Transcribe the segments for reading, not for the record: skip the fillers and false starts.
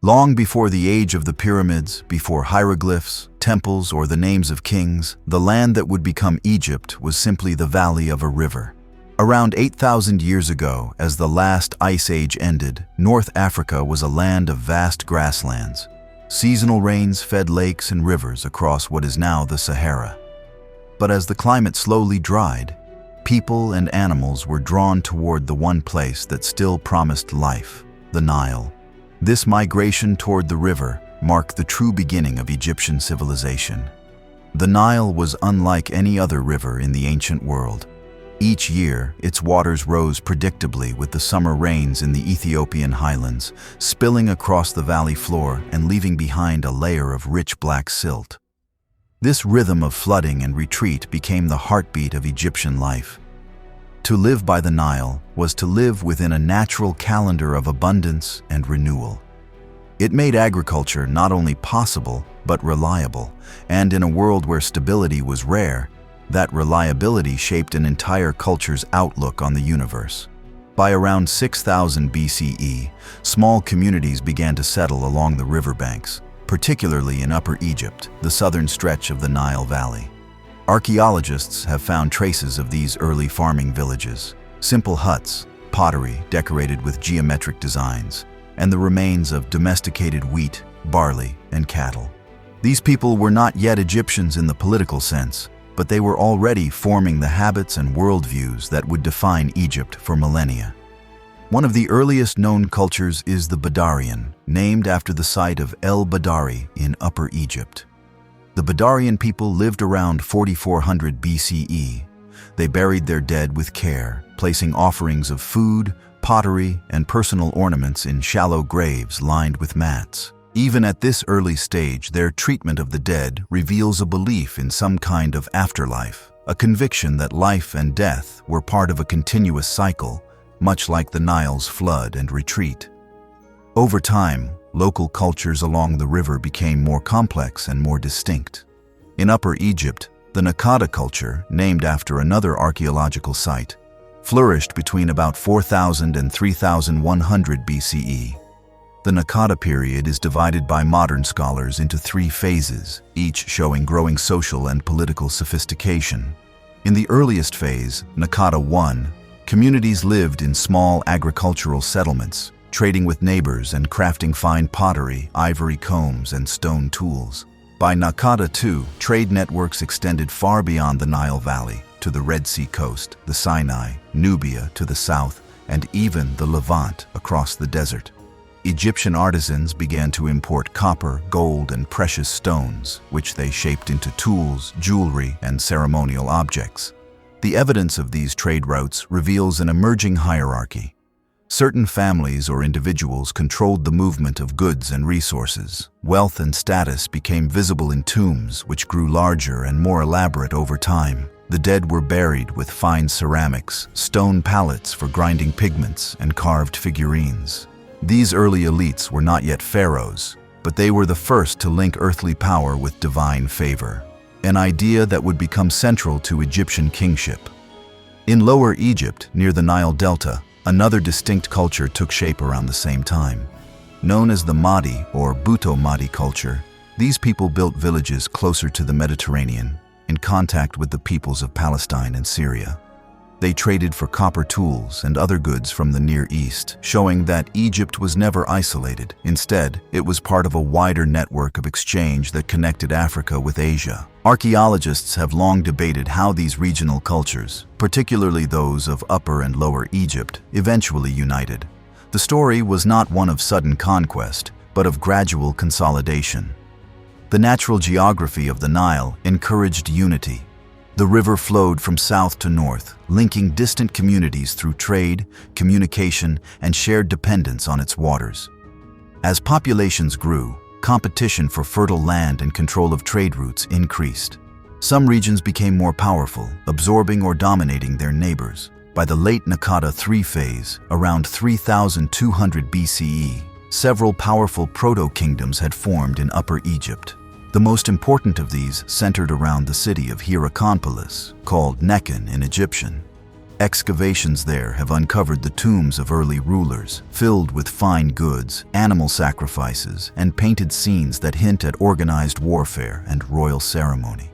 Long before the age of the pyramids, before hieroglyphs, temples, or the names of kings, the land that would become Egypt was simply the valley of a river. Around 8,000 years ago, as the last ice age ended, North Africa was a land of vast grasslands. Seasonal rains fed lakes and rivers across what is now the Sahara. But as the climate slowly dried, people and animals were drawn toward the one place that still promised life, the Nile. This migration toward the river marked the true beginning of Egyptian civilization. The Nile was unlike any other river in the ancient world. Each year, its waters rose predictably with the summer rains in the Ethiopian highlands, spilling across the valley floor and leaving behind a layer of rich black silt. This rhythm of flooding and retreat became the heartbeat of Egyptian life. To live by the Nile was to live within a natural calendar of abundance and renewal. It made agriculture not only possible, but reliable, and in a world where stability was rare, that reliability shaped an entire culture's outlook on the universe. By around 6000 BCE, small communities began to settle along the riverbanks, particularly in Upper Egypt, the southern stretch of the Nile Valley. Archaeologists have found traces of these early farming villages, simple huts, pottery decorated with geometric designs, and the remains of domesticated wheat, barley, and cattle. These people were not yet Egyptians in the political sense, but they were already forming the habits and worldviews that would define Egypt for millennia. One of the earliest known cultures is the Badarian, named after the site of El Badari in Upper Egypt. The Badarian people lived around 4400 BCE. They buried their dead with care, placing offerings of food, pottery, and personal ornaments in shallow graves lined with mats. Even at this early stage, their treatment of the dead reveals a belief in some kind of afterlife, a conviction that life and death were part of a continuous cycle, much like the Nile's flood and retreat. Over time, local cultures along the river became more complex and more distinct. In Upper Egypt, the Naukratis culture, named after another archaeological site, flourished between about 4000 and 3100 BCE. The Naukratis period is divided by modern scholars into 3 phases, each showing growing social and political sophistication. In the earliest phase, Naukratis I, communities lived in small agricultural settlements, trading with neighbors and crafting fine pottery, ivory combs, and stone tools. By Naukratis II, trade networks extended far beyond the Nile Valley, to the Red Sea coast, the Sinai, Nubia to the south, and even the Levant across the desert. Egyptian artisans began to import copper, gold, and precious stones, which they shaped into tools, jewelry, and ceremonial objects. The evidence of these trade routes reveals an emerging hierarchy. Certain families or individuals controlled the movement of goods and resources. Wealth and status became visible in tombs, which grew larger and more elaborate over time. The dead were buried with fine ceramics, stone pallets for grinding pigments, and carved figurines. These early elites were not yet pharaohs, but they were the first to link earthly power with divine favor, an idea that would become central to Egyptian kingship. In Lower Egypt, near the Nile Delta, another distinct culture took shape around the same time. Known as the Mahdi or Buto Mahdi culture, these people built villages closer to the Mediterranean, in contact with the peoples of Palestine and Syria. They traded for copper tools and other goods from the Near East, showing that Egypt was never isolated. Instead, it was part of a wider network of exchange that connected Africa with Asia. Archaeologists have long debated how these regional cultures, particularly those of Upper and Lower Egypt, eventually united. The story was not one of sudden conquest, but of gradual consolidation. The natural geography of the Nile encouraged unity. The river flowed from south to north, linking distant communities through trade, communication, and shared dependence on its waters. As populations grew, competition for fertile land and control of trade routes increased. Some regions became more powerful, absorbing or dominating their neighbors. By the late Naukratis III phase, around 3200 BCE, several powerful proto-kingdoms had formed in Upper Egypt. The most important of these centered around the city of Hierakonpolis, called Nekhen in Egyptian. Excavations there have uncovered the tombs of early rulers, filled with fine goods, animal sacrifices, and painted scenes that hint at organized warfare and royal ceremony.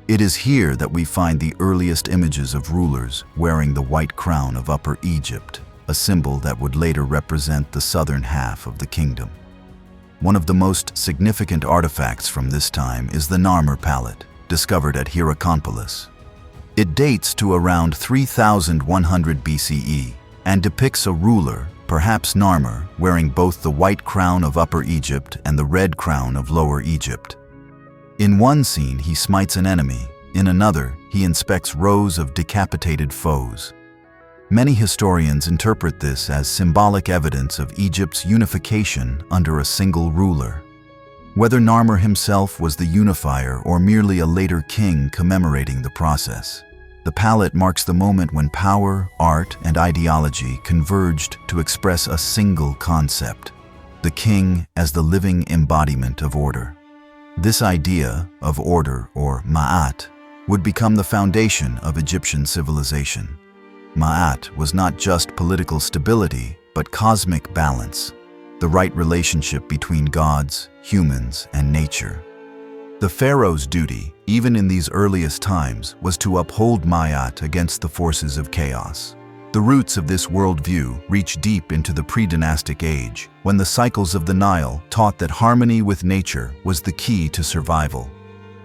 It is here that we find the earliest images of rulers wearing the white crown of Upper Egypt, a symbol that would later represent the southern half of the kingdom. One of the most significant artifacts from this time is the Narmer palette, discovered at Hierakonpolis. It dates to around 3100 BCE and depicts a ruler, perhaps Narmer, wearing both the white crown of Upper Egypt and the red crown of Lower Egypt. In one scene, he smites an enemy. In another, he inspects rows of decapitated foes. Many historians interpret this as symbolic evidence of Egypt's unification under a single ruler. Whether Narmer himself was the unifier or merely a later king commemorating the process, the palette marks the moment when power, art, and ideology converged to express a single concept: the king as the living embodiment of order. This idea of order, or ma'at, would become the foundation of Egyptian civilization. Ma'at was not just political stability, but cosmic balance, the right relationship between gods, humans, and nature. The pharaoh's duty, even in these earliest times, was to uphold Ma'at against the forces of chaos. The roots of this worldview reach deep into the Predynastic age, when the cycles of the Nile taught that harmony with nature was the key to survival.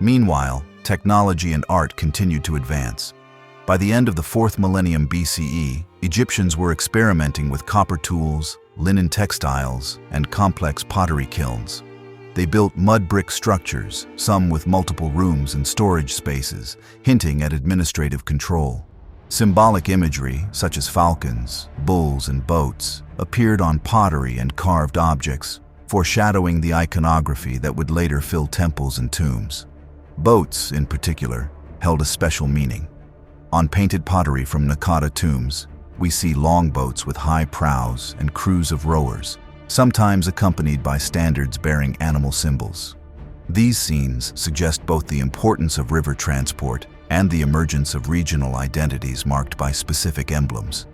Meanwhile, technology and art continued to advance. By the end of the 4th millennium BCE, Egyptians were experimenting with copper tools, linen textiles, and complex pottery kilns. They built mud brick structures, some with multiple rooms and storage spaces, hinting at administrative control. Symbolic imagery, such as falcons, bulls, and boats, appeared on pottery and carved objects, foreshadowing the iconography that would later fill temples and tombs. Boats, in particular, held a special meaning. On painted pottery from Naukratis tombs, we see longboats with high prows and crews of rowers, sometimes accompanied by standards bearing animal symbols. These scenes suggest both the importance of river transport and the emergence of regional identities marked by specific emblems.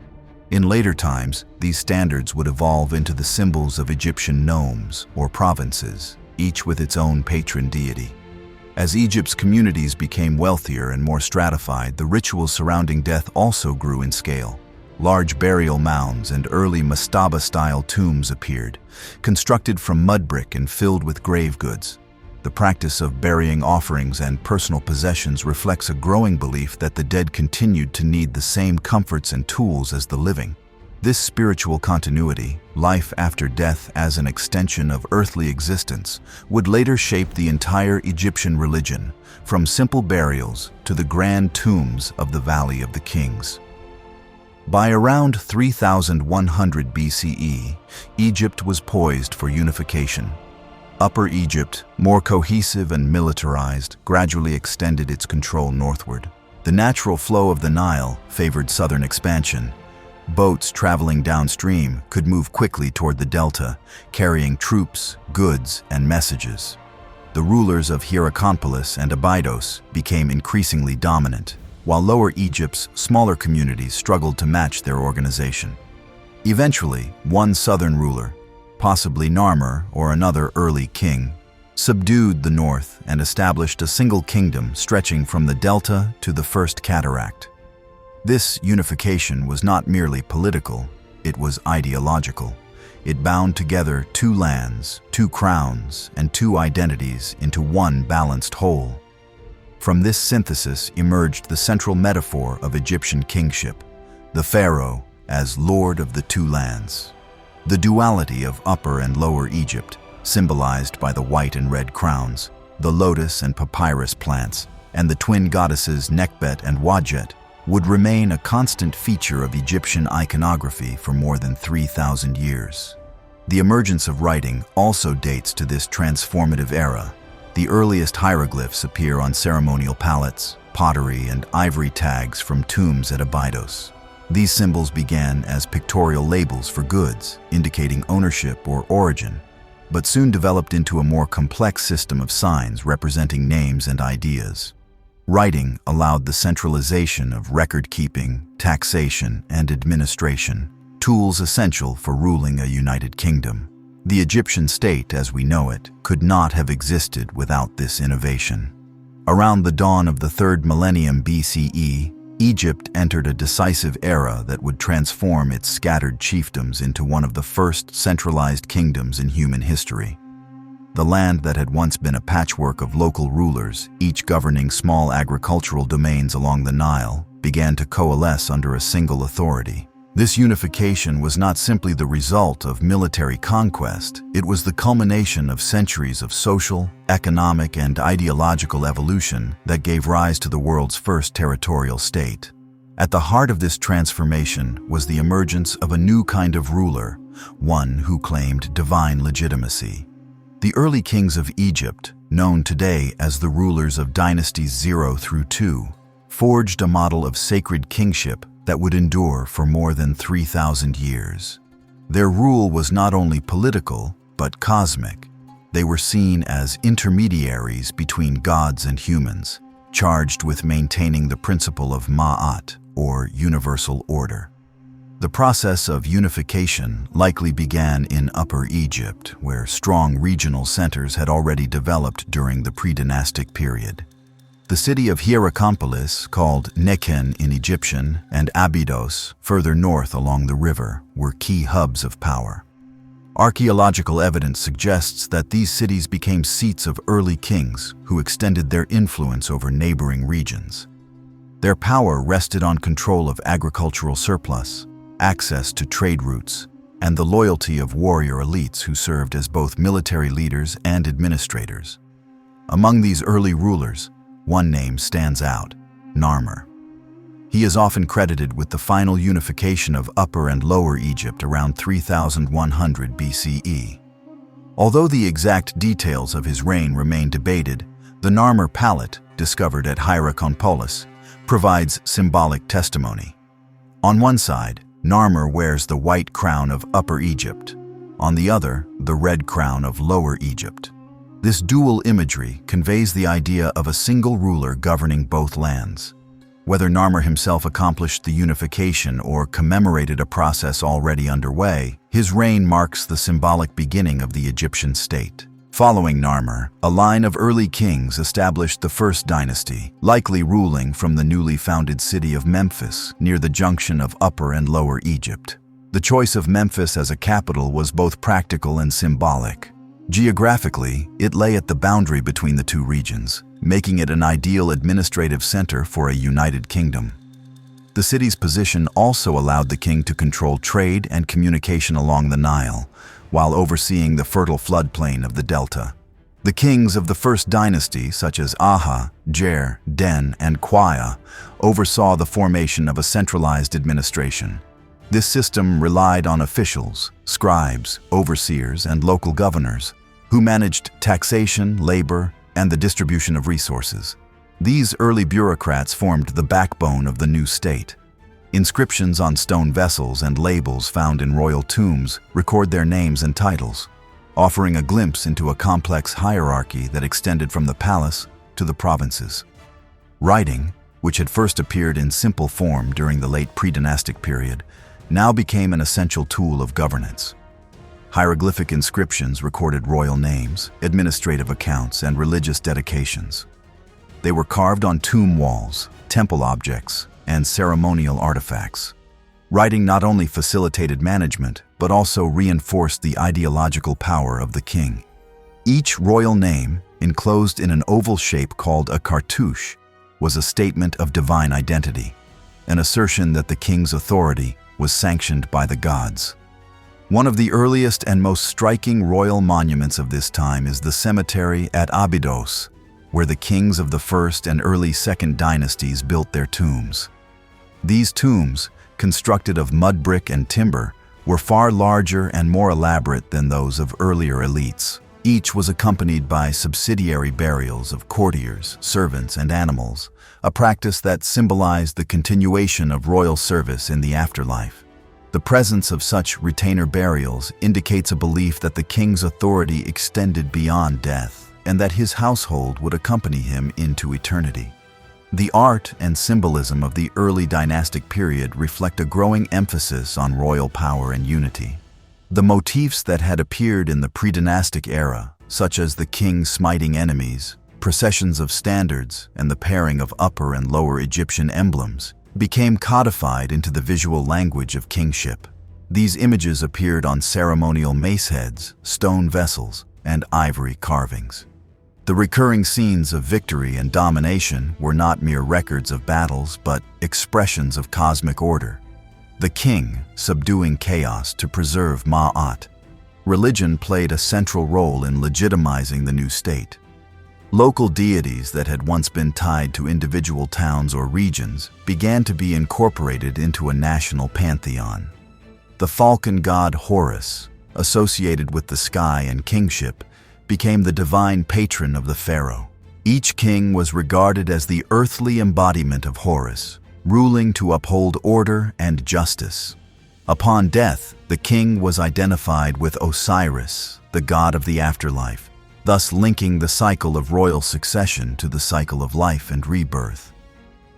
In later times, these standards would evolve into the symbols of Egyptian nomes, or provinces, each with its own patron deity. As Egypt's communities became wealthier and more stratified, the rituals surrounding death also grew in scale. Large burial mounds and early mastaba-style tombs appeared, constructed from mud brick and filled with grave goods. The practice of burying offerings and personal possessions reflects a growing belief that the dead continued to need the same comforts and tools as the living. This spiritual continuity, life after death as an extension of earthly existence, would later shape the entire Egyptian religion, from simple burials to the grand tombs of the Valley of the Kings. By around 3100 BCE, Egypt was poised for unification. Upper Egypt, more cohesive and militarized, gradually extended its control northward. The natural flow of the Nile favored southern expansion. Boats traveling downstream could move quickly toward the delta, carrying troops, goods, and messages. The rulers of Hierakonpolis and Abydos became increasingly dominant, while Lower Egypt's smaller communities struggled to match their organization. Eventually, one southern ruler, possibly Narmer or another early king, subdued the north and established a single kingdom stretching from the delta to the First Cataract. This unification was not merely political, it was ideological. It bound together two lands, two crowns, and two identities into one balanced whole. From this synthesis emerged the central metaphor of Egyptian kingship, the pharaoh as lord of the two lands. The duality of Upper and Lower Egypt, symbolized by the white and red crowns, the lotus and papyrus plants, and the twin goddesses Nekbet and Wadjet, would remain a constant feature of Egyptian iconography for more than 3,000 years. The emergence of writing also dates to this transformative era. The earliest hieroglyphs appear on ceremonial palettes, pottery, and ivory tags from tombs at Abydos. These symbols began as pictorial labels for goods, indicating ownership or origin, but soon developed into a more complex system of signs representing names and ideas. Writing allowed the centralization of record-keeping, taxation, and administration, tools essential for ruling a united kingdom. The Egyptian state, as we know it, could not have existed without this innovation. Around the dawn of the 3rd millennium BCE, Egypt entered a decisive era that would transform its scattered chiefdoms into one of the first centralized kingdoms in human history. The land that had once been a patchwork of local rulers, each governing small agricultural domains along the Nile, began to coalesce under a single authority. This unification was not simply the result of military conquest, it was the culmination of centuries of social, economic, and ideological evolution that gave rise to the world's first territorial state. At the heart of this transformation was the emergence of a new kind of ruler, one who claimed divine legitimacy. The early kings of Egypt, known today as the rulers of dynasties 0 through 2, forged a model of sacred kingship that would endure for more than 3,000 years. Their rule was not only political, but cosmic. They were seen as intermediaries between gods and humans, charged with maintaining the principle of Ma'at, or universal order. The process of unification likely began in Upper Egypt, where strong regional centers had already developed during the Predynastic period. The city of Hierakonpolis, called Nekhen in Egyptian, and Abydos, further north along the river, were key hubs of power. Archaeological evidence suggests that these cities became seats of early kings who extended their influence over neighboring regions. Their power rested on control of agricultural surplus, access to trade routes, and the loyalty of warrior elites who served as both military leaders and administrators. Among these early rulers, one name stands out: Narmer. He is often credited with the final unification of Upper and Lower Egypt around 3100 BCE. Although the exact details of his reign remain debated, the Narmer palette, discovered at Hierakonpolis, provides symbolic testimony. On one side, Narmer wears the white crown of Upper Egypt, on the other, the red crown of Lower Egypt. This dual imagery conveys the idea of a single ruler governing both lands. Whether Narmer himself accomplished the unification or commemorated a process already underway, his reign marks the symbolic beginning of the Egyptian state. Following Narmer, a line of early kings established the first dynasty, likely ruling from the newly founded city of Memphis, near the junction of Upper and Lower Egypt. The choice of Memphis as a capital was both practical and symbolic. Geographically, it lay at the boundary between the two regions, making it an ideal administrative center for a united kingdom. The city's position also allowed the king to control trade and communication along the Nile, while overseeing the fertile floodplain of the delta. The kings of the first dynasty, such as Aha, Jer, Den, and Quaya, oversaw the formation of a centralized administration. This system relied on officials, scribes, overseers, and local governors, who managed taxation, labor, and the distribution of resources. These early bureaucrats formed the backbone of the new state. Inscriptions on stone vessels and labels found in royal tombs record their names and titles, offering a glimpse into a complex hierarchy that extended from the palace to the provinces. Writing, which had first appeared in simple form during the late Predynastic period, now became an essential tool of governance. Hieroglyphic inscriptions recorded royal names, administrative accounts, and religious dedications. They were carved on tomb walls, temple objects, and ceremonial artifacts. Writing not only facilitated management, but also reinforced the ideological power of the king. Each royal name, enclosed in an oval shape called a cartouche, was a statement of divine identity, an assertion that the king's authority was sanctioned by the gods. One of the earliest and most striking royal monuments of this time is the cemetery at Abydos, where the kings of the first and early second dynasties built their tombs. These tombs, constructed of mud brick and timber, were far larger and more elaborate than those of earlier elites. Each was accompanied by subsidiary burials of courtiers, servants, and animals, a practice that symbolized the continuation of royal service in the afterlife. The presence of such retainer burials indicates a belief that the king's authority extended beyond death, and that his household would accompany him into eternity. The art and symbolism of the early dynastic period reflect a growing emphasis on royal power and unity. The motifs that had appeared in the Predynastic era, such as the king smiting enemies, processions of standards, and the pairing of Upper and Lower Egyptian emblems, became codified into the visual language of kingship. These images appeared on ceremonial mace heads, stone vessels, and ivory carvings. The recurring scenes of victory and domination were not mere records of battles, but expressions of cosmic order. The king subduing chaos to preserve Ma'at. Religion played a central role in legitimizing the new state. Local deities that had once been tied to individual towns or regions began to be incorporated into a national pantheon. The falcon god Horus, associated with the sky and kingship, became the divine patron of the pharaoh. Each king was regarded as the earthly embodiment of Horus, ruling to uphold order and justice. Upon death, the king was identified with Osiris, the god of the afterlife, thus linking the cycle of royal succession to the cycle of life and rebirth.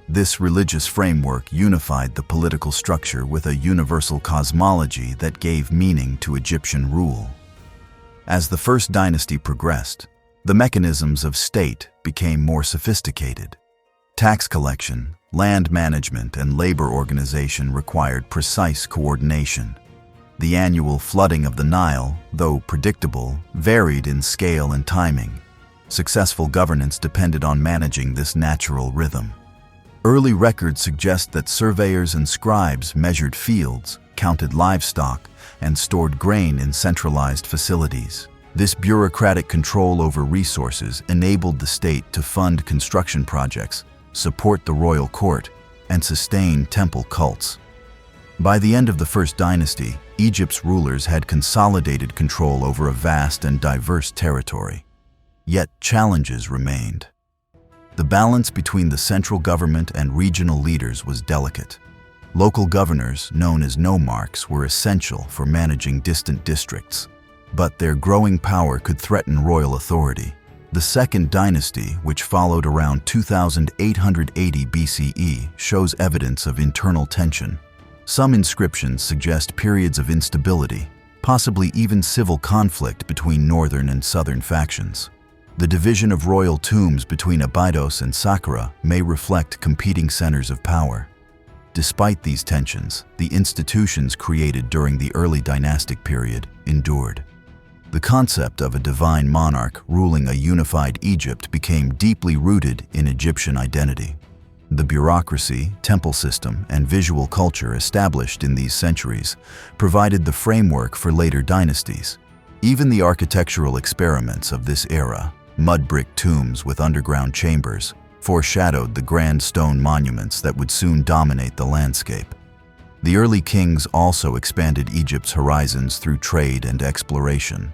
This religious framework unified the political structure with a universal cosmology that gave meaning to Egyptian rule. As the first dynasty progressed, the mechanisms of state became more sophisticated. Tax collection, land management, and labor organization required precise coordination. The annual flooding of the Nile, though predictable, varied in scale and timing. Successful governance depended on managing this natural rhythm. Early records suggest that surveyors and scribes measured fields, counted livestock, and stored grain in centralized facilities. This bureaucratic control over resources enabled the state to fund construction projects, support the royal court, and sustain temple cults. By the end of the First Dynasty, Egypt's rulers had consolidated control over a vast and diverse territory. Yet challenges remained. The balance between the central government and regional leaders was delicate. Local governors, known as nomarchs, were essential for managing distant districts, but their growing power could threaten royal authority. The Second Dynasty, which followed around 2880 BCE, shows evidence of internal tension. Some inscriptions suggest periods of instability, possibly even civil conflict between northern and southern factions. The division of royal tombs between Abydos and Saqqara may reflect competing centers of power. Despite these tensions, the institutions created during the early dynastic period endured. The concept of a divine monarch ruling a unified Egypt became deeply rooted in Egyptian identity. The bureaucracy, temple system, and visual culture established in these centuries provided the framework for later dynasties. Even the architectural experiments of this era, mud brick tombs with underground chambers, foreshadowed the grand stone monuments that would soon dominate the landscape. The early kings also expanded Egypt's horizons through trade and exploration.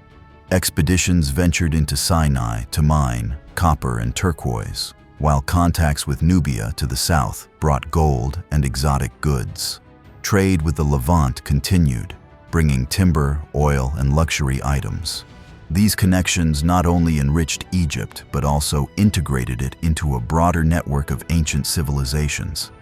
Expeditions ventured into Sinai to mine copper and turquoise, while contacts with Nubia to the south brought gold and exotic goods. Trade with the Levant continued, bringing timber, oil, and luxury items. These connections not only enriched Egypt, but also integrated it into a broader network of ancient civilizations.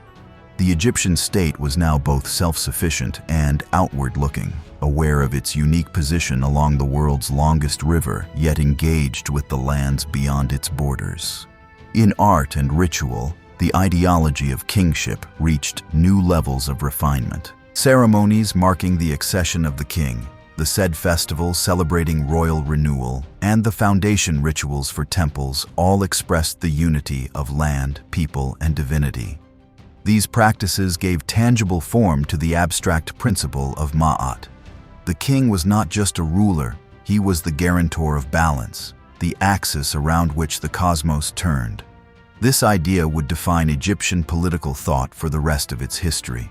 The Egyptian state was now both self-sufficient and outward-looking, aware of its unique position along the world's longest river, yet engaged with the lands beyond its borders. In art and ritual, the ideology of kingship reached new levels of refinement. Ceremonies marking the accession of the king, the Sed festival celebrating royal renewal, and the foundation rituals for temples all expressed the unity of land, people, and divinity. These practices gave tangible form to the abstract principle of Ma'at. The king was not just a ruler, he was the guarantor of balance, the axis around which the cosmos turned. This idea would define Egyptian political thought for the rest of its history.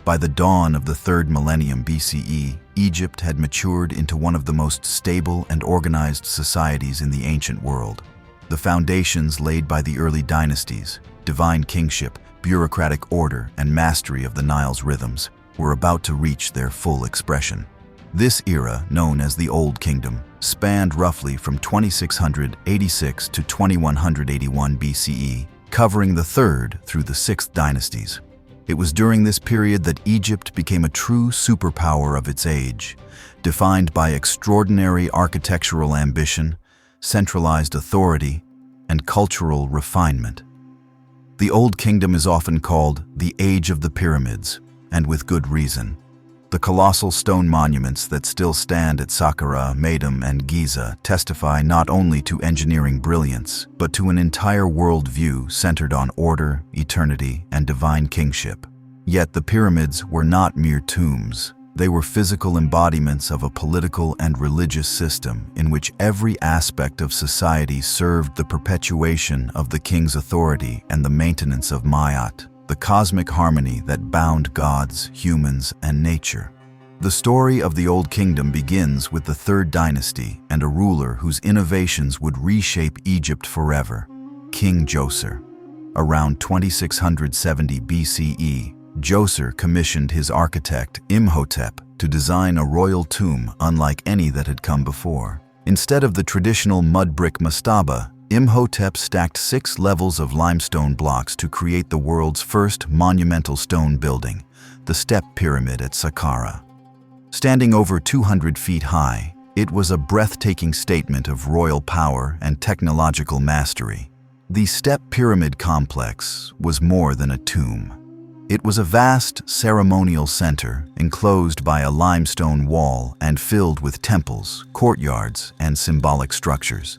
By the dawn of the 3rd millennium BCE, Egypt had matured into one of the most stable and organized societies in the ancient world. The foundations laid by the early dynasties, divine kingship, bureaucratic order, and mastery of the Nile's rhythms, were about to reach their full expression. This era, known as the Old Kingdom, spanned roughly from 2686 to 2181 BCE, covering the third through the sixth dynasties. It was during this period that Egypt became a true superpower of its age, defined by extraordinary architectural ambition, centralized authority, and cultural refinement. The Old Kingdom is often called the Age of the Pyramids, and with good reason. The colossal stone monuments that still stand at Saqqara, Meidum, and Giza testify not only to engineering brilliance, but to an entire worldview centered on order, eternity, and divine kingship. Yet the pyramids were not mere tombs. They were physical embodiments of a political and religious system in which every aspect of society served the perpetuation of the king's authority and the maintenance of Ma'at, the cosmic harmony that bound gods, humans, and nature. The story of the Old Kingdom begins with the Third Dynasty and a ruler whose innovations would reshape Egypt forever, King Djoser. Around 2670 BCE, Djoser commissioned his architect, Imhotep, to design a royal tomb unlike any that had come before. Instead of the traditional mud brick mastaba, Imhotep stacked 6 levels of limestone blocks to create the world's first monumental stone building, the Step Pyramid at Saqqara. Standing over 200 feet high, it was a breathtaking statement of royal power and technological mastery. The Step Pyramid complex was more than a tomb. It was a vast ceremonial center enclosed by a limestone wall and filled with temples, courtyards, and symbolic structures.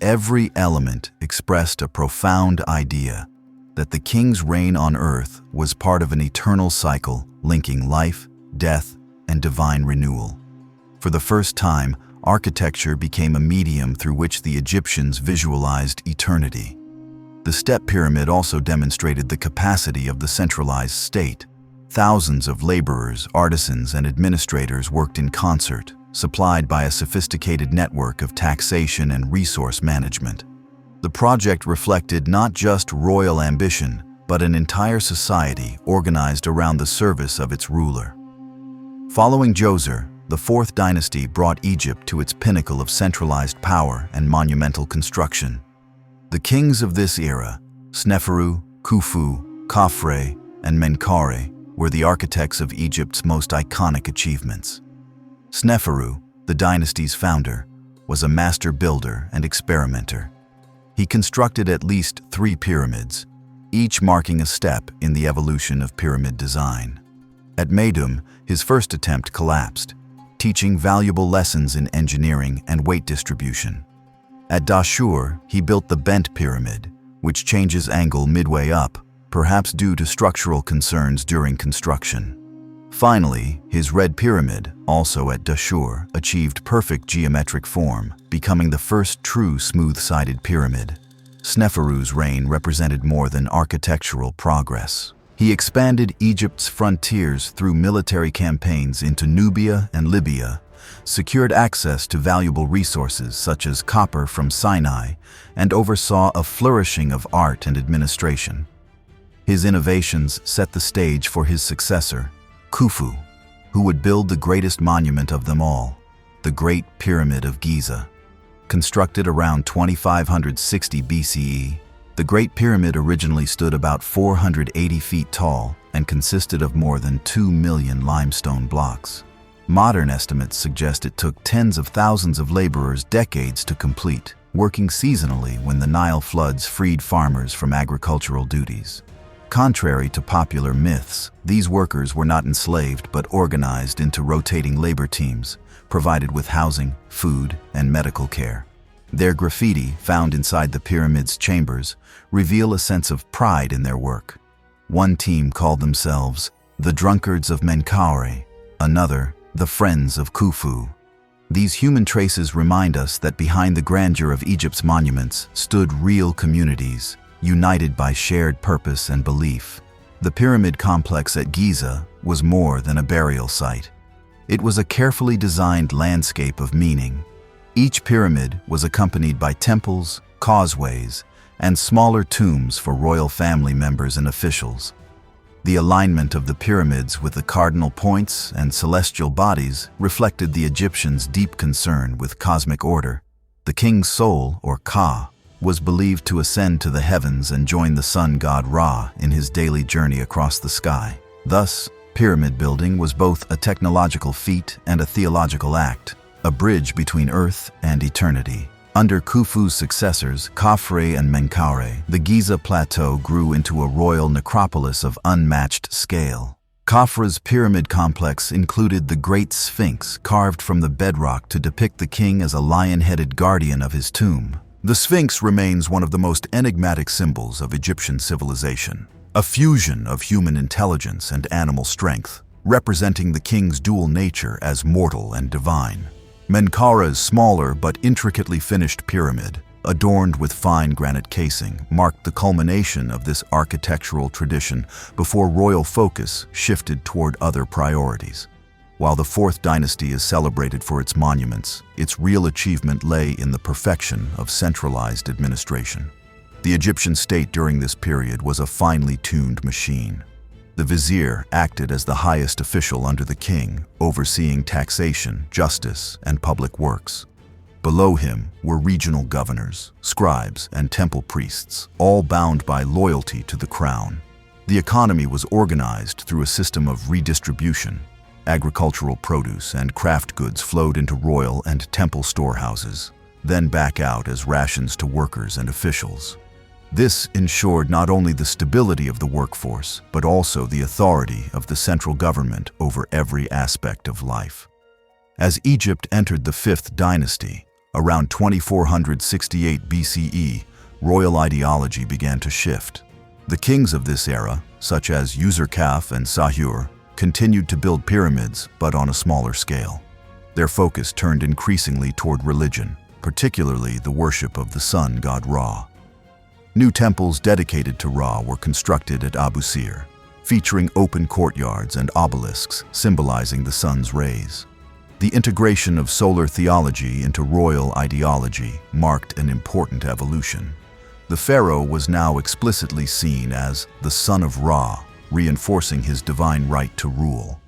Every element expressed a profound idea that the king's reign on earth was part of an eternal cycle linking life, death, and divine renewal. For the first time, architecture became a medium through which the Egyptians visualized eternity. The Step Pyramid also demonstrated the capacity of the centralized state. Thousands of laborers, artisans, and administrators worked in concert, supplied by a sophisticated network of taxation and resource management. The project reflected not just royal ambition, but an entire society organized around the service of its ruler. Following Djoser, the Fourth Dynasty brought Egypt to its pinnacle of centralized power and monumental construction. The kings of this era, Sneferu, Khufu, Khafre, and Menkaure, were the architects of Egypt's most iconic achievements. Sneferu, the dynasty's founder, was a master builder and experimenter. He constructed at least 3 pyramids, each marking a step in the evolution of pyramid design. At Meidum, his first attempt collapsed, teaching valuable lessons in engineering and weight distribution. At Dashur, he built the bent pyramid, which changes angle midway up, perhaps due to structural concerns during construction. Finally, his red pyramid, also at Dashur, achieved perfect geometric form, becoming the first true smooth-sided pyramid. Sneferu's reign represented more than architectural progress. He expanded Egypt's frontiers through military campaigns into Nubia and Libya, secured access to valuable resources such as copper from Sinai, and oversaw a flourishing of art and administration. His innovations set the stage for his successor, Khufu, who would build the greatest monument of them all, the Great Pyramid of Giza. Constructed around 2560 BCE, the Great Pyramid originally stood about 480 feet tall and consisted of more than 2 million limestone blocks. Modern estimates suggest it took tens of thousands of laborers decades to complete, working seasonally when the Nile floods freed farmers from agricultural duties. Contrary to popular myths, these workers were not enslaved but organized into rotating labor teams, provided with housing, food, and medical care. Their graffiti, found inside the pyramid's chambers, reveal a sense of pride in their work. One team called themselves the Drunkards of Menkaure, another the Friends of Khufu. These human traces remind us that behind the grandeur of Egypt's monuments stood real communities, united by shared purpose and belief. The pyramid complex at Giza was more than a burial site. It was a carefully designed landscape of meaning. Each pyramid was accompanied by temples, causeways, and smaller tombs for royal family members and officials. The alignment of the pyramids with the cardinal points and celestial bodies reflected the Egyptians' deep concern with cosmic order. The king's soul, or Ka, was believed to ascend to the heavens and join the sun god Ra in his daily journey across the sky. Thus, pyramid building was both a technological feat and a theological act, a bridge between earth and eternity. Under Khufu's successors, Khafre and Menkaure, the Giza plateau grew into a royal necropolis of unmatched scale. Khafre's pyramid complex included the Great Sphinx, carved from the bedrock to depict the king as a lion-headed guardian of his tomb. The Sphinx remains one of the most enigmatic symbols of Egyptian civilization, a fusion of human intelligence and animal strength, representing the king's dual nature as mortal and divine. Menkaure's smaller but intricately finished pyramid, adorned with fine granite casing, marked the culmination of this architectural tradition before royal focus shifted toward other priorities. While the Fourth Dynasty is celebrated for its monuments, its real achievement lay in the perfection of centralized administration. The Egyptian state during this period was a finely tuned machine. The vizier acted as the highest official under the king, overseeing taxation, justice, and public works. Below him were regional governors, scribes, and temple priests, all bound by loyalty to the crown. The economy was organized through a system of redistribution. Agricultural produce and craft goods flowed into royal and temple storehouses, then back out as rations to workers and officials. This ensured not only the stability of the workforce, but also the authority of the central government over every aspect of life. As Egypt entered the Fifth Dynasty, around 2468 BCE, royal ideology began to shift. The kings of this era, such as Userkaf and Sahur, continued to build pyramids, but on a smaller scale. Their focus turned increasingly toward religion, particularly the worship of the sun god Ra. New temples dedicated to Ra were constructed at Abu Sir, featuring open courtyards and obelisks symbolizing the sun's rays. The integration of solar theology into royal ideology marked an important evolution. The pharaoh was now explicitly seen as the son of Ra, reinforcing his divine right to rule.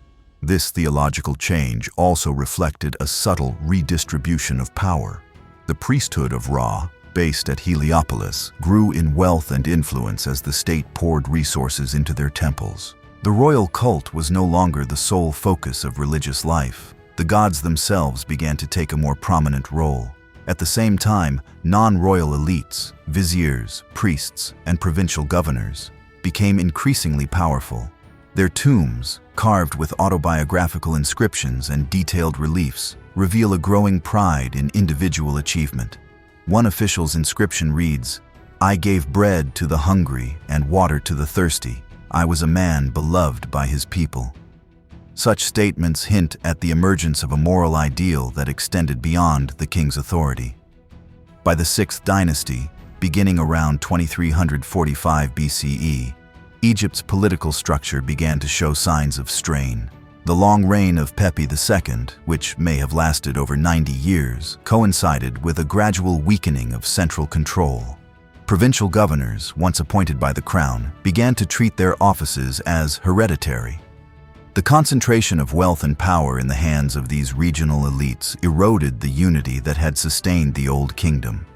This theological change also reflected a subtle redistribution of power. The priesthood of Ra, based at Heliopolis, grew in wealth and influence as the state poured resources into their temples. The royal cult was no longer the sole focus of religious life. The gods themselves began to take a more prominent role. At the same time, non-royal elites, viziers, priests, and provincial governors became increasingly powerful. Their tombs, carved with autobiographical inscriptions and detailed reliefs, reveal a growing pride in individual achievement. One official's inscription reads, "I gave bread to the hungry and water to the thirsty. I was a man beloved by his people." Such statements hint at the emergence of a moral ideal that extended beyond the king's authority. By the Sixth Dynasty, beginning around 2345 BCE, Egypt's political structure began to show signs of strain. The long reign of Pepi II, which may have lasted over 90 years, coincided with a gradual weakening of central control. Provincial governors, once appointed by the crown, began to treat their offices as hereditary. The concentration of wealth and power in the hands of these regional elites eroded the unity that had sustained the Old Kingdom.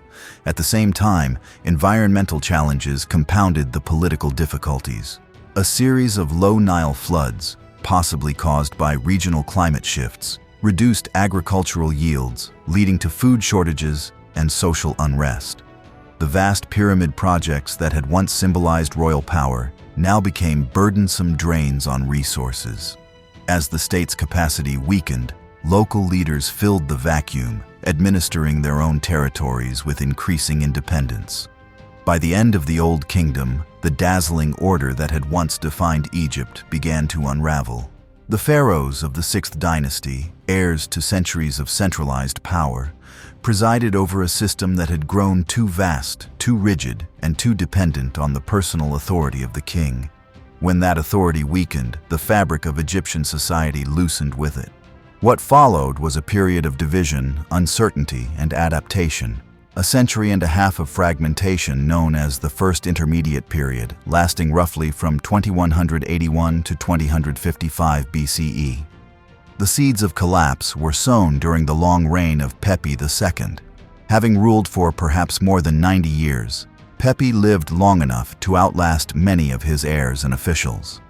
At the same time, environmental challenges compounded the political difficulties. A series of low Nile floods, possibly caused by regional climate shifts, reduced agricultural yields, leading to food shortages and social unrest. The vast pyramid projects that had once symbolized royal power now became burdensome drains on resources. As the state's capacity weakened, local leaders filled the vacuum, administering their own territories with increasing independence. By the end of the Old Kingdom, the dazzling order that had once defined Egypt began to unravel. The pharaohs of the Sixth Dynasty, heirs to centuries of centralized power, presided over a system that had grown too vast, too rigid, and too dependent on the personal authority of the king. When that authority weakened, the fabric of Egyptian society loosened with it. What followed was a period of division, uncertainty, and adaptation. A century and a half of fragmentation known as the First Intermediate Period, lasting roughly from 2181 to 2055 BCE. The seeds of collapse were sown during the long reign of Pepi II. Having ruled for perhaps more than 90 years, Pepi lived long enough to outlast many of his heirs and officials.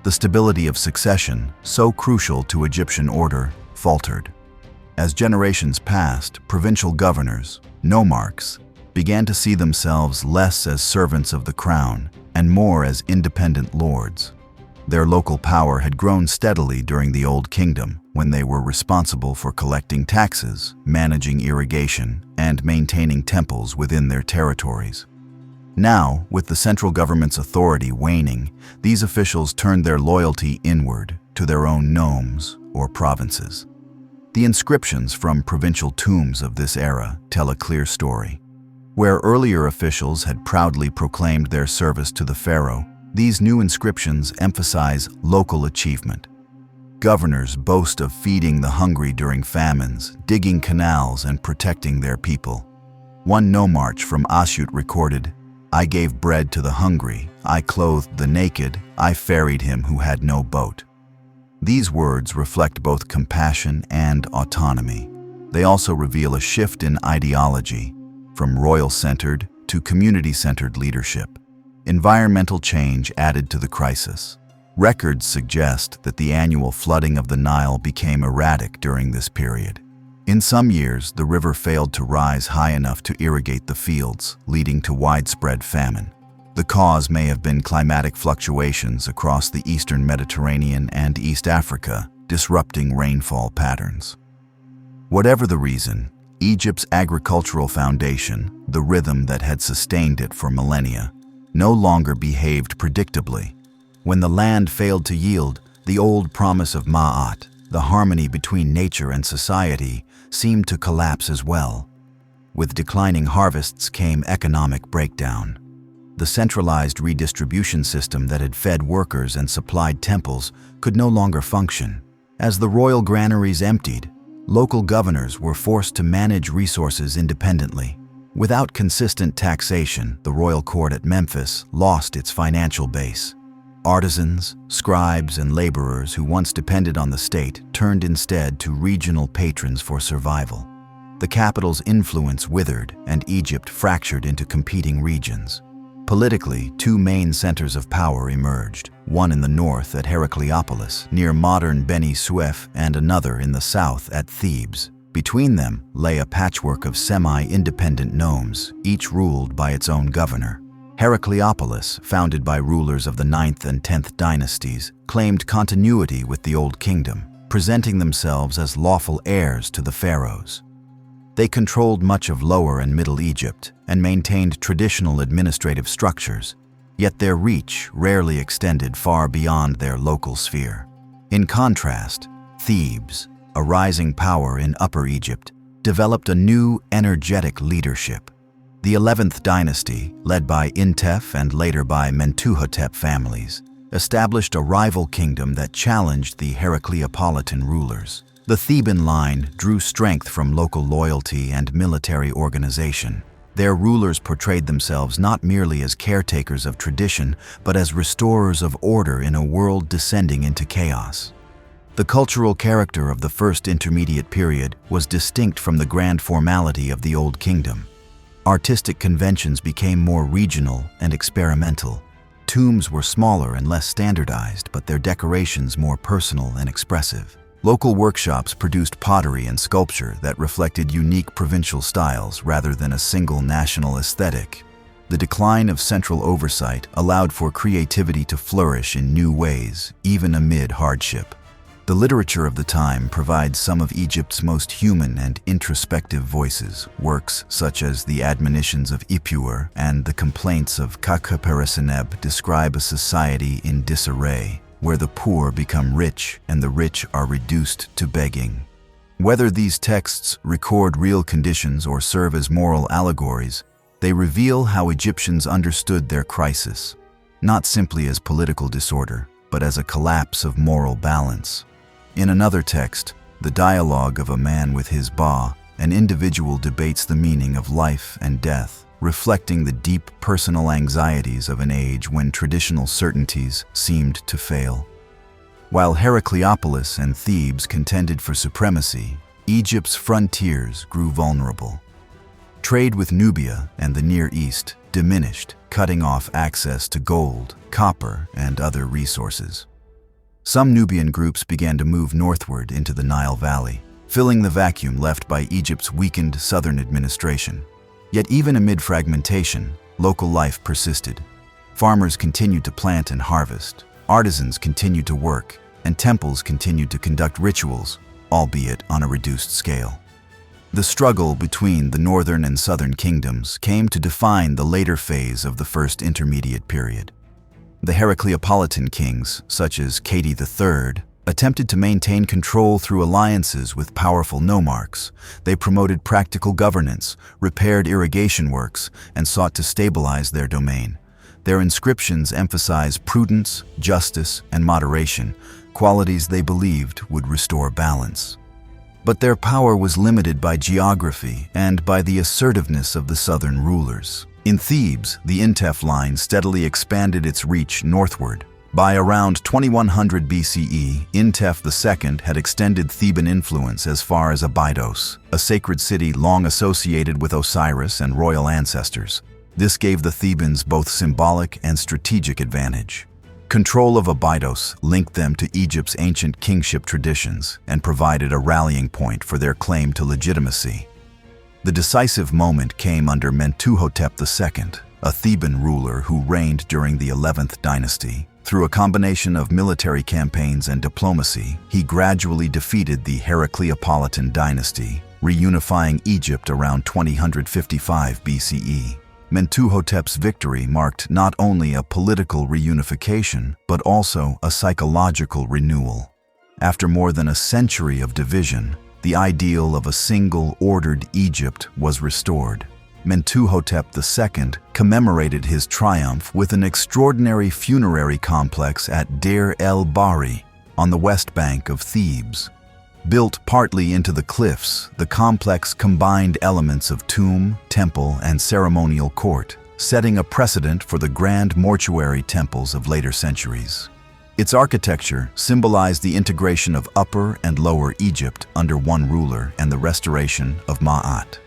The stability of succession, so crucial to Egyptian order, faltered. As generations passed, provincial governors, nomarchs, began to see themselves less as servants of the crown and more as independent lords. Their local power had grown steadily during the Old Kingdom, when they were responsible for collecting taxes, managing irrigation, and maintaining temples within their territories. Now, with the central government's authority waning, these officials turned their loyalty inward to their own nomes or provinces. The inscriptions from provincial tombs of this era tell a clear story. Where earlier officials had proudly proclaimed their service to the pharaoh, these new inscriptions emphasize local achievement. Governors boast of feeding the hungry during famines, digging canals, and protecting their people. One nomarch from Assyut recorded, "I gave bread to the hungry, I clothed the naked, I ferried him who had no boat." These words reflect both compassion and autonomy. They also reveal a shift in ideology, from royal-centered to community-centered leadership. Environmental change added to the crisis. Records suggest that the annual flooding of the Nile became erratic during this period. In some years, the river failed to rise high enough to irrigate the fields, leading to widespread famine. The cause may have been climatic fluctuations across the eastern Mediterranean and East Africa, disrupting rainfall patterns. Whatever the reason, Egypt's agricultural foundation, the rhythm that had sustained it for millennia, no longer behaved predictably. When the land failed to yield, the old promise of Ma'at, the harmony between nature and society, seemed to collapse as well. With declining harvests came economic breakdown. The centralized redistribution system that had fed workers and supplied temples could no longer function. As the royal granaries emptied, local governors were forced to manage resources independently. Without consistent taxation, the royal court at Memphis lost its financial base. Artisans, scribes, and laborers who once depended on the state turned instead to regional patrons for survival. The capital's influence withered, and Egypt fractured into competing regions. Politically, two main centers of power emerged, one in the north at Heracleopolis, near modern Beni Suef, and another in the south at Thebes. Between them lay a patchwork of semi-independent nomes, each ruled by its own governor. Heracleopolis, founded by rulers of the 9th and 10th dynasties, claimed continuity with the Old Kingdom, presenting themselves as lawful heirs to the pharaohs. They controlled much of Lower and Middle Egypt and maintained traditional administrative structures, yet their reach rarely extended far beyond their local sphere. In contrast, Thebes, a rising power in Upper Egypt, developed a new, energetic leadership. The 11th dynasty, led by Intef and later by Mentuhotep families, established a rival kingdom that challenged the Heracleopolitan rulers. The Theban line drew strength from local loyalty and military organization. Their rulers portrayed themselves not merely as caretakers of tradition, but as restorers of order in a world descending into chaos. The cultural character of the first intermediate period was distinct from the grand formality of the Old Kingdom. Artistic conventions became more regional and experimental. Tombs were smaller and less standardized, but their decorations more personal and expressive. Local workshops produced pottery and sculpture that reflected unique provincial styles rather than a single national aesthetic. The decline of central oversight allowed for creativity to flourish in new ways, even amid hardship. The literature of the time provides some of Egypt's most human and introspective voices. Works such as the Admonitions of Ipuwer and the Complaints of Kakheperseneb describe a society in disarray, where the poor become rich and the rich are reduced to begging. Whether these texts record real conditions or serve as moral allegories, they reveal how Egyptians understood their crisis, not simply as political disorder, but as a collapse of moral balance. In another text, The Dialogue of a Man with His Ba, an individual debates the meaning of life and death, reflecting the deep personal anxieties of an age when traditional certainties seemed to fail. While Heracleopolis and Thebes contended for supremacy, Egypt's frontiers grew vulnerable. Trade with Nubia and the Near East diminished, cutting off access to gold, copper, and other resources. Some Nubian groups began to move northward into the Nile Valley, filling the vacuum left by Egypt's weakened southern administration. Yet even amid fragmentation, local life persisted. Farmers continued to plant and harvest, artisans continued to work, and temples continued to conduct rituals, albeit on a reduced scale. The struggle between the northern and southern kingdoms came to define the later phase of the First Intermediate Period. The Heracleopolitan kings, such as Sate the Third, attempted to maintain control through alliances with powerful nomarchs. They promoted practical governance, repaired irrigation works, and sought to stabilize their domain. Their inscriptions emphasize prudence, justice, and moderation, qualities they believed would restore balance. But their power was limited by geography and by the assertiveness of the southern rulers. In Thebes, the Intef line steadily expanded its reach northward. By around 2100 BCE, Intef II had extended Theban influence as far as Abydos, a sacred city long associated with Osiris and royal ancestors. This gave the Thebans both symbolic and strategic advantage. Control of Abydos linked them to Egypt's ancient kingship traditions and provided a rallying point for their claim to legitimacy. The decisive moment came under Amenhotep II, a Theban ruler who reigned during the 11th dynasty. Through a combination of military campaigns and diplomacy, he gradually defeated the Heracleopolitan dynasty, reunifying Egypt around 2055 BCE. Amenhotep's victory marked not only a political reunification, but also a psychological renewal. After more than a century of division, the ideal of a single, ordered Egypt was restored. Amenhotep II commemorated his triumph with an extraordinary funerary complex at Deir el-Bahri, on the west bank of Thebes. Built partly into the cliffs, the complex combined elements of tomb, temple, and ceremonial court, setting a precedent for the grand mortuary temples of later centuries. Its architecture symbolized the integration of Upper and Lower Egypt under one ruler and the restoration of Ma'at.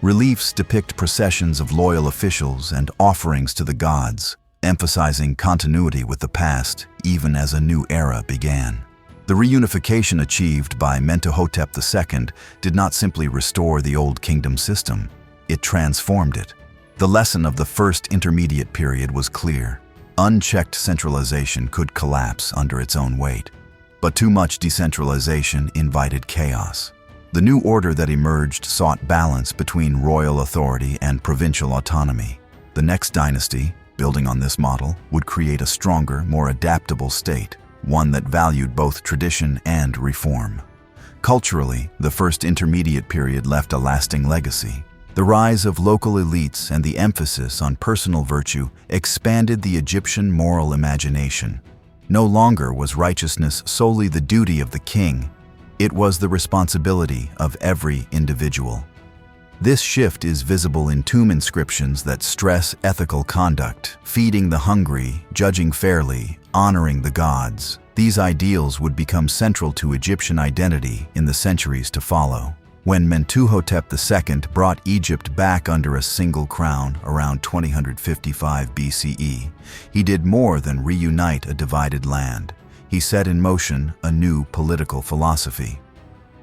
Reliefs depict processions of loyal officials and offerings to the gods, emphasizing continuity with the past even as a new era began. The reunification achieved by Amenhotep II did not simply restore the old kingdom system, it transformed it. The lesson of the First Intermediate Period was clear. Unchecked centralization could collapse under its own weight, but too much decentralization invited chaos. The new order that emerged sought balance between royal authority and provincial autonomy. The next dynasty, building on this model, would create a stronger, more adaptable state, one that valued both tradition and reform. Culturally, the First Intermediate Period left a lasting legacy. The rise of local elites and the emphasis on personal virtue expanded the Egyptian moral imagination. No longer was righteousness solely the duty of the king, it was the responsibility of every individual. This shift is visible in tomb inscriptions that stress ethical conduct, feeding the hungry, judging fairly, honoring the gods. These ideals would become central to Egyptian identity in the centuries to follow. When Amenhotep II brought Egypt back under a single crown around 2055 BCE, he did more than reunite a divided land. He set in motion a new political philosophy.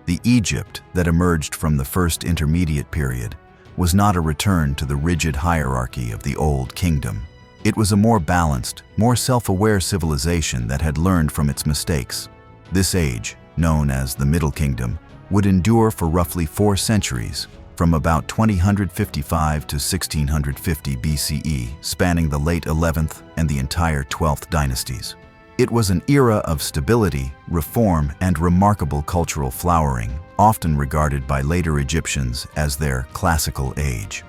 The Egypt that emerged from the First Intermediate Period was not a return to the rigid hierarchy of the Old Kingdom. It was a more balanced, more self-aware civilization that had learned from its mistakes. This age, known as the Middle Kingdom, would endure for roughly 4 centuries, from about 2055 to 1650 BCE, spanning the late 11th and the entire 12th dynasties. It was an era of stability, reform, and remarkable cultural flowering, often regarded by later Egyptians as their classical age.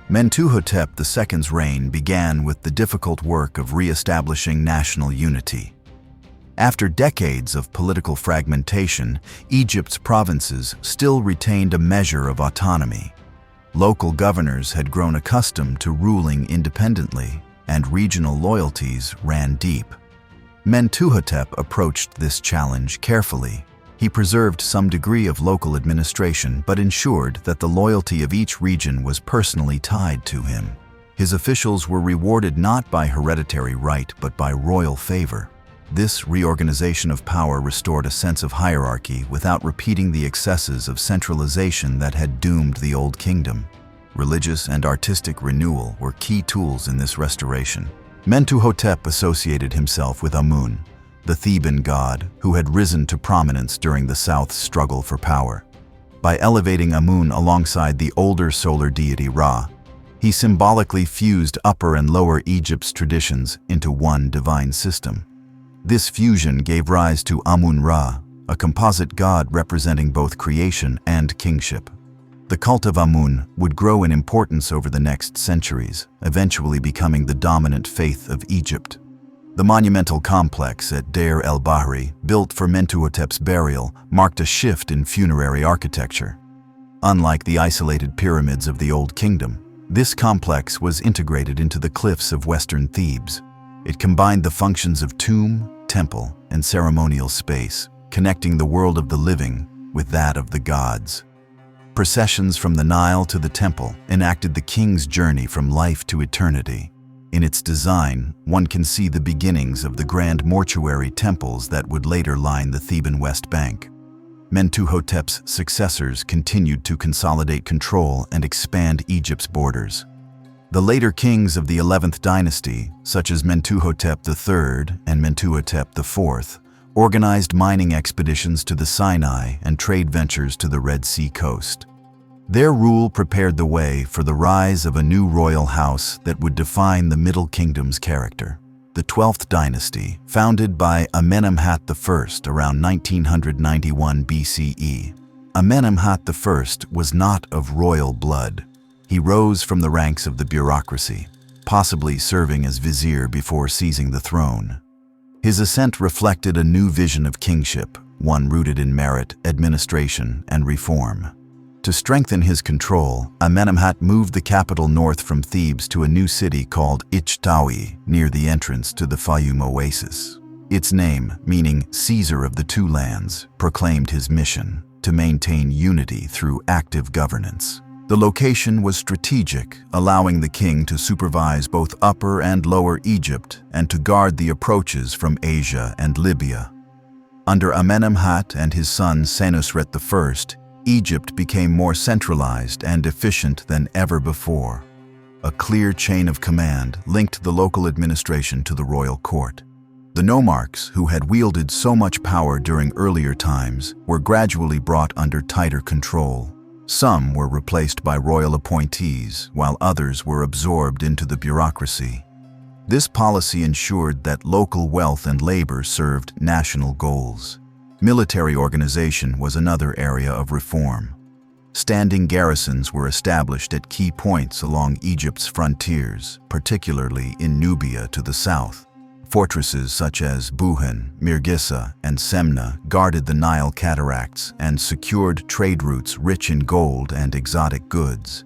Amenhotep II's reign began with the difficult work of re-establishing national unity. After decades of political fragmentation, Egypt's provinces still retained a measure of autonomy. Local governors had grown accustomed to ruling independently, and regional loyalties ran deep. Amenhotep approached this challenge carefully. He preserved some degree of local administration but ensured that the loyalty of each region was personally tied to him. His officials were rewarded not by hereditary right but by royal favor. This reorganization of power restored a sense of hierarchy without repeating the excesses of centralization that had doomed the Old Kingdom. Religious and artistic renewal were key tools in this restoration. Amenhotep associated himself with Amun, the Theban god who had risen to prominence during the South's struggle for power. By elevating Amun alongside the older solar deity Ra, he symbolically fused Upper and Lower Egypt's traditions into one divine system. This fusion gave rise to Amun-Ra, a composite god representing both creation and kingship. The cult of Amun would grow in importance over the next centuries, eventually becoming the dominant faith of Egypt. The monumental complex at Deir el-Bahri, built for Amenhotep's burial, marked a shift in funerary architecture. Unlike the isolated pyramids of the Old Kingdom, this complex was integrated into the cliffs of western Thebes. It combined the functions of tomb, temple, and ceremonial space, connecting the world of the living with that of the gods. Processions from the Nile to the temple enacted the king's journey from life to eternity. In its design, one can see the beginnings of the grand mortuary temples that would later line the Theban West Bank. Amenhotep's successors continued to consolidate control and expand Egypt's borders. The later kings of the 11th dynasty, such as Amenhotep the Third and Amenhotep the Fourth, organized mining expeditions to the Sinai and trade ventures to the Red Sea coast. Their rule prepared the way for the rise of a new royal house that would define the Middle Kingdom's character. The 12th dynasty, founded by Amenhotep I around 1991 BCE. Amenhotep I was not of royal blood. He rose from the ranks of the bureaucracy, possibly serving as vizier before seizing the throne. His ascent reflected a new vision of kingship, one rooted in merit, administration, and reform. To strengthen his control, Amenhotep moved the capital north from Thebes to a new city called Ichtawi, near the entrance to the Fayum Oasis. Its name, meaning Caesar of the Two Lands, proclaimed his mission to maintain unity through active governance. The location was strategic, allowing the king to supervise both Upper and Lower Egypt and to guard the approaches from Asia and Libya. Under Amenhotep and his son Senusret I, Egypt became more centralized and efficient than ever before. A clear chain of command linked the local administration to the royal court. The nomarchs, who had wielded so much power during earlier times, were gradually brought under tighter control. Some were replaced by royal appointees, while others were absorbed into the bureaucracy. This policy ensured that local wealth and labor served national goals. Military organization was another area of reform. Standing garrisons were established at key points along Egypt's frontiers, particularly in Nubia to the south. Fortresses such as Buhan, Mirgissa, and Semna guarded the Nile cataracts and secured trade routes rich in gold and exotic goods.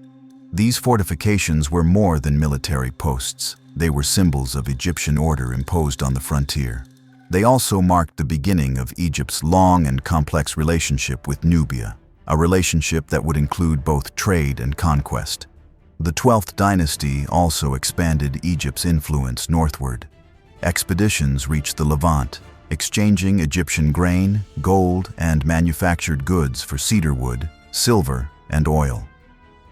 These fortifications were more than military posts. They were symbols of Egyptian order imposed on the frontier. They also marked the beginning of Egypt's long and complex relationship with Nubia, a relationship that would include both trade and conquest. The 12th dynasty also expanded Egypt's influence northward. Expeditions reached the Levant, exchanging Egyptian grain, gold, and manufactured goods for cedar wood, silver, and oil.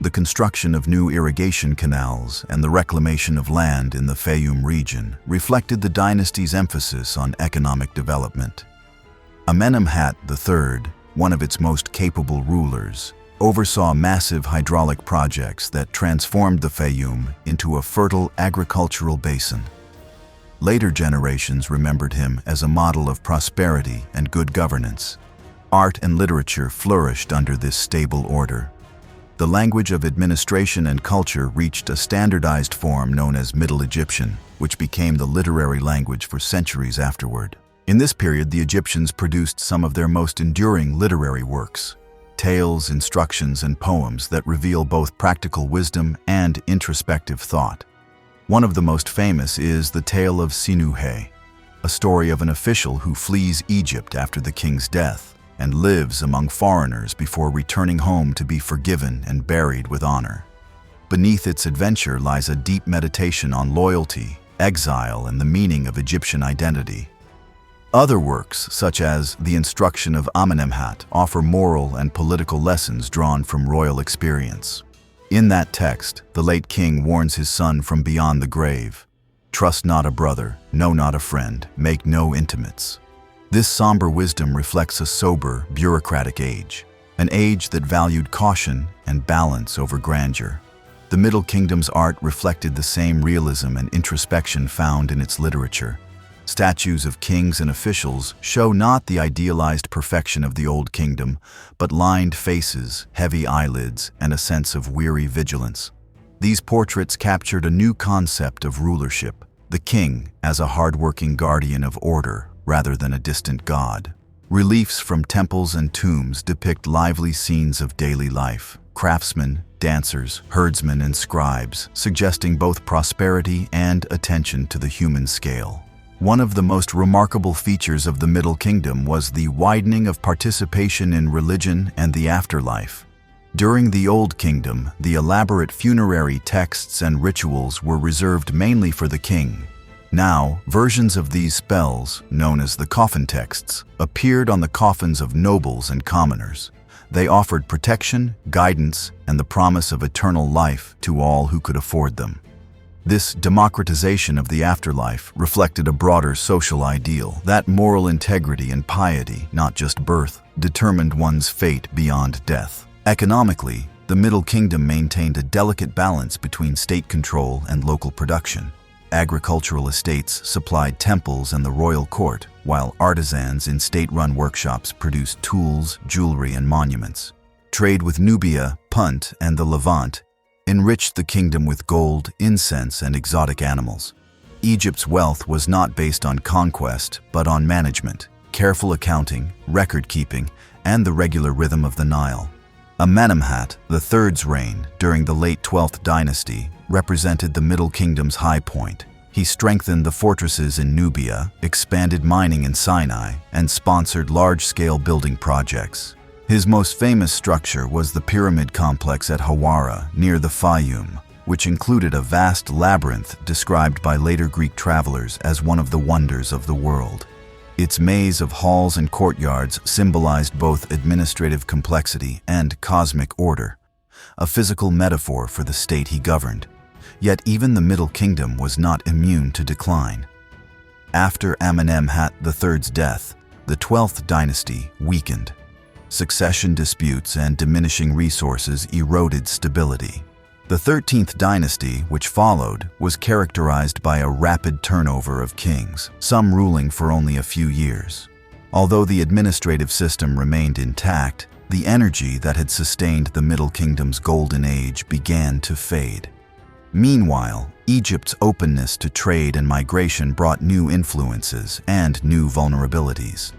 The construction of new irrigation canals and the reclamation of land in the Fayum region reflected the dynasty's emphasis on economic development. Amenhotep III, one of its most capable rulers, oversaw massive hydraulic projects that transformed the Fayum into a fertile agricultural basin. Later generations remembered him as a model of prosperity and good governance. Art and literature flourished under this stable order. The language of administration and culture reached a standardized form known as Middle Egyptian, which became the literary language for centuries afterward. In this period, the Egyptians produced some of their most enduring literary works, tales, instructions, and poems that reveal both practical wisdom and introspective thought. One of the most famous is the tale of Sinuhe, a story of an official who flees Egypt after the king's death and lives among foreigners before returning home to be forgiven and buried with honor. Beneath its adventure lies a deep meditation on loyalty, exile, and the meaning of Egyptian identity. Other works, such as The Instruction of Amenemhat, offer moral and political lessons drawn from royal experience. In that text, the late king warns his son from beyond the grave. Trust not a brother, know not a friend, make no intimates. This somber wisdom reflects a sober, bureaucratic age, an age that valued caution and balance over grandeur. The Middle Kingdom's art reflected the same realism and introspection found in its literature. Statues of kings and officials show not the idealized perfection of the Old Kingdom, but lined faces, heavy eyelids, and a sense of weary vigilance. These portraits captured a new concept of rulership, the king as a hardworking guardian of order rather than a distant god. Reliefs from temples and tombs depict lively scenes of daily life, craftsmen, dancers, herdsmen, and scribes, suggesting both prosperity and attention to the human scale. One of the most remarkable features of the Middle Kingdom was the widening of participation in religion and the afterlife. During the Old Kingdom, the elaborate funerary texts and rituals were reserved mainly for the king. Now, versions of these spells, known as the coffin texts, appeared on the coffins of nobles and commoners. They offered protection, guidance, and the promise of eternal life to all who could afford them. This democratization of the afterlife reflected a broader social ideal, that moral integrity and piety, not just birth, determined one's fate beyond death. Economically, the Middle Kingdom maintained a delicate balance between state control and local production. Agricultural estates supplied temples and the royal court, while artisans in state-run workshops produced tools, jewelry, and monuments. Trade with Nubia, Punt, and the Levant enriched the kingdom with gold, incense, and exotic animals. Egypt's wealth was not based on conquest, but on management, careful accounting, record-keeping, and the regular rhythm of the Nile. Amenhotep the Third's reign during the late 12th dynasty represented the Middle Kingdom's high point. He strengthened the fortresses in Nubia, expanded mining in Sinai, and sponsored large-scale building projects. His most famous structure was the pyramid complex at Hawara, near the Fayum, which included a vast labyrinth described by later Greek travelers as one of the wonders of the world. Its maze of halls and courtyards symbolized both administrative complexity and cosmic order, a physical metaphor for the state he governed. Yet even the Middle Kingdom was not immune to decline. After Amenhotep III's death, the 12th dynasty weakened. Succession disputes and diminishing resources eroded stability. The 13th dynasty, which followed, was characterized by a rapid turnover of kings, some ruling for only a few years. Although the administrative system remained intact, the energy that had sustained the Middle Kingdom's golden age began to fade. Meanwhile, Egypt's openness to trade and migration brought new influences and new vulnerabilities.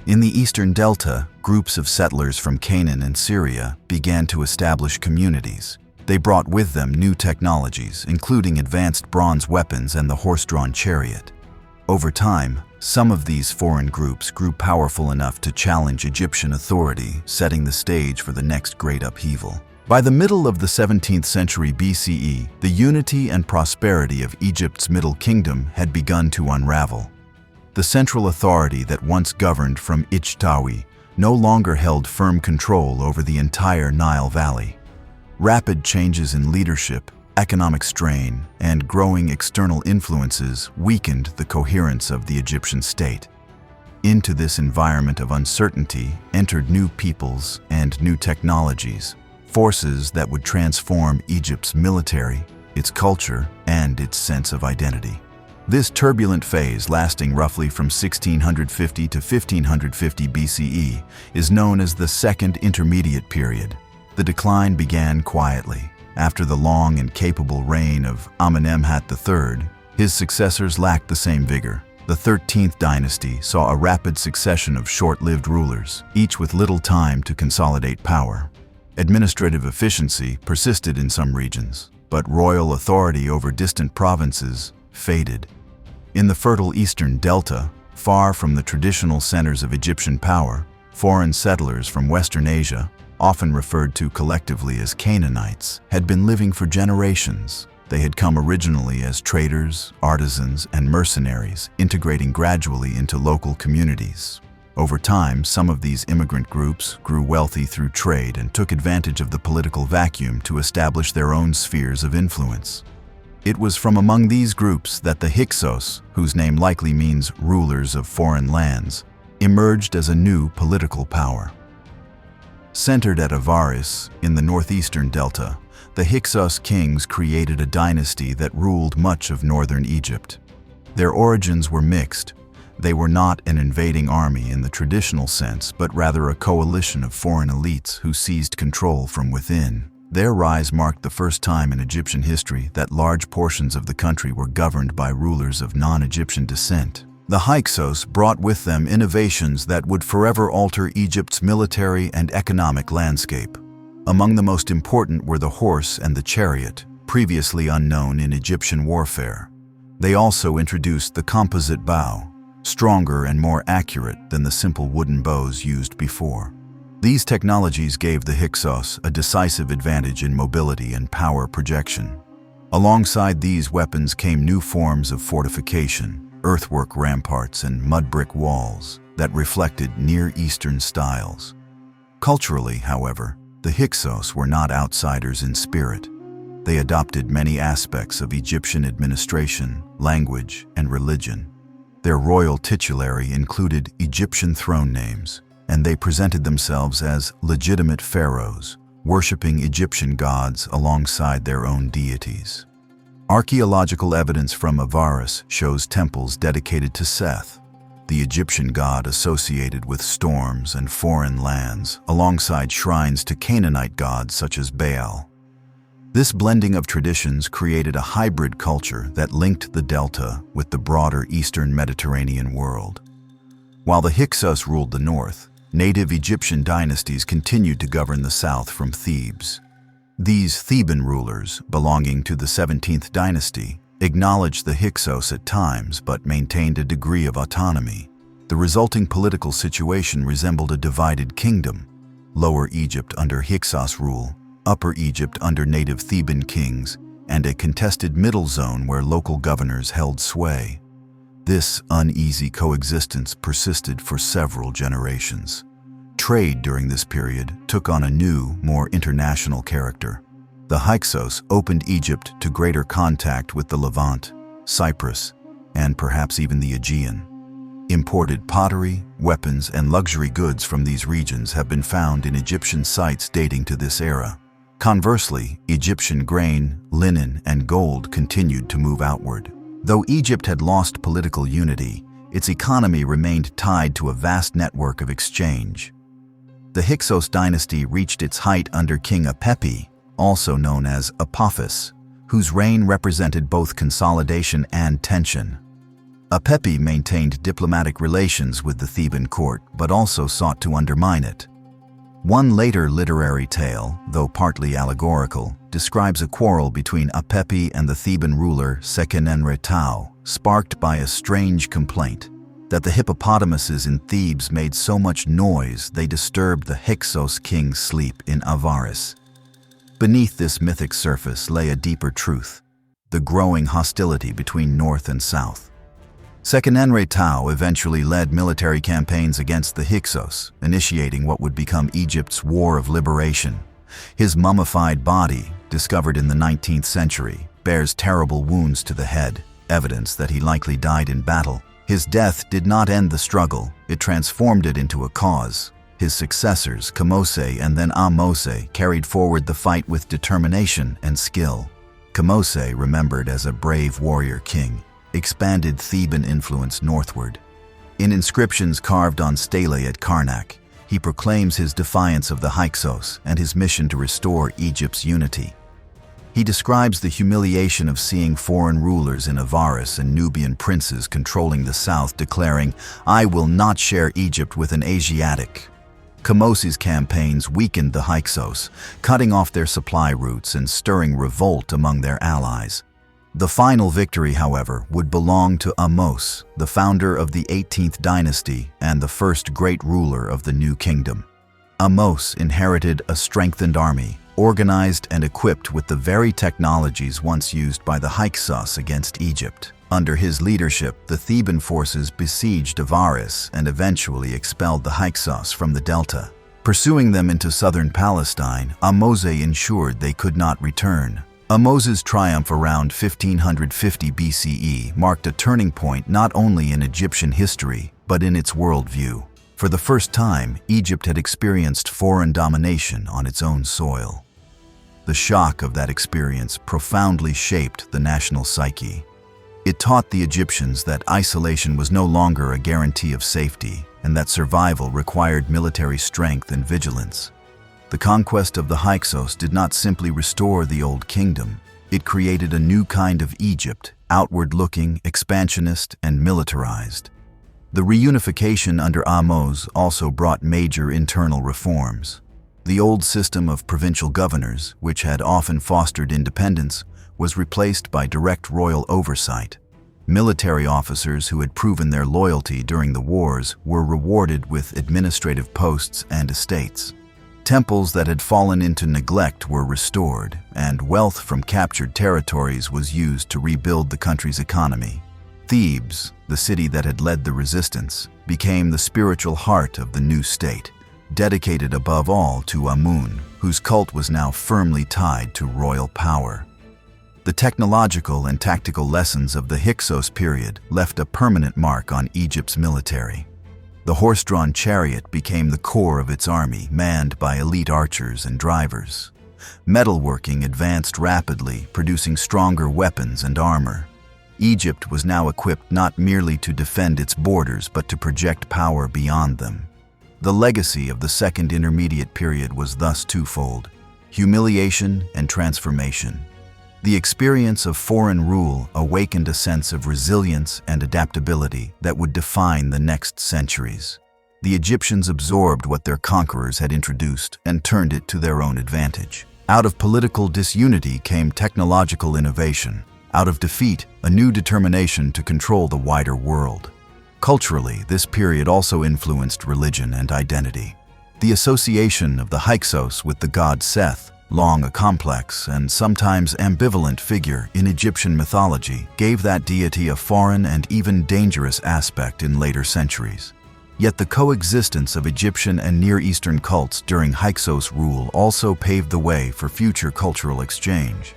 In the Eastern Delta, groups of settlers from Canaan and Syria began to establish communities. They brought with them new technologies, including advanced bronze weapons and the horse-drawn chariot. Over time, some of these foreign groups grew powerful enough to challenge Egyptian authority, setting the stage for the next great upheaval. By the middle of the 17th century BCE, the unity and prosperity of Egypt's Middle Kingdom had begun to unravel. The central authority that once governed from Ichtawi no longer held firm control over the entire Nile Valley. Rapid changes in leadership, economic strain, and growing external influences weakened the coherence of the Egyptian state. Into this environment of uncertainty entered new peoples and new technologies, forces that would transform Egypt's military, its culture, and its sense of identity. This turbulent phase, lasting roughly from 1650 to 1550 BCE, is known as the Second Intermediate Period. The decline began quietly. After the long and capable reign of Amenhotep III, his successors lacked the same vigor. The 13th dynasty saw a rapid succession of short-lived rulers, each with little time to consolidate power. Administrative efficiency persisted in some regions, but royal authority over distant provinces faded. In the fertile Eastern Delta, far from the traditional centers of Egyptian power, Foreign settlers from Western Asia, often referred to collectively as Canaanites, had been living for generations. They had come originally as traders, artisans, and mercenaries, integrating gradually into local communities. Over time, some of these immigrant groups grew wealthy through trade and took advantage of the political vacuum to establish their own spheres of influence. It was from among these groups that the Hyksos, whose name likely means rulers of foreign lands, emerged as a new political power. Centered at Avaris, in the northeastern delta, the Hyksos kings created a dynasty that ruled much of northern Egypt. Their origins were mixed. They were not an invading army in the traditional sense, but rather a coalition of foreign elites who seized control from within. Their rise marked the first time in Egyptian history that large portions of the country were governed by rulers of non-Egyptian descent. The Hyksos brought with them innovations that would forever alter Egypt's military and economic landscape. Among the most important were the horse and the chariot, previously unknown in Egyptian warfare. They also introduced the composite bow, stronger and more accurate than the simple wooden bows used before. These technologies gave the Hyksos a decisive advantage in mobility and power projection. Alongside these weapons came new forms of fortification, earthwork ramparts and mud brick walls that reflected Near Eastern styles. Culturally, however, the Hyksos were not outsiders in spirit. They adopted many aspects of Egyptian administration, language, and religion. Their royal titulary included Egyptian throne names, and they presented themselves as legitimate pharaohs, worshipping Egyptian gods alongside their own deities. Archaeological evidence from Avaris shows temples dedicated to Seth, the Egyptian god associated with storms and foreign lands, alongside shrines to Canaanite gods such as Baal. This blending of traditions created a hybrid culture that linked the delta with the broader Eastern Mediterranean world. While the Hyksos ruled the north, native Egyptian dynasties continued to govern the south from Thebes. These Theban rulers, belonging to the 17th dynasty, acknowledged the Hyksos at times but maintained a degree of autonomy. The resulting political situation resembled a divided kingdom: Lower Egypt under Hyksos rule, Upper Egypt under native Theban kings, and a contested middle zone where local governors held sway. This uneasy coexistence persisted for several generations. Trade during this period took on a new, more international character. The Hyksos opened Egypt to greater contact with the Levant, Cyprus, and perhaps even the Aegean. Imported pottery, weapons, and luxury goods from these regions have been found in Egyptian sites dating to this era. Conversely, Egyptian grain, linen, and gold continued to move outward. Though Egypt had lost political unity, its economy remained tied to a vast network of exchange. The Hyksos dynasty reached its height under King Apepi, also known as Apophis, whose reign represented both consolidation and tension. Apepi maintained diplomatic relations with the Theban court, but also sought to undermine it. One later literary tale, though partly allegorical, describes a quarrel between Apepi and the Theban ruler Seqenenre, sparked by a strange complaint that the hippopotamuses in Thebes made so much noise they disturbed the Hyksos king's sleep in Avaris. Beneath this mythic surface lay a deeper truth: the growing hostility between north and south. Seqenenre eventually led military campaigns against the Hyksos, initiating what would become Egypt's War of Liberation. His mummified body, discovered in the 19th century, bears terrible wounds to the head, evidence that he likely died in battle. His death did not end the struggle, it transformed it into a cause. His successors, Kamose and then Ahmose, carried forward the fight with determination and skill. Kamose, remembered as a brave warrior king, expanded Theban influence northward. In inscriptions carved on stelae at Karnak, he proclaims his defiance of the Hyksos and his mission to restore Egypt's unity. He describes the humiliation of seeing foreign rulers in Avaris and Nubian princes controlling the south, declaring, "I will not share Egypt with an Asiatic." Kamose's campaigns weakened the Hyksos, cutting off their supply routes and stirring revolt among their allies. The final victory, however, would belong to Ahmose, the founder of the 18th dynasty and the first great ruler of the new kingdom. Ahmose inherited a strengthened army, organized and equipped with the very technologies once used by the Hyksos against Egypt. Under his leadership, the Theban forces besieged Avaris and eventually expelled the Hyksos from the delta. Pursuing them into southern Palestine, Ahmose ensured they could not return. Ahmose's triumph around 1550 BCE marked a turning point not only in Egyptian history, but in its worldview. For the first time, Egypt had experienced foreign domination on its own soil. The shock of that experience profoundly shaped the national psyche. It taught the Egyptians that isolation was no longer a guarantee of safety, and that survival required military strength and vigilance. The conquest of the Hyksos did not simply restore the old kingdom. It created a new kind of Egypt, outward-looking, expansionist, and militarized. The reunification under Ahmose also brought major internal reforms. The old system of provincial governors, which had often fostered independence, was replaced by direct royal oversight. Military officers who had proven their loyalty during the wars were rewarded with administrative posts and estates. Temples that had fallen into neglect were restored, and wealth from captured territories was used to rebuild the country's economy. Thebes, the city that had led the resistance, became the spiritual heart of the new state, dedicated above all to Amun, whose cult was now firmly tied to royal power. The technological and tactical lessons of the Hyksos period left a permanent mark on Egypt's military. The horse-drawn chariot became the core of its army, manned by elite archers and drivers. Metalworking advanced rapidly, producing stronger weapons and armor. Egypt was now equipped not merely to defend its borders, but to project power beyond them. The legacy of the Second Intermediate Period was thus twofold: humiliation and transformation. The experience of foreign rule awakened a sense of resilience and adaptability that would define the next centuries. The Egyptians absorbed what their conquerors had introduced and turned it to their own advantage. Out of political disunity came technological innovation. Out of defeat, a new determination to control the wider world. Culturally, this period also influenced religion and identity. The association of the Hyksos with the god Seth, long a complex and sometimes ambivalent figure in Egyptian mythology, gave that deity a foreign and even dangerous aspect in later centuries. Yet the coexistence of Egyptian and Near Eastern cults during Hyksos rule also paved the way for future cultural exchange.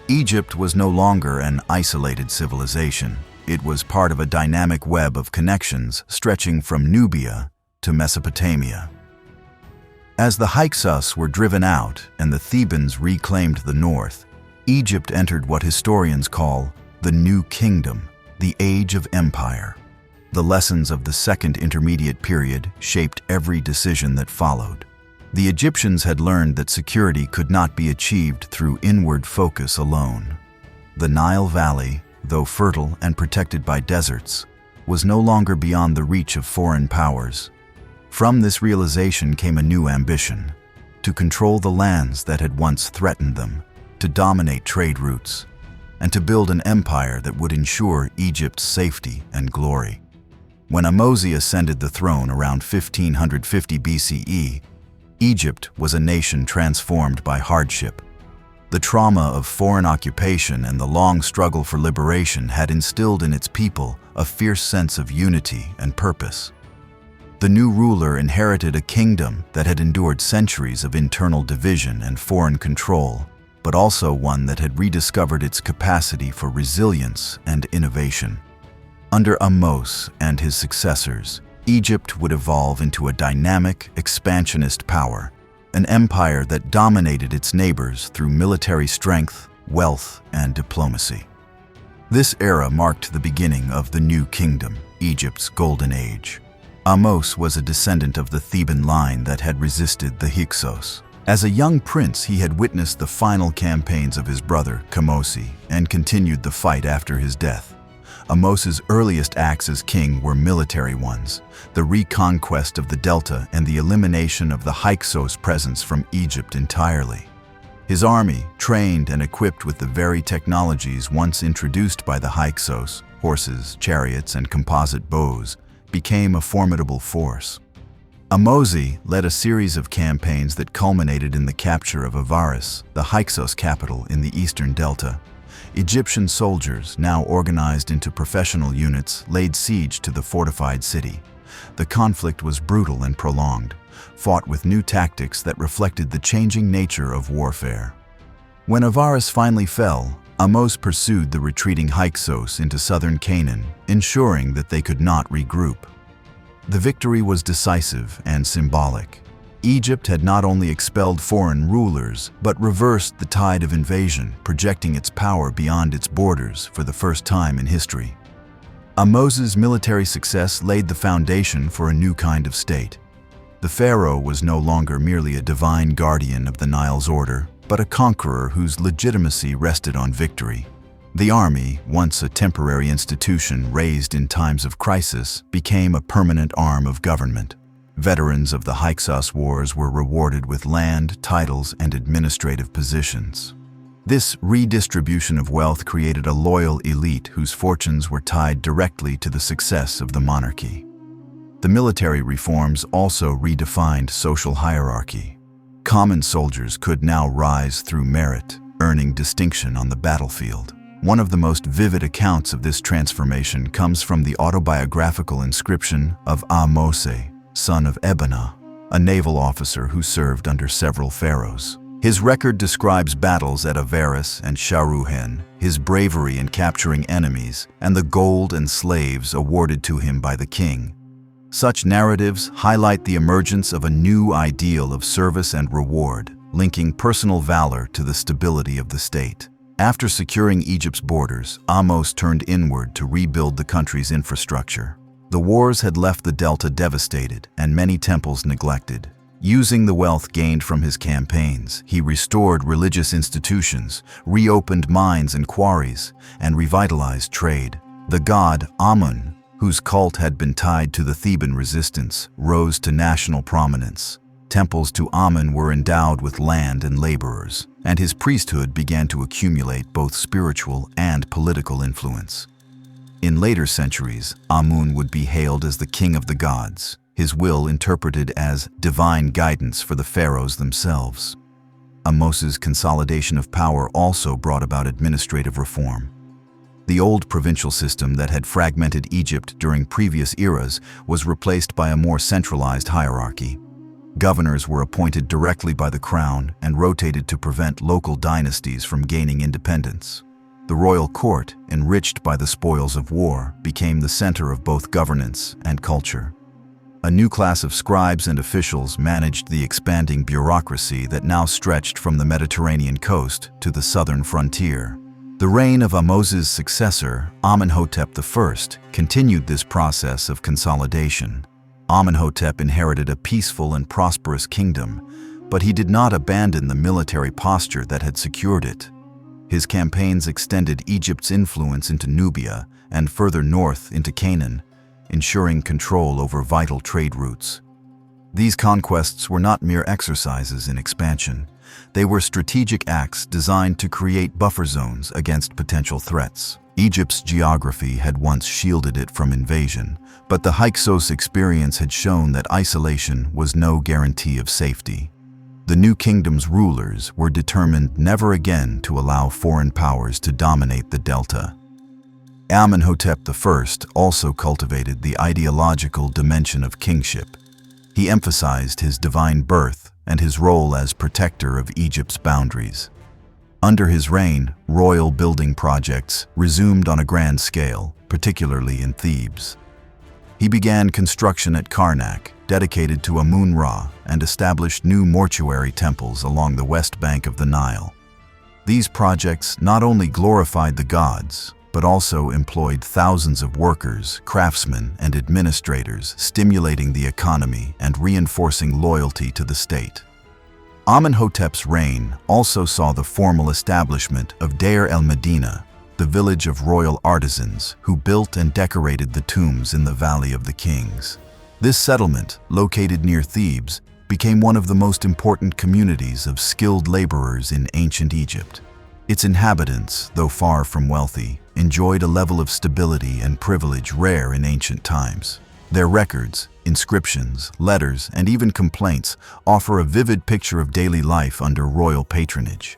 Egypt was no longer an isolated civilization. It was part of a dynamic web of connections stretching from Nubia to Mesopotamia. As the Hyksos were driven out and the Thebans reclaimed the north, Egypt entered what historians call the New Kingdom, the Age of Empire. The lessons of the Second Intermediate Period shaped every decision that followed. The Egyptians had learned that security could not be achieved through inward focus alone. The Nile Valley, though fertile and protected by deserts, was no longer beyond the reach of foreign powers. From this realization came a new ambition: to control the lands that had once threatened them, to dominate trade routes, and to build an empire that would ensure Egypt's safety and glory. When Ahmose ascended the throne around 1550 BCE, Egypt was a nation transformed by hardship. The trauma of foreign occupation and the long struggle for liberation had instilled in its people a fierce sense of unity and purpose. The new ruler inherited a kingdom that had endured centuries of internal division and foreign control, but also one that had rediscovered its capacity for resilience and innovation. Under Ahmose and his successors, Egypt would evolve into a dynamic, expansionist power, an empire that dominated its neighbors through military strength, wealth, and diplomacy. This era marked the beginning of the New Kingdom, Egypt's Golden Age. Ahmose was a descendant of the Theban line that had resisted the Hyksos. As a young prince, he had witnessed the final campaigns of his brother, Kamosi, and continued the fight after his death. Ahmose's earliest acts as king were military ones: the reconquest of the Delta and the elimination of the Hyksos presence from Egypt entirely. His army, trained and equipped with the very technologies once introduced by the Hyksos, horses, chariots, and composite bows, became a formidable force. Ahmose led a series of campaigns that culminated in the capture of Avaris, the Hyksos capital in the eastern delta. Egyptian soldiers, now organized into professional units, laid siege to the fortified city. The conflict was brutal and prolonged, fought with new tactics that reflected the changing nature of warfare. When Avaris finally fell, Ahmose pursued the retreating Hyksos into southern Canaan, ensuring that they could not regroup. The victory was decisive and symbolic. Egypt had not only expelled foreign rulers, but reversed the tide of invasion, projecting its power beyond its borders for the first time in history. Ahmose's military success laid the foundation for a new kind of state. The pharaoh was no longer merely a divine guardian of the Nile's order, but a conqueror whose legitimacy rested on victory. The army, once a temporary institution raised in times of crisis, became a permanent arm of government. Veterans of the Hyksos Wars were rewarded with land, titles, and administrative positions. This redistribution of wealth created a loyal elite whose fortunes were tied directly to the success of the monarchy. The military reforms also redefined social hierarchy. Common soldiers could now rise through merit, earning distinction on the battlefield. One of the most vivid accounts of this transformation comes from the autobiographical inscription of Ahmose, son of Ebenah, a naval officer who served under several pharaohs. His record describes battles at Avaris and Sharuhen, his bravery in capturing enemies, and the gold and slaves awarded to him by the king. Such narratives highlight the emergence of a new ideal of service and reward, linking personal valor to the stability of the state. After securing Egypt's borders, Ahmose turned inward to rebuild the country's infrastructure. The wars had left the delta devastated and many temples neglected. Using the wealth gained from his campaigns, he restored religious institutions, reopened mines and quarries, and revitalized trade. The god Amun, whose cult had been tied to the Theban resistance, rose to national prominence. Temples to Amun were endowed with land and laborers, and his priesthood began to accumulate both spiritual and political influence. In later centuries, Amun would be hailed as the king of the gods, his will interpreted as divine guidance for the pharaohs themselves. Ahmose's consolidation of power also brought about administrative reform. The old provincial system that had fragmented Egypt during previous eras was replaced by a more centralized hierarchy. Governors were appointed directly by the crown and rotated to prevent local dynasties from gaining independence. The royal court, enriched by the spoils of war, became the center of both governance and culture. A new class of scribes and officials managed the expanding bureaucracy that now stretched from the Mediterranean coast to the southern frontier. The reign of Ahmose's successor, Amenhotep I, continued this process of consolidation. Amenhotep inherited a peaceful and prosperous kingdom, but he did not abandon the military posture that had secured it. His campaigns extended Egypt's influence into Nubia and further north into Canaan, ensuring control over vital trade routes. These conquests were not mere exercises in expansion. They were strategic acts designed to create buffer zones against potential threats. Egypt's geography had once shielded it from invasion, but the Hyksos experience had shown that isolation was no guarantee of safety. The new kingdom's rulers were determined never again to allow foreign powers to dominate the delta. Amenhotep I also cultivated the ideological dimension of kingship. He emphasized his divine birth and his role as protector of Egypt's boundaries. Under his reign, royal building projects resumed on a grand scale, particularly in Thebes. He began construction at Karnak, dedicated to Amun-Ra, and established new mortuary temples along the west bank of the Nile. These projects not only glorified the gods, but also employed thousands of workers, craftsmen, and administrators, stimulating the economy and reinforcing loyalty to the state. Amenhotep's reign also saw the formal establishment of Deir el-Medina, the village of royal artisans who built and decorated the tombs in the Valley of the Kings. This settlement, located near Thebes, became one of the most important communities of skilled laborers in ancient Egypt. Its inhabitants, though far from wealthy, enjoyed a level of stability and privilege rare in ancient times. Their records, inscriptions, letters, and even complaints offer a vivid picture of daily life under royal patronage.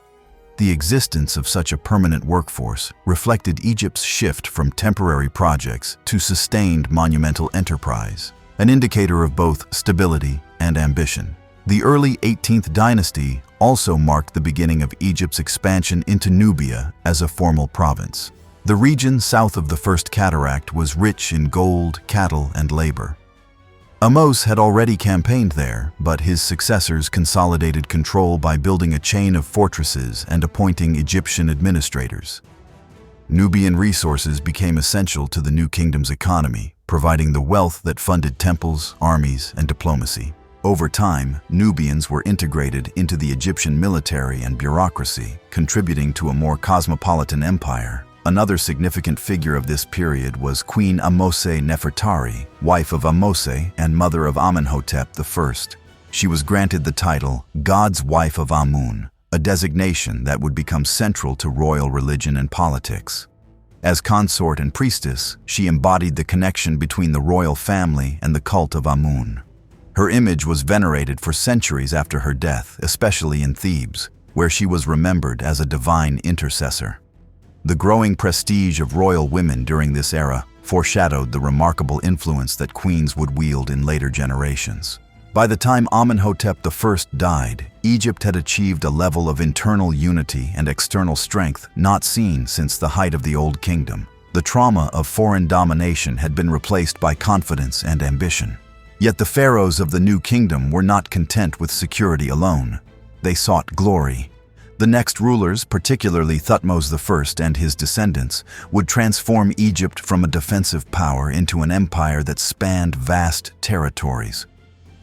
The existence of such a permanent workforce reflected Egypt's shift from temporary projects to sustained monumental enterprise, an indicator of both stability and ambition. The early 18th dynasty also marked the beginning of Egypt's expansion into Nubia as a formal province. The region south of the First Cataract was rich in gold, cattle, and labor. Ahmose had already campaigned there, but his successors consolidated control by building a chain of fortresses and appointing Egyptian administrators. Nubian resources became essential to the new kingdom's economy, providing the wealth that funded temples, armies, and diplomacy. Over time, Nubians were integrated into the Egyptian military and bureaucracy, contributing to a more cosmopolitan empire. Another significant figure of this period was Queen Ahmose Nefertari, wife of Ahmose and mother of Amenhotep I. She was granted the title God's Wife of Amun, a designation that would become central to royal religion and politics. As consort and priestess, she embodied the connection between the royal family and the cult of Amun. Her image was venerated for centuries after her death, especially in Thebes, where she was remembered as a divine intercessor. The growing prestige of royal women during this era foreshadowed the remarkable influence that queens would wield in later generations. By the time Amenhotep I died, Egypt had achieved a level of internal unity and external strength not seen since the height of the Old Kingdom. The trauma of foreign domination had been replaced by confidence and ambition. Yet the pharaohs of the new kingdom were not content with security alone. They sought glory. The next rulers, particularly Thutmose I and his descendants, would transform Egypt from a defensive power into an empire that spanned vast territories.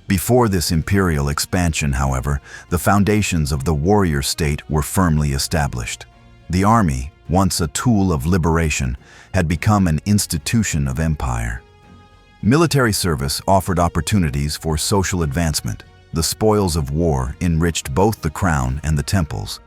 Before this imperial expansion, however, the foundations of the warrior state were firmly established. The army, once a tool of liberation, had become an institution of empire. Military service offered opportunities for social advancement. The spoils of war enriched both the crown and the temples.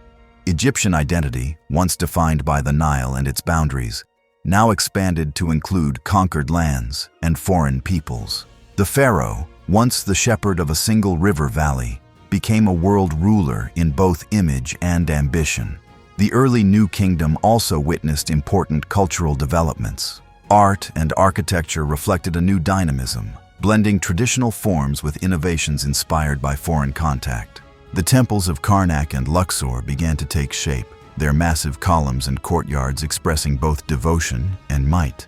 Egyptian identity, once defined by the Nile and its boundaries, now expanded to include conquered lands and foreign peoples. The pharaoh, once the shepherd of a single river valley, became a world ruler in both image and ambition. The early New Kingdom also witnessed important cultural developments. Art and architecture reflected a new dynamism, blending traditional forms with innovations inspired by foreign contact. The temples of Karnak and Luxor began to take shape, their massive columns and courtyards expressing both devotion and might.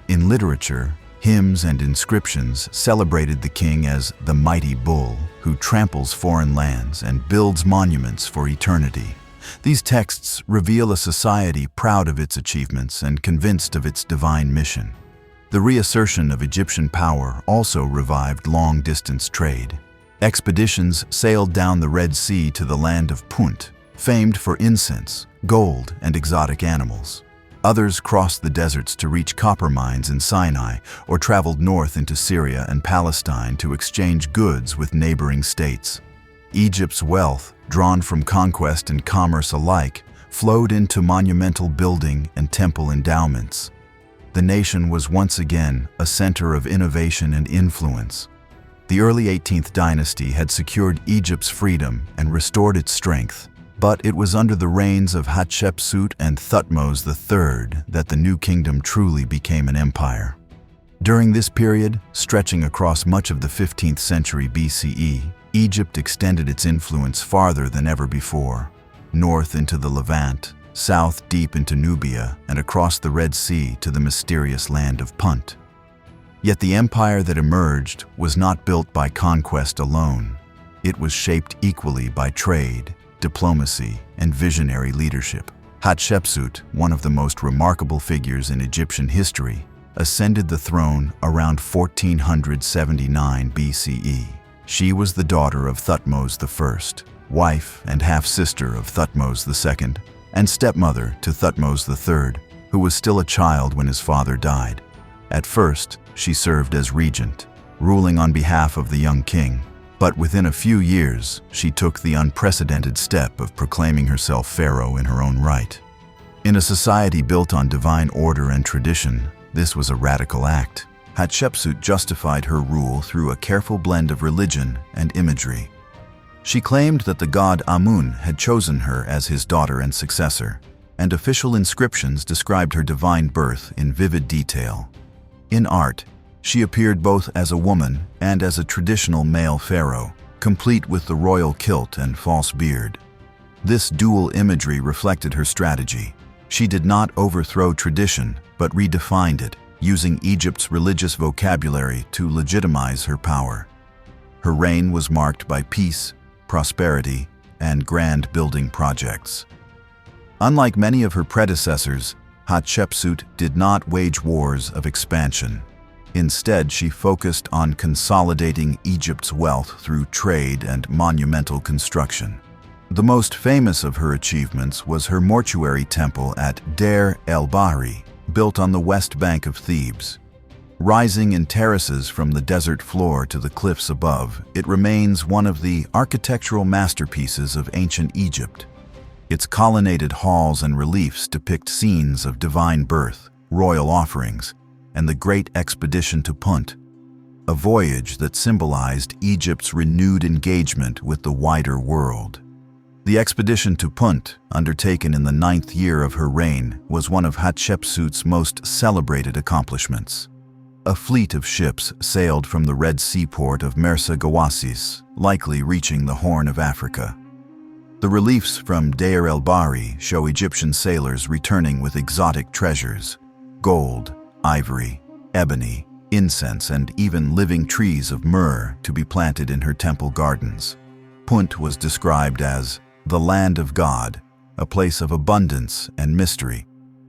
In literature, hymns and inscriptions celebrated the king as the mighty bull who tramples foreign lands and builds monuments for eternity. These texts reveal a society proud of its achievements and convinced of its divine mission. The reassertion of Egyptian power also revived long-distance trade. Expeditions sailed down the Red Sea to the land of Punt, famed for incense, gold, and exotic animals. Others crossed the deserts to reach copper mines in Sinai or traveled north into Syria and Palestine to exchange goods with neighboring states. Egypt's wealth, drawn from conquest and commerce alike, flowed into monumental building and temple endowments. The nation was once again a center of innovation and influence. The early 18th dynasty had secured Egypt's freedom and restored its strength, but it was under the reigns of Hatshepsut and Thutmose III that the new kingdom truly became an empire. During this period, stretching across much of the 15th century BCE, Egypt extended its influence farther than ever before, north into the Levant, south deep into Nubia, and across the Red Sea to the mysterious land of Punt. Yet the empire that emerged was not built by conquest alone. It was shaped equally by trade, diplomacy, and visionary leadership. Hatshepsut, one of the most remarkable figures in Egyptian history, ascended the throne around 1479 BCE. She was the daughter of Thutmose I, wife and half-sister of Thutmose II, and stepmother to Thutmose III, who was still a child when his father died. At first, she served as regent, ruling on behalf of the young king. But within a few years, she took the unprecedented step of proclaiming herself pharaoh in her own right. In a society built on divine order and tradition, this was a radical act. Hatshepsut justified her rule through a careful blend of religion and imagery. She claimed that the god Amun had chosen her as his daughter and successor, and official inscriptions described her divine birth in vivid detail. In art, she appeared both as a woman and as a traditional male pharaoh, complete with the royal kilt and false beard. This dual imagery reflected her strategy. She did not overthrow tradition, but redefined it, using Egypt's religious vocabulary to legitimize her power. Her reign was marked by peace, prosperity, and grand building projects. Unlike many of her predecessors, Hatshepsut did not wage wars of expansion. Instead, she focused on consolidating Egypt's wealth through trade and monumental construction. The most famous of her achievements was her mortuary temple at Deir el-Bahri, built on the west bank of Thebes. Rising in terraces from the desert floor to the cliffs above, it remains one of the architectural masterpieces of ancient Egypt. Its colonnaded halls and reliefs depict scenes of divine birth, royal offerings, and the great expedition to Punt, a voyage that symbolized Egypt's renewed engagement with the wider world. The expedition to Punt, undertaken in the 9th year of her reign, was one of Hatshepsut's most celebrated accomplishments. A fleet of ships sailed from the Red Sea port of Mersa Gawasis, likely reaching the Horn of Africa. The reliefs from Deir el-Bahri show Egyptian sailors returning with exotic treasures: gold, ivory, ebony, incense, and even living trees of myrrh to be planted in her temple gardens. Punt was described as the land of God, a place of abundance and mystery.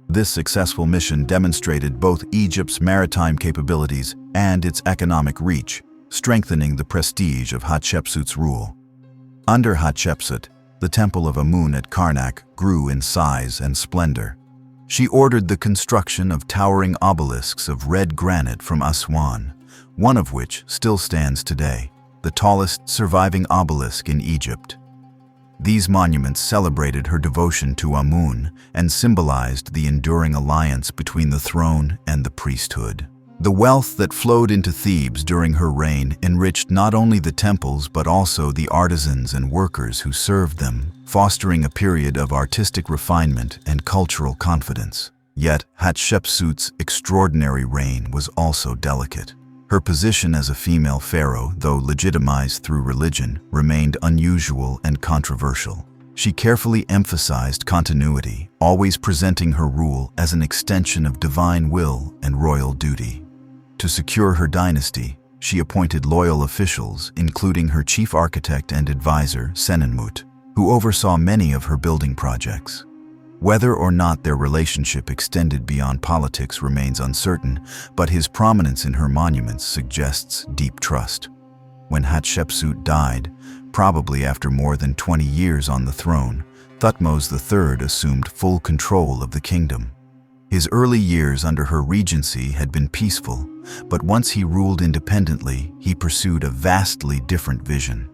This successful mission demonstrated both Egypt's maritime capabilities and its economic reach, strengthening the prestige of Hatshepsut's rule. Under Hatshepsut, the temple of Amun at Karnak grew in size and splendor. She ordered the construction of towering obelisks of red granite from Aswan, one of which still stands today, the tallest surviving obelisk in Egypt. These monuments celebrated her devotion to Amun and symbolized the enduring alliance between the throne and the priesthood. The wealth that flowed into Thebes during her reign enriched not only the temples but also the artisans and workers who served them, fostering a period of artistic refinement and cultural confidence. Yet, Hatshepsut's extraordinary reign was also delicate. Her position as a female pharaoh, though legitimized through religion, remained unusual and controversial. She carefully emphasized continuity, always presenting her rule as an extension of divine will and royal duty. To secure her dynasty, she appointed loyal officials, including her chief architect and advisor, Senenmut, who oversaw many of her building projects. Whether or not their relationship extended beyond politics remains uncertain, but his prominence in her monuments suggests deep trust. When Hatshepsut died, probably after more than 20 years on the throne, Thutmose III assumed full control of the kingdom. His early years under her regency had been peaceful, but once he ruled independently, he pursued a vastly different vision.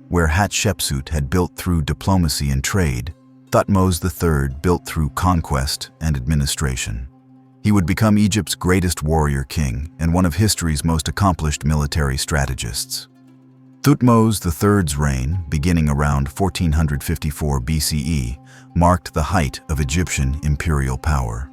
Where Hatshepsut had built through diplomacy and trade, Thutmose III built through conquest and administration. He would become Egypt's greatest warrior king and one of history's most accomplished military strategists. Thutmose III's reign, beginning around 1454 BCE, marked the height of Egyptian imperial power.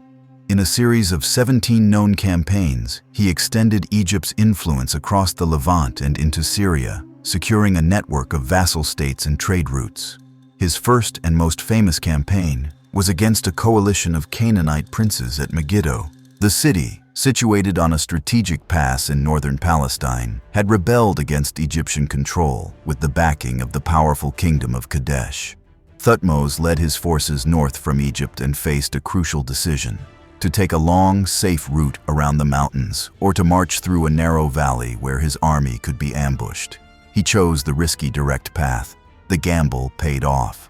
In a series of 17 known campaigns, he extended Egypt's influence across the Levant and into Syria, securing a network of vassal states and trade routes. His first and most famous campaign was against a coalition of Canaanite princes at Megiddo. The city, situated on a strategic pass in northern Palestine, had rebelled against Egyptian control with the backing of the powerful kingdom of Kadesh. Thutmose led his forces north from Egypt and faced a crucial decision: to take a long, safe route around the mountains or to march through a narrow valley where his army could be ambushed. He chose the risky direct path. The gamble paid off.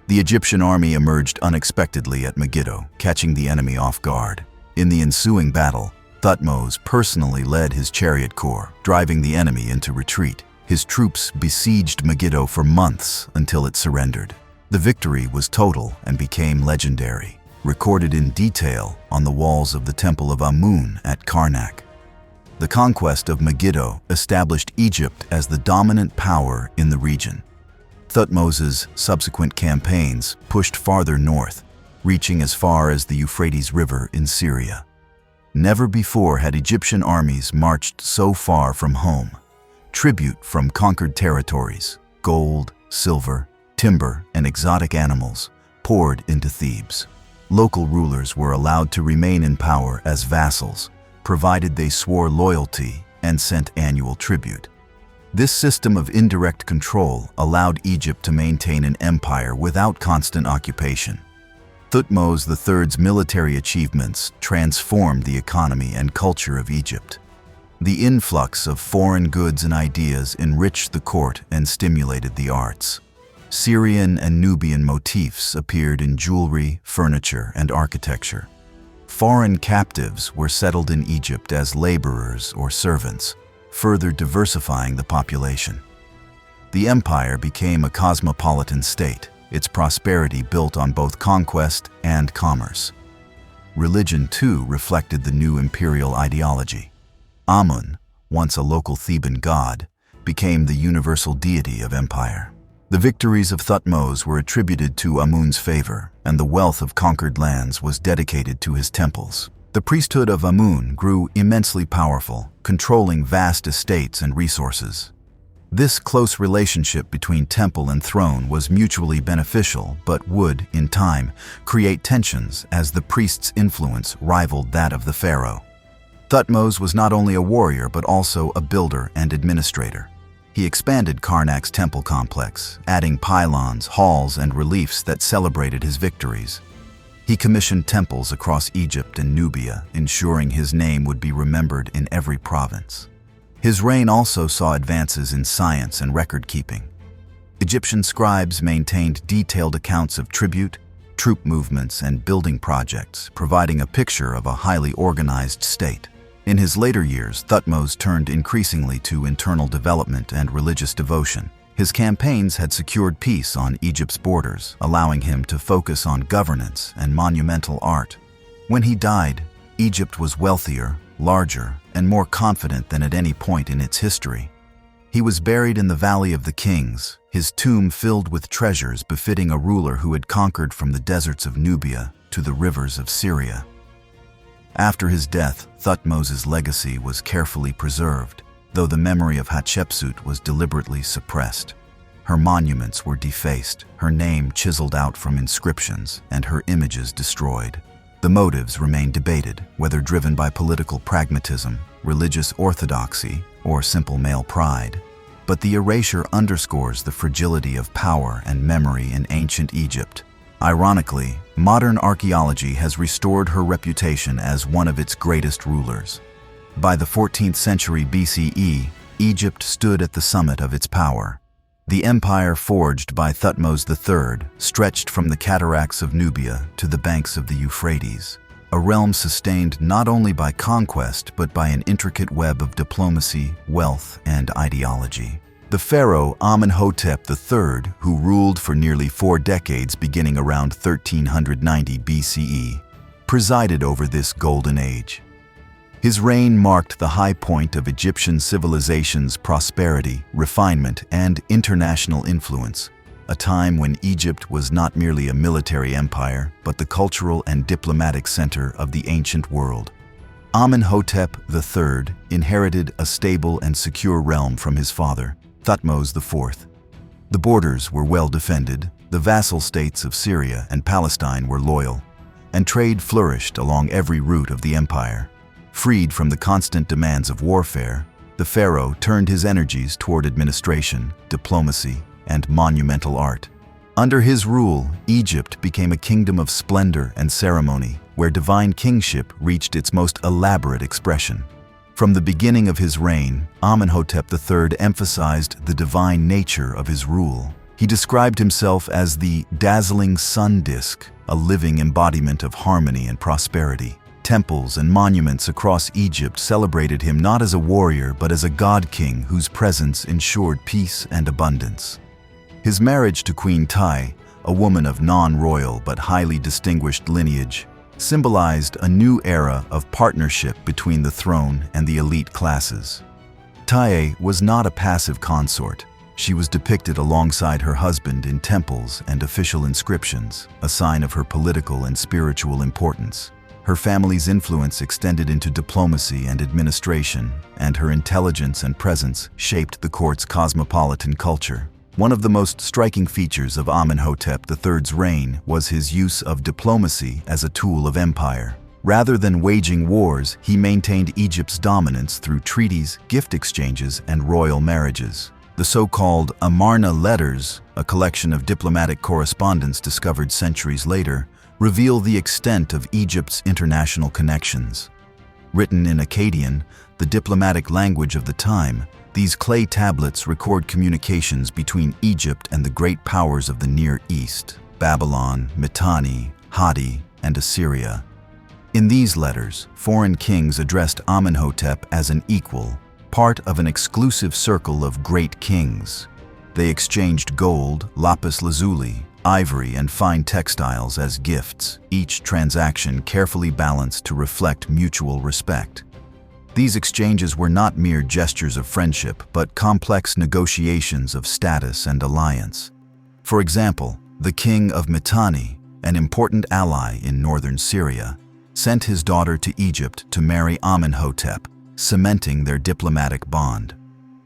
The Egyptian army emerged unexpectedly at Megiddo, catching the enemy off guard. In the ensuing battle, Thutmose personally led his chariot corps, driving the enemy into retreat. His troops besieged Megiddo for months until it surrendered. The victory was total and became legendary, recorded in detail on the walls of the Temple of Amun at Karnak. The conquest of Megiddo established Egypt as the dominant power in the region. Thutmose's subsequent campaigns pushed farther north, reaching as far as the Euphrates River in Syria. Never before had Egyptian armies marched so far from home. Tribute from conquered territories, gold, silver, timber, and exotic animals poured into Thebes. Local rulers were allowed to remain in power as vassals, provided they swore loyalty and sent annual tribute. This system of indirect control allowed Egypt to maintain an empire without constant occupation. Thutmose III's military achievements transformed the economy and culture of Egypt. The influx of foreign goods and ideas enriched the court and stimulated the arts. Syrian and Nubian motifs appeared in jewelry, furniture, and architecture. Foreign captives were settled in Egypt as laborers or servants, further diversifying the population. The empire became a cosmopolitan state, its prosperity built on both conquest and commerce. Religion, too, reflected the new imperial ideology. Amun, once a local Theban god, became the universal deity of empire. The victories of Thutmose were attributed to Amun's favor, and the wealth of conquered lands was dedicated to his temples. The priesthood of Amun grew immensely powerful, controlling vast estates and resources. This close relationship between temple and throne was mutually beneficial, but would, in time, create tensions as the priest's influence rivaled that of the pharaoh. Thutmose was not only a warrior but also a builder and administrator. He expanded Karnak's temple complex, adding pylons, halls, and reliefs that celebrated his victories. He commissioned temples across Egypt and Nubia, ensuring his name would be remembered in every province. His reign also saw advances in science and record-keeping. Egyptian scribes maintained detailed accounts of tribute, troop movements, and building projects, providing a picture of a highly organized state. In his later years, Thutmose turned increasingly to internal development and religious devotion. His campaigns had secured peace on Egypt's borders, allowing him to focus on governance and monumental art. When he died, Egypt was wealthier, larger, and more confident than at any point in its history. He was buried in the Valley of the Kings, his tomb filled with treasures befitting a ruler who had conquered from the deserts of Nubia to the rivers of Syria. After his death, Thutmose's legacy was carefully preserved, though the memory of Hatshepsut was deliberately suppressed. Her monuments were defaced, her name chiseled out from inscriptions, and her images destroyed. The motives remain debated, whether driven by political pragmatism, religious orthodoxy, or simple male pride. But the erasure underscores the fragility of power and memory in ancient Egypt. Ironically, modern archaeology has restored her reputation as one of its greatest rulers. By the 14th century BCE, Egypt stood at the summit of its power. The empire forged by Thutmose III stretched from the cataracts of Nubia to the banks of the Euphrates, a realm sustained not only by conquest but by an intricate web of diplomacy, wealth, and ideology. The pharaoh Amenhotep III, who ruled for nearly 4 decades beginning around 1390 BCE, presided over this golden age. His reign marked the high point of Egyptian civilization's prosperity, refinement, and international influence, a time when Egypt was not merely a military empire, but the cultural and diplomatic center of the ancient world. Amenhotep III inherited a stable and secure realm from his father, Thutmose IV. The borders were well defended, the vassal states of Syria and Palestine were loyal, and trade flourished along every route of the empire. Freed from the constant demands of warfare, the pharaoh turned his energies toward administration, diplomacy, and monumental art. Under his rule, Egypt became a kingdom of splendor and ceremony, where divine kingship reached its most elaborate expression. From the beginning of his reign, Amenhotep III emphasized the divine nature of his rule. He described himself as the dazzling sun disk, a living embodiment of harmony and prosperity. Temples and monuments across Egypt celebrated him not as a warrior but as a god-king whose presence ensured peace and abundance. His marriage to Queen Tai, a woman of non-royal but highly distinguished lineage, symbolized a new era of partnership between the throne and the elite classes. Tai was not a passive consort. She was depicted alongside her husband in temples and official inscriptions, a sign of her political and spiritual importance. Her family's influence extended into diplomacy and administration, and her intelligence and presence shaped the court's cosmopolitan culture. One of the most striking features of Amenhotep III's reign was his use of diplomacy as a tool of empire. Rather than waging wars, he maintained Egypt's dominance through treaties, gift exchanges, and royal marriages. The so-called Amarna letters, a collection of diplomatic correspondence discovered centuries later, reveal the extent of Egypt's international connections. Written in Akkadian, the diplomatic language of the time, these clay tablets record communications between Egypt and the great powers of the Near East, Babylon, Mitanni, Hatti, and Assyria. In these letters, foreign kings addressed Amenhotep as an equal, part of an exclusive circle of great kings. They exchanged gold, lapis lazuli, ivory, and fine textiles as gifts, each transaction carefully balanced to reflect mutual respect. These exchanges were not mere gestures of friendship, but complex negotiations of status and alliance. For example, the king of Mitanni, an important ally in northern Syria, sent his daughter to Egypt to marry Amenhotep, cementing their diplomatic bond.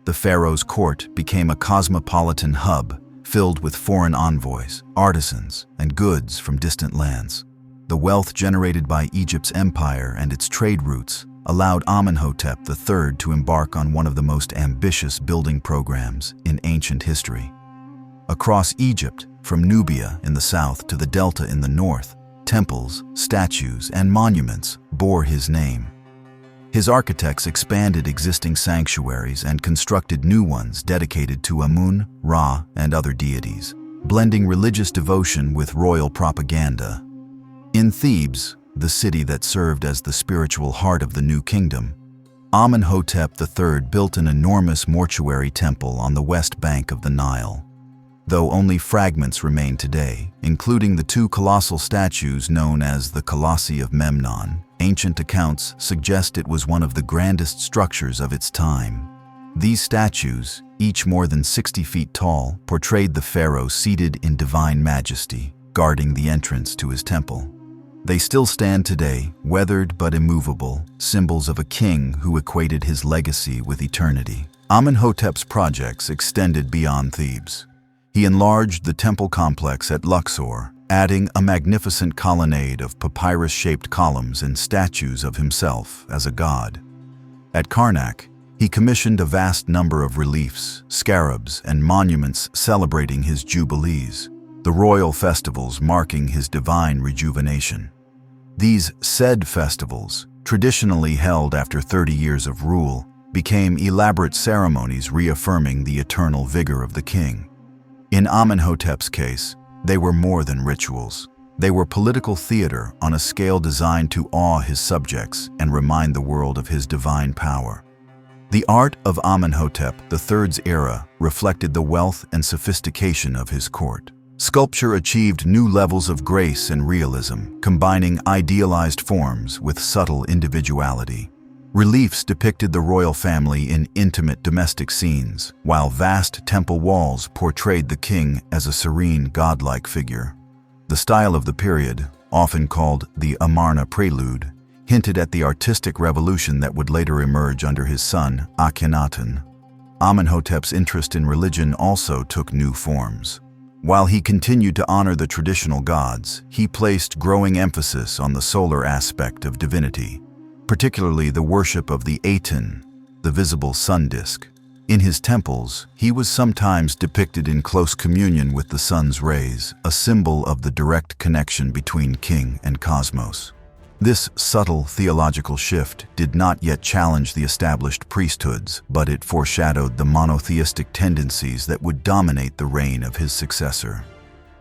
The pharaoh's court became a cosmopolitan hub filled with foreign envoys, artisans, and goods from distant lands. The wealth generated by Egypt's empire and its trade routes allowed Amenhotep III to embark on one of the most ambitious building programs in ancient history. Across Egypt, from Nubia in the south to the Delta in the north, temples, statues, and monuments bore his name. His architects expanded existing sanctuaries and constructed new ones dedicated to Amun, Ra, and other deities, blending religious devotion with royal propaganda. In Thebes, the city that served as the spiritual heart of the new kingdom, Amenhotep III built an enormous mortuary temple on the west bank of the Nile. Though only fragments remain today, including the two colossal statues known as the Colossi of Memnon, ancient accounts suggest it was one of the grandest structures of its time. These statues, each more than 60 feet tall, portrayed the pharaoh seated in divine majesty, guarding the entrance to his temple. They still stand today, weathered but immovable, symbols of a king who equated his legacy with eternity. Amenhotep's projects extended beyond Thebes. He enlarged the temple complex at Luxor, adding a magnificent colonnade of papyrus-shaped columns and statues of himself as a god. At Karnak, he commissioned a vast number of reliefs, scarabs, and monuments celebrating his jubilees, the royal festivals marking his divine rejuvenation. These said festivals, traditionally held after 30 years of rule, became elaborate ceremonies reaffirming the eternal vigor of the king. In Amenhotep's case, they were more than rituals. They were political theater on a scale designed to awe his subjects and remind the world of his divine power. The art of Amenhotep III's era reflected the wealth and sophistication of his court. Sculpture achieved new levels of grace and realism, combining idealized forms with subtle individuality. Reliefs depicted the royal family in intimate domestic scenes, while vast temple walls portrayed the king as a serene, godlike figure. The style of the period, often called the Amarna prelude, hinted at the artistic revolution that would later emerge under his son, Akhenaten. Amenhotep's interest in religion also took new forms. While he continued to honor the traditional gods, he placed growing emphasis on the solar aspect of divinity, particularly the worship of the Aten, the visible sun disk. In his temples, he was sometimes depicted in close communion with the sun's rays, a symbol of the direct connection between king and cosmos. This subtle theological shift did not yet challenge the established priesthoods, but it foreshadowed the monotheistic tendencies that would dominate the reign of his successor.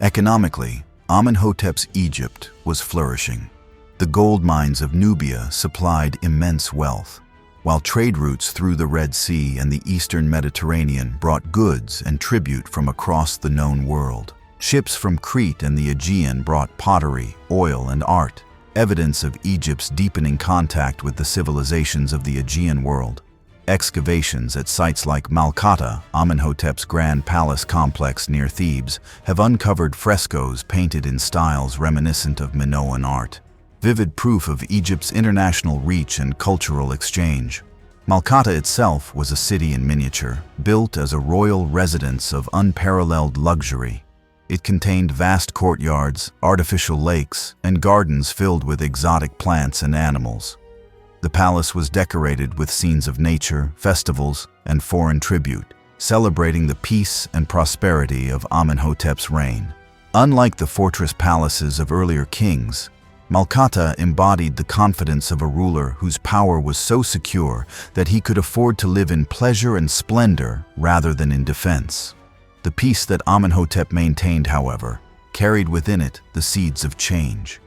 Economically, Amenhotep's Egypt was flourishing. The gold mines of Nubia supplied immense wealth, while trade routes through the Red Sea and the eastern Mediterranean brought goods and tribute from across the known world. Ships from Crete and the Aegean brought pottery, oil, and art, evidence of Egypt's deepening contact with the civilizations of the Aegean world. Excavations at sites like Malkata, Amenhotep's grand palace complex near Thebes, have uncovered frescoes painted in styles reminiscent of Minoan art, vivid proof of Egypt's international reach and cultural exchange. Malkata itself was a city in miniature, built as a royal residence of unparalleled luxury. It contained vast courtyards, artificial lakes, and gardens filled with exotic plants and animals. The palace was decorated with scenes of nature, festivals, and foreign tribute, celebrating the peace and prosperity of Amenhotep's reign. Unlike the fortress palaces of earlier kings, Malkata embodied the confidence of a ruler whose power was so secure that he could afford to live in pleasure and splendor rather than in defense. The peace that Amenhotep maintained, however, carried within it the seeds of change.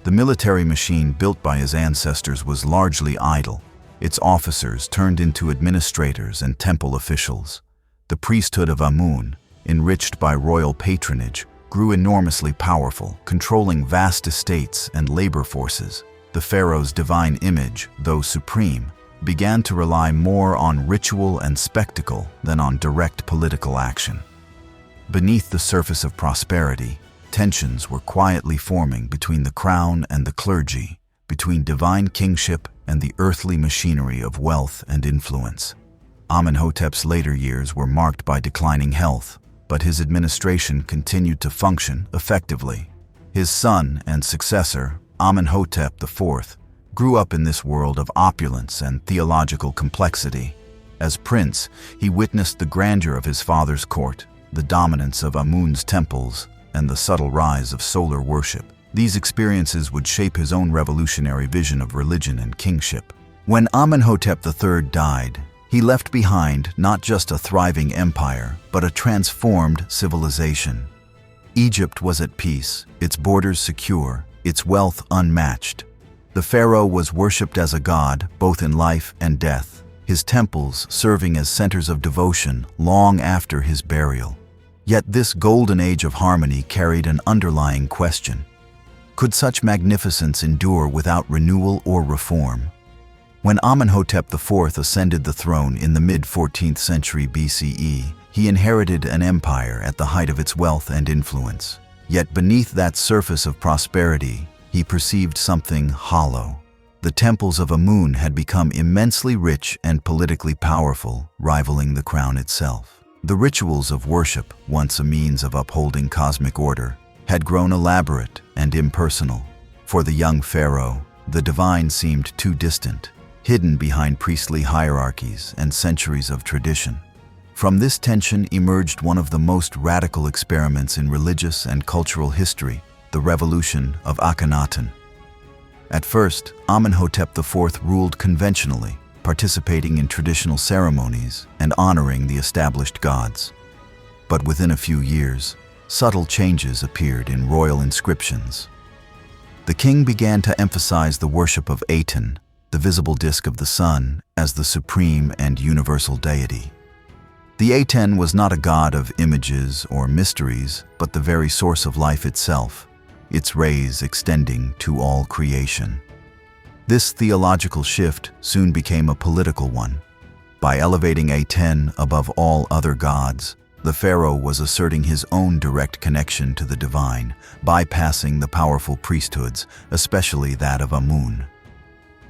The military machine built by his ancestors was largely idle. Its officers turned into administrators and temple officials. The priesthood of Amun, enriched by royal patronage, grew enormously powerful, controlling vast estates and labor forces. The pharaoh's divine image, though supreme, began to rely more on ritual and spectacle than on direct political action. Beneath the surface of prosperity, tensions were quietly forming between the crown and the clergy, between divine kingship and the earthly machinery of wealth and influence. Amenhotep's later years were marked by declining health, but his administration continued to function effectively. His son and successor, Amenhotep IV, grew up in this world of opulence and theological complexity. As prince, he witnessed the grandeur of his father's court, the dominance of Amun's temples, and the subtle rise of solar worship. These experiences would shape his own revolutionary vision of religion and kingship. When Amenhotep III died, he left behind not just a thriving empire, but a transformed civilization. Egypt was at peace, its borders secure, its wealth unmatched. The pharaoh was worshipped as a god, both in life and death, his temples serving as centers of devotion long after his burial. Yet this golden age of harmony carried an underlying question. Could such magnificence endure without renewal or reform? When Amenhotep IV ascended the throne in the mid-14th century BCE, he inherited an empire at the height of its wealth and influence. Yet beneath that surface of prosperity, he perceived something hollow. The temples of Amun had become immensely rich and politically powerful, rivaling the crown itself. The rituals of worship, once a means of upholding cosmic order, had grown elaborate and impersonal. For the young pharaoh, the divine seemed too distant, hidden behind priestly hierarchies and centuries of tradition. From this tension emerged one of the most radical experiments in religious and cultural history, the revolution of Akhenaten. At first, Amenhotep IV ruled conventionally, participating in traditional ceremonies and honoring the established gods. But within a few years, subtle changes appeared in royal inscriptions. The king began to emphasize the worship of Aten, the visible disk of the sun, as the supreme and universal deity. The Aten was not a god of images or mysteries, but the very source of life itself, its rays extending to all creation. This theological shift soon became a political one. By elevating Aten above all other gods, the pharaoh was asserting his own direct connection to the divine, bypassing the powerful priesthoods, especially that of Amun.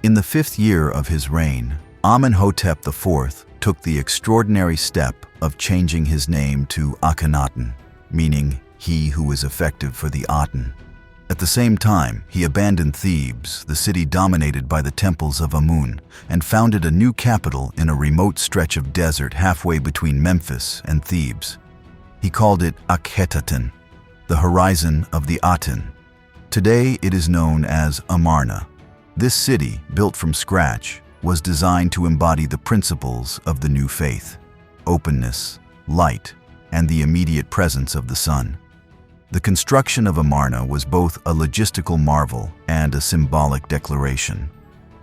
In the 5th year of his reign, Amenhotep IV took the extraordinary step of changing his name to Akhenaten, meaning he who is effective for the Aten. At the same time, he abandoned Thebes, the city dominated by the temples of Amun, and founded a new capital in a remote stretch of desert halfway between Memphis and Thebes. He called it Akhenaten, the horizon of the Aten. Today it is known as Amarna. This city, built from scratch, was designed to embody the principles of the new faith: openness, light, and the immediate presence of the sun. The construction of Amarna was both a logistical marvel and a symbolic declaration.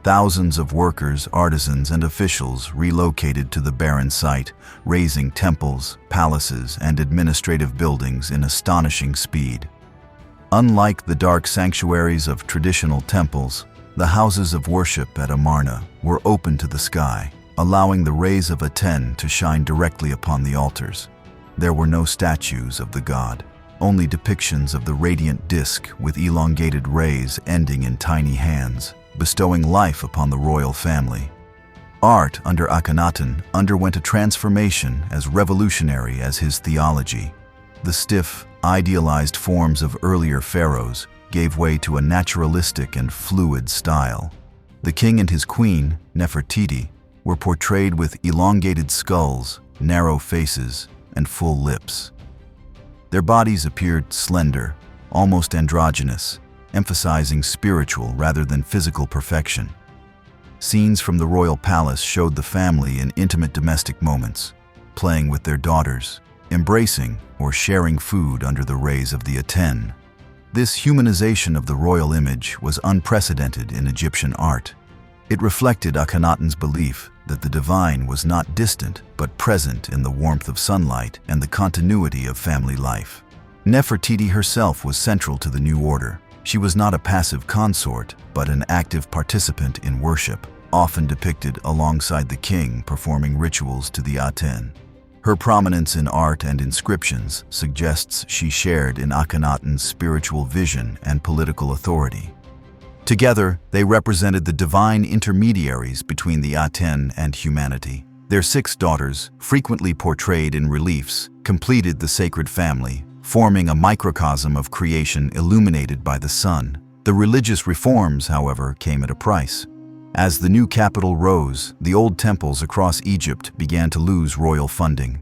Thousands of workers, artisans, and officials relocated to the barren site, raising temples, palaces, and administrative buildings in astonishing speed. Unlike the dark sanctuaries of traditional temples, the houses of worship at Amarna were open to the sky, allowing the rays of Aten to shine directly upon the altars. There were no statues of the god, only depictions of the radiant disk with elongated rays ending in tiny hands, bestowing life upon the royal family. Art under Akhenaten underwent a transformation as revolutionary as his theology. The stiff, idealized forms of earlier pharaohs gave way to a naturalistic and fluid style. The king and his queen, Nefertiti, were portrayed with elongated skulls, narrow faces, and full lips. Their bodies appeared slender, almost androgynous, emphasizing spiritual rather than physical perfection. Scenes from the royal palace showed the family in intimate domestic moments, playing with their daughters, embracing or sharing food under the rays of the Aten. This humanization of the royal image was unprecedented in Egyptian art. It reflected Akhenaten's belief that the divine was not distant but present in the warmth of sunlight and the continuity of family life. Nefertiti herself was central to the new order. She was not a passive consort, but an active participant in worship, often depicted alongside the king performing rituals to the Aten. Her prominence in art and inscriptions suggests she shared in Akhenaten's spiritual vision and political authority. Together, they represented the divine intermediaries between the Aten and humanity. Their 6 daughters, frequently portrayed in reliefs, completed the sacred family, forming a microcosm of creation illuminated by the sun. The religious reforms, however, came at a price. As the new capital rose, the old temples across Egypt began to lose royal funding.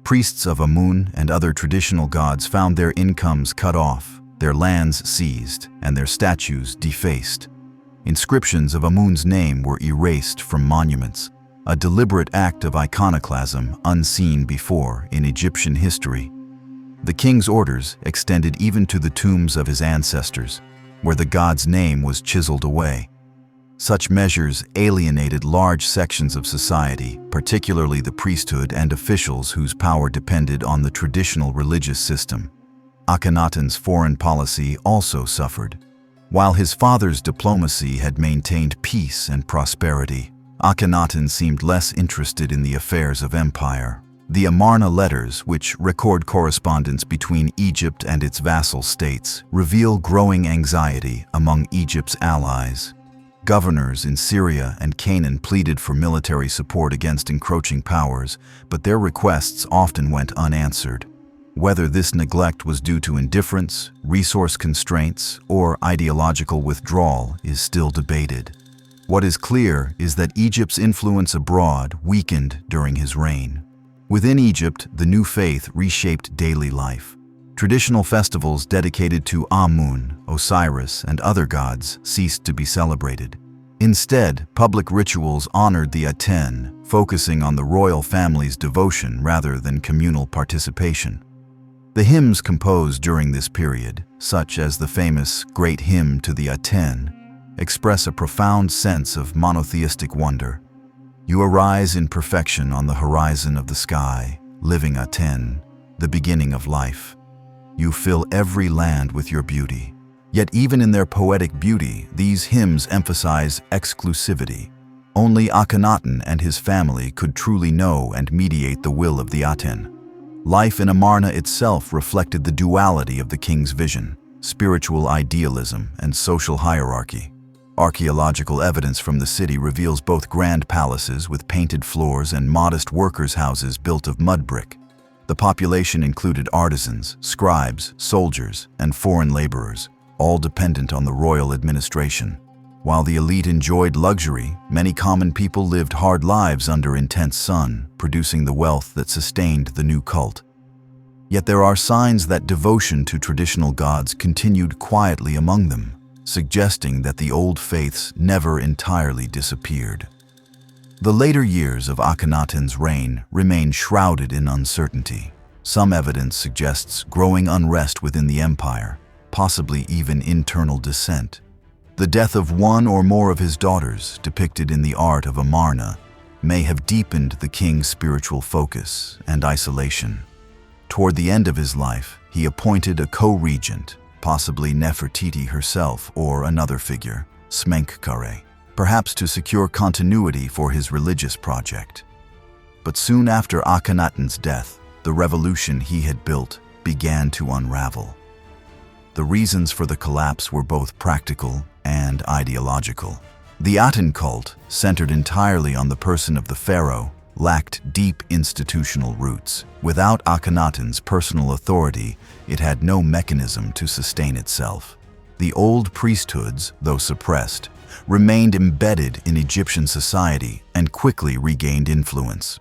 Priests of Amun and other traditional gods found their incomes cut off, their lands seized, and their statues defaced. Inscriptions of Amun's name were erased from monuments, a deliberate act of iconoclasm unseen before in Egyptian history. The king's orders extended even to the tombs of his ancestors, where the god's name was chiseled away. Such measures alienated large sections of society, particularly the priesthood and officials whose power depended on the traditional religious system. Akhenaten's foreign policy also suffered. While his father's diplomacy had maintained peace and prosperity, Akhenaten seemed less interested in the affairs of empire. The Amarna letters, which record correspondence between Egypt and its vassal states, reveal growing anxiety among Egypt's allies. Governors in Syria and Canaan pleaded for military support against encroaching powers, but their requests often went unanswered. Whether this neglect was due to indifference, resource constraints, or ideological withdrawal is still debated. What is clear is that Egypt's influence abroad weakened during his reign. Within Egypt, the new faith reshaped daily life. Traditional festivals dedicated to Amun, Osiris, and other gods ceased to be celebrated. Instead, public rituals honored the Aten, focusing on the royal family's devotion rather than communal participation. The hymns composed during this period, such as the famous Great Hymn to the Aten, express a profound sense of monotheistic wonder. You arise in perfection on the horizon of the sky, living Aten, the beginning of life. You fill every land with your beauty. Yet even in their poetic beauty, these hymns emphasize exclusivity. Only Akhenaten and his family could truly know and mediate the will of the Aten. Life in Amarna itself reflected the duality of the king's vision, spiritual idealism and social hierarchy. Archaeological evidence from the city reveals both grand palaces with painted floors and modest workers' houses built of mud brick. The population included artisans, scribes, soldiers, and foreign laborers, all dependent on the royal administration. While the elite enjoyed luxury, many common people lived hard lives under intense sun, producing the wealth that sustained the new cult. Yet there are signs that devotion to traditional gods continued quietly among them, suggesting that the old faiths never entirely disappeared. The later years of Akhenaten's reign remain shrouded in uncertainty. Some evidence suggests growing unrest within the empire, possibly even internal dissent. The death of one or more of his daughters, depicted in the art of Amarna, may have deepened the king's spiritual focus and isolation. Toward the end of his life, he appointed a co-regent, possibly Nefertiti herself or another figure, Smenkhkare, perhaps to secure continuity for his religious project. But soon after Akhenaten's death, the revolution he had built began to unravel. The reasons for the collapse were both practical and ideological. The Aten cult, centered entirely on the person of the pharaoh, lacked deep institutional roots. Without Akhenaten's personal authority, it had no mechanism to sustain itself. The old priesthoods, though suppressed, remained embedded in Egyptian society and quickly regained influence.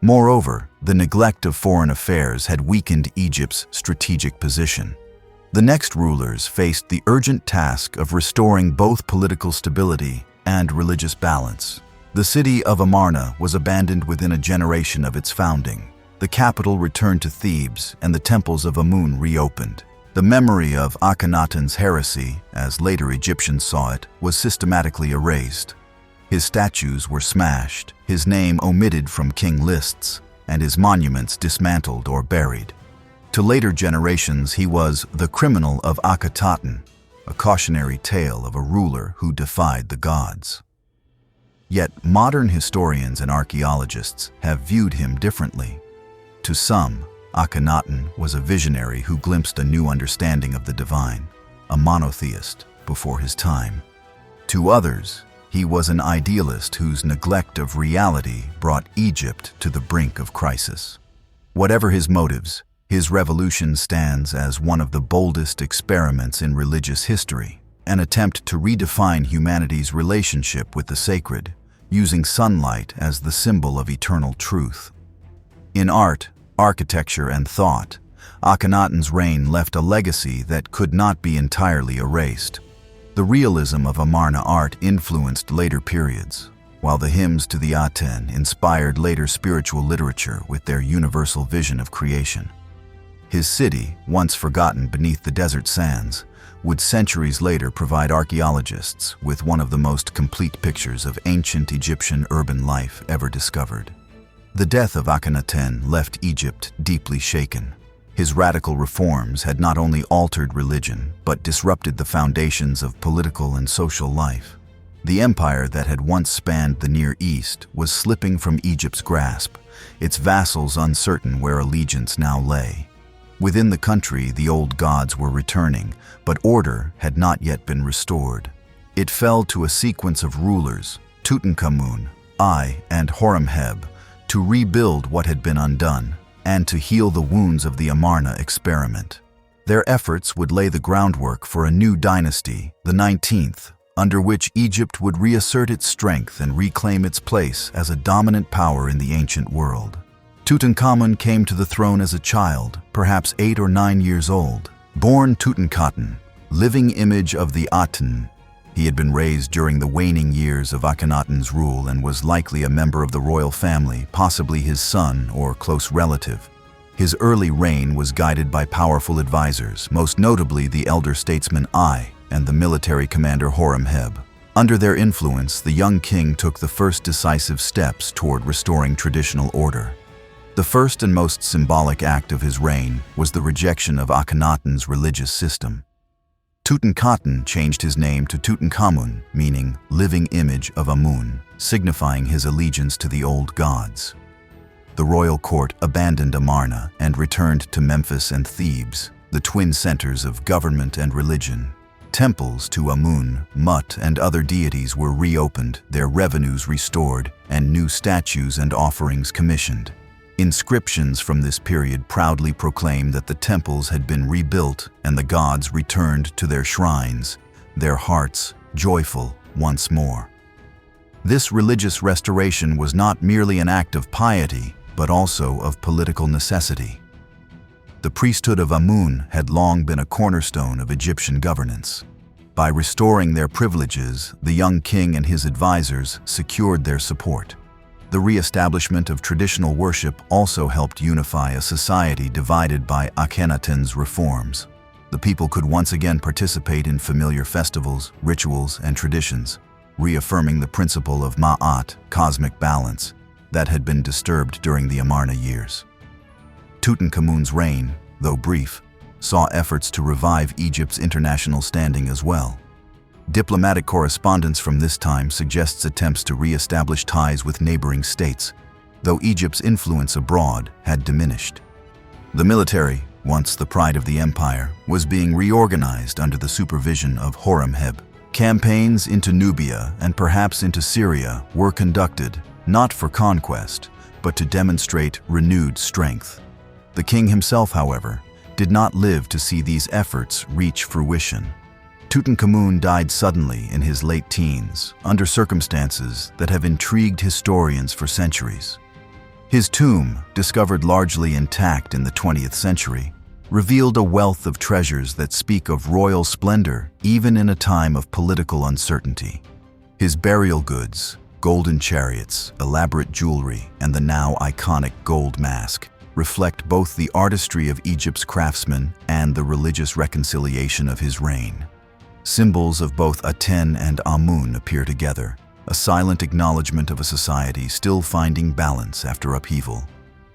Moreover, the neglect of foreign affairs had weakened Egypt's strategic position. The next rulers faced the urgent task of restoring both political stability and religious balance. The city of Amarna was abandoned within a generation of its founding. The capital returned to Thebes, and the temples of Amun reopened. The memory of Akhenaten's heresy, as later Egyptians saw it, was systematically erased. His statues were smashed, his name omitted from king lists, and his monuments dismantled or buried. To later generations, he was the criminal of Akhenaten, a cautionary tale of a ruler who defied the gods. Yet modern historians and archaeologists have viewed him differently. To some, Akhenaten was a visionary who glimpsed a new understanding of the divine, a monotheist before his time. To others, he was an idealist whose neglect of reality brought Egypt to the brink of crisis. Whatever his motives, his revolution stands as one of the boldest experiments in religious history, an attempt to redefine humanity's relationship with the sacred, using sunlight as the symbol of eternal truth. In art, architecture, and thought, Akhenaten's reign left a legacy that could not be entirely erased. The realism of Amarna art influenced later periods, while the hymns to the Aten inspired later spiritual literature with their universal vision of creation. His city, once forgotten beneath the desert sands, would centuries later provide archaeologists with one of the most complete pictures of ancient Egyptian urban life ever discovered. The death of Akhenaten left Egypt deeply shaken. His radical reforms had not only altered religion, but disrupted the foundations of political and social life. The empire that had once spanned the Near East was slipping from Egypt's grasp, its vassals uncertain where allegiance now lay. Within the country, the old gods were returning, but order had not yet been restored. It fell to a sequence of rulers, Tutankhamun, I, and Horemheb, to rebuild what had been undone, and to heal the wounds of the Amarna experiment. Their efforts would lay the groundwork for a new dynasty, the 19th, under which Egypt would reassert its strength and reclaim its place as a dominant power in the ancient world. Tutankhamun came to the throne as a child, perhaps 8 or 9 years old. Born Tutankhaten, living image of the Aten, he had been raised during the waning years of Akhenaten's rule and was likely a member of the royal family, possibly his son or close relative. His early reign was guided by powerful advisors, most notably the elder statesman I and the military commander Horemheb. Under their influence, the young king took the first decisive steps toward restoring traditional order. The first and most symbolic act of his reign was the rejection of Akhenaten's religious system. Tutankhaten changed his name to Tutankhamun, meaning living image of Amun, signifying his allegiance to the old gods. The royal court abandoned Amarna and returned to Memphis and Thebes, the twin centers of government and religion. Temples to Amun, Mut, and other deities were reopened, their revenues restored, and new statues and offerings commissioned. Inscriptions from this period proudly proclaim that the temples had been rebuilt and the gods returned to their shrines, their hearts joyful once more. This religious restoration was not merely an act of piety, but also of political necessity. The priesthood of Amun had long been a cornerstone of Egyptian governance. By restoring their privileges, the young king and his advisors secured their support. The re-establishment of traditional worship also helped unify a society divided by Akhenaten's reforms. The people could once again participate in familiar festivals, rituals, and traditions, reaffirming the principle of Ma'at, cosmic balance, that had been disturbed during the Amarna years. Tutankhamun's reign, though brief, saw efforts to revive Egypt's international standing as well. Diplomatic correspondence from this time suggests attempts to re-establish ties with neighboring states, though Egypt's influence abroad had diminished. The military, once the pride of the empire, was being reorganized under the supervision of Horemheb. Campaigns into Nubia and perhaps into Syria were conducted, not for conquest, but to demonstrate renewed strength. The king himself, however, did not live to see these efforts reach fruition. Tutankhamun died suddenly in his late teens, under circumstances that have intrigued historians for centuries. His tomb, discovered largely intact in the 20th century, revealed a wealth of treasures that speak of royal splendor even in a time of political uncertainty. His burial goods, golden chariots, elaborate jewelry, and the now iconic gold mask reflect both the artistry of Egypt's craftsmen and the religious reconciliation of his reign. Symbols of both Aten and Amun appear together, a silent acknowledgement of a society still finding balance after upheaval.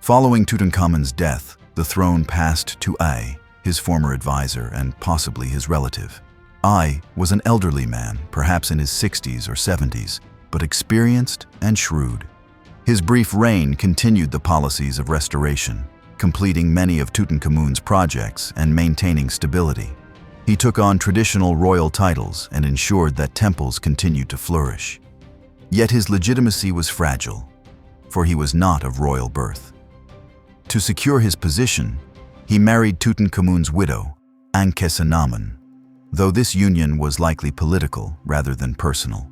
Following Tutankhamun's death, the throne passed to Ai, his former advisor and possibly his relative. Ai was an elderly man, perhaps in his 60s or 70s, but experienced and shrewd. His brief reign continued the policies of restoration, completing many of Tutankhamun's projects and maintaining stability. He took on traditional royal titles and ensured that temples continued to flourish. Yet his legitimacy was fragile, for he was not of royal birth. To secure his position, he married Tutankhamun's widow, Ankhesenamun, though this union was likely political rather than personal.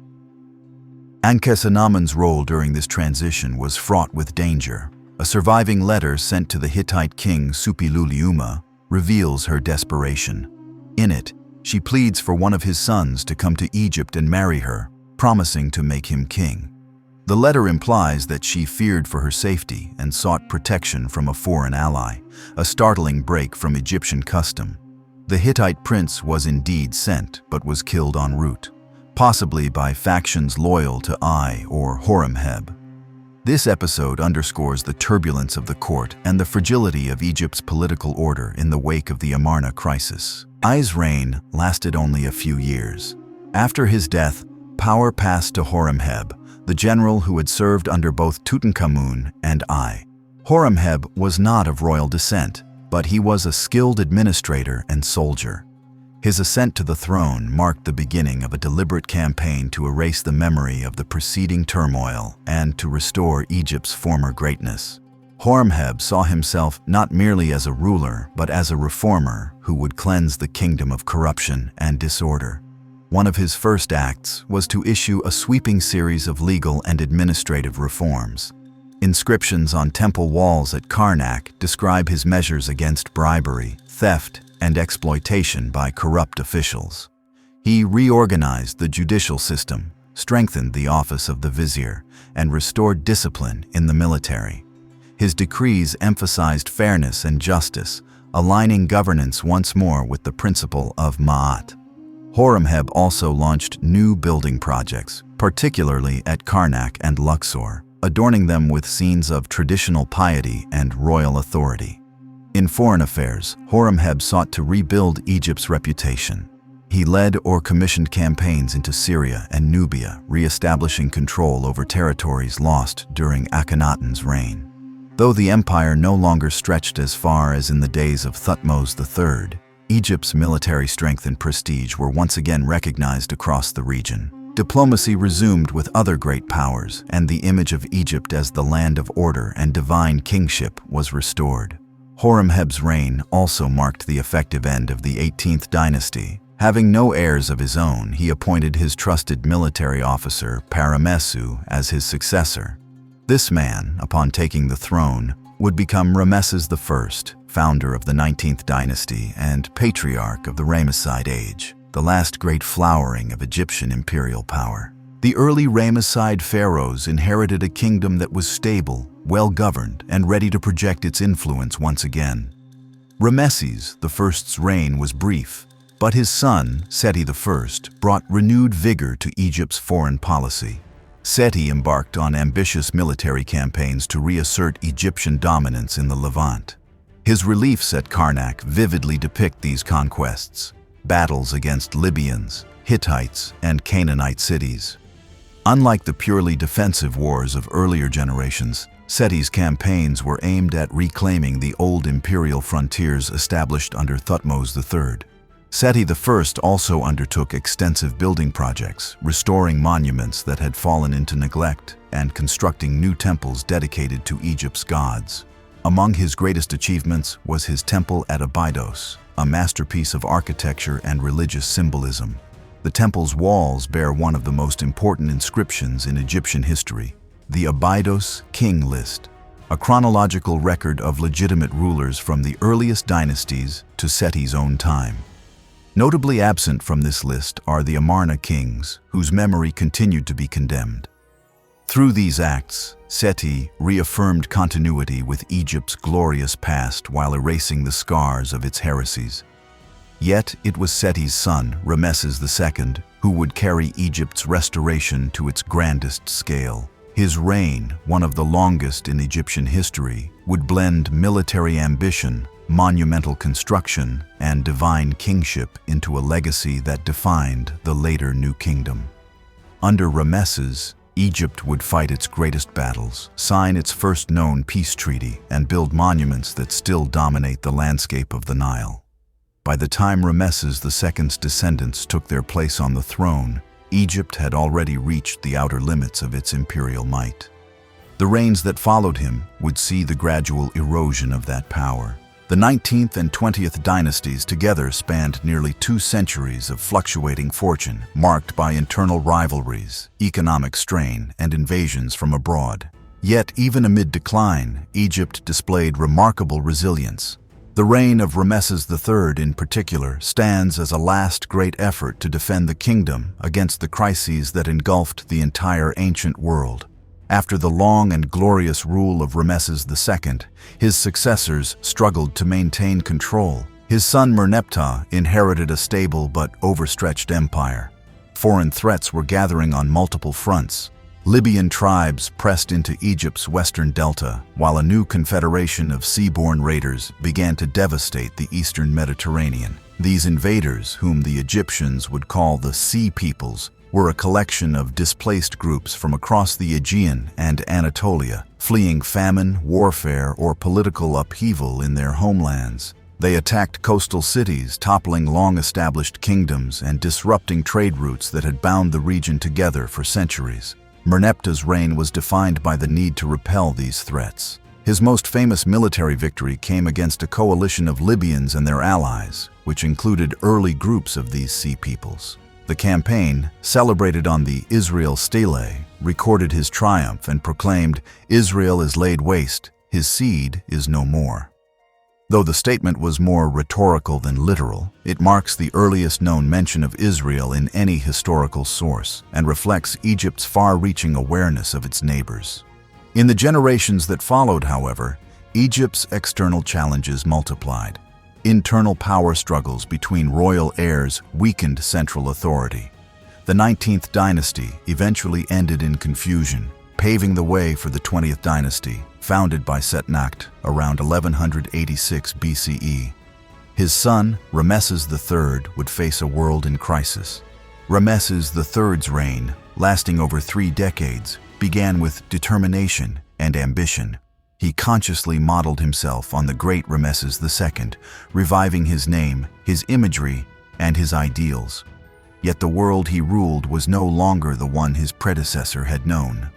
Ankhesenamun's role during this transition was fraught with danger. A surviving letter sent to the Hittite king Suppiluliuma reveals her desperation. In it, she pleads for one of his sons to come to Egypt and marry her, promising to make him king. The letter implies that she feared for her safety and sought protection from a foreign ally, a startling break from Egyptian custom. The Hittite prince was indeed sent, but was killed en route, possibly by factions loyal to Ai or Horemheb. This episode underscores the turbulence of the court and the fragility of Egypt's political order in the wake of the Amarna crisis. Ai's reign lasted only a few years. After his death, power passed to Horemheb, the general who had served under both Tutankhamun and Ai. Horemheb was not of royal descent, but he was a skilled administrator and soldier. His ascent to the throne marked the beginning of a deliberate campaign to erase the memory of the preceding turmoil and to restore Egypt's former greatness. Horemheb saw himself not merely as a ruler, but as a reformer who would cleanse the kingdom of corruption and disorder. One of his first acts was to issue a sweeping series of legal and administrative reforms. Inscriptions on temple walls at Karnak describe his measures against bribery, theft, and exploitation by corrupt officials. He reorganized the judicial system, strengthened the office of the vizier, and restored discipline in the military. His decrees emphasized fairness and justice, aligning governance once more with the principle of Ma'at. Horemheb also launched new building projects, particularly at Karnak and Luxor, adorning them with scenes of traditional piety and royal authority. In foreign affairs, Horemheb sought to rebuild Egypt's reputation. He led or commissioned campaigns into Syria and Nubia, re-establishing control over territories lost during Akhenaten's reign. Though the empire no longer stretched as far as in the days of Thutmose III, Egypt's military strength and prestige were once again recognized across the region. Diplomacy resumed with other great powers, and the image of Egypt as the land of order and divine kingship was restored. Horemheb's reign also marked the effective end of the 18th dynasty. Having no heirs of his own, he appointed his trusted military officer, Paramessu, as his successor. This man, upon taking the throne, would become Ramesses I, founder of the 19th dynasty and patriarch of the Ramesside age, the last great flowering of Egyptian imperial power. The early Ramesside pharaohs inherited a kingdom that was stable, well-governed, and ready to project its influence once again. Ramesses I's reign was brief, but his son, Sate I, brought renewed vigor to Egypt's foreign policy. Sate embarked on ambitious military campaigns to reassert Egyptian dominance in the Levant. His reliefs at Karnak vividly depict these conquests: battles against Libyans, Hittites, and Canaanite cities. Unlike the purely defensive wars of earlier generations, Sate's campaigns were aimed at reclaiming the old imperial frontiers established under Thutmose III. Sate I also undertook extensive building projects, restoring monuments that had fallen into neglect and constructing new temples dedicated to Egypt's gods. Among his greatest achievements was his temple at Abydos, a masterpiece of architecture and religious symbolism. The temple's walls bear one of the most important inscriptions in Egyptian history, the Abydos King List, a chronological record of legitimate rulers from the earliest dynasties to Sete's own time. Notably absent from this list are the Amarna kings, whose memory continued to be condemned. Through these acts, Sate reaffirmed continuity with Egypt's glorious past while erasing the scars of its heresies. Yet it was Sete's son, Ramesses II, who would carry Egypt's restoration to its grandest scale. His reign, one of the longest in Egyptian history, would blend military ambition, monumental construction, and divine kingship into a legacy that defined the later New Kingdom. Under Ramesses, Egypt would fight its greatest battles, sign its first known peace treaty, and build monuments that still dominate the landscape of the Nile. By the time Ramesses II's descendants took their place on the throne, Egypt had already reached the outer limits of its imperial might. The reigns that followed him would see the gradual erosion of that power. The 19th and 20th dynasties together spanned nearly 2 centuries of fluctuating fortune, marked by internal rivalries, economic strain, and invasions from abroad. Yet, even amid decline, Egypt displayed remarkable resilience. The reign of Ramesses III in particular stands as a last great effort to defend the kingdom against the crises that engulfed the entire ancient world. After the long and glorious rule of Ramesses II, his successors struggled to maintain control. His son Merneptah inherited a stable but overstretched empire. Foreign threats were gathering on multiple fronts. Libyan tribes pressed into Egypt's western delta, while a new confederation of seaborne raiders began to devastate the eastern Mediterranean. These invaders, whom the Egyptians would call the Sea Peoples, were a collection of displaced groups from across the Aegean and Anatolia, fleeing famine, warfare, or political upheaval in their homelands. They attacked coastal cities, toppling long-established kingdoms and disrupting trade routes that had bound the region together for centuries. Merneptah's reign was defined by the need to repel these threats. His most famous military victory came against a coalition of Libyans and their allies, which included early groups of these sea peoples. The campaign, celebrated on the Israel Stele, recorded his triumph and proclaimed, "Israel is laid waste, his seed is no more." Though the statement was more rhetorical than literal, it marks the earliest known mention of Israel in any historical source and reflects Egypt's far-reaching awareness of its neighbors. In the generations that followed, however, Egypt's external challenges multiplied. Internal power struggles between royal heirs weakened central authority. The 19th dynasty eventually ended in confusion, paving the way for the 20th dynasty, founded by Setnacht around 1186 BCE. His son, Ramesses III, would face a world in crisis. Ramesses III's reign, lasting over 3 decades, began with determination and ambition. He consciously modeled himself on the great Ramesses II, reviving his name, his imagery, and his ideals. Yet the world he ruled was no longer the one his predecessor had known.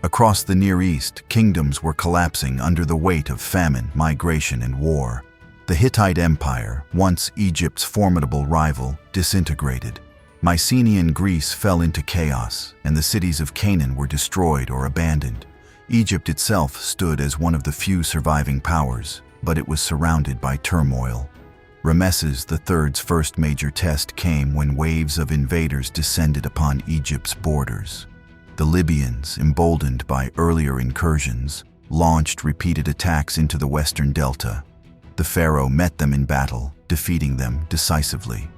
Across the Near East, kingdoms were collapsing under the weight of famine, migration, and war. The Hittite Empire, once Egypt's formidable rival, disintegrated. Mycenaean Greece fell into chaos, and the cities of Canaan were destroyed or abandoned. Egypt itself stood as one of the few surviving powers, but it was surrounded by turmoil. Ramesses III's first major test came when waves of invaders descended upon Egypt's borders. The Libyans, emboldened by earlier incursions, launched repeated attacks into the western delta. The pharaoh met them in battle, defeating them decisively.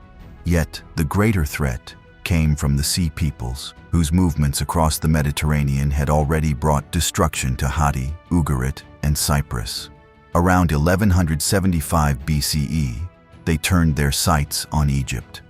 Yet, the greater threat came from the Sea Peoples, whose movements across the Mediterranean had already brought destruction to Hatti, Ugarit, and Cyprus. Around 1175 BCE, they turned their sights on Egypt.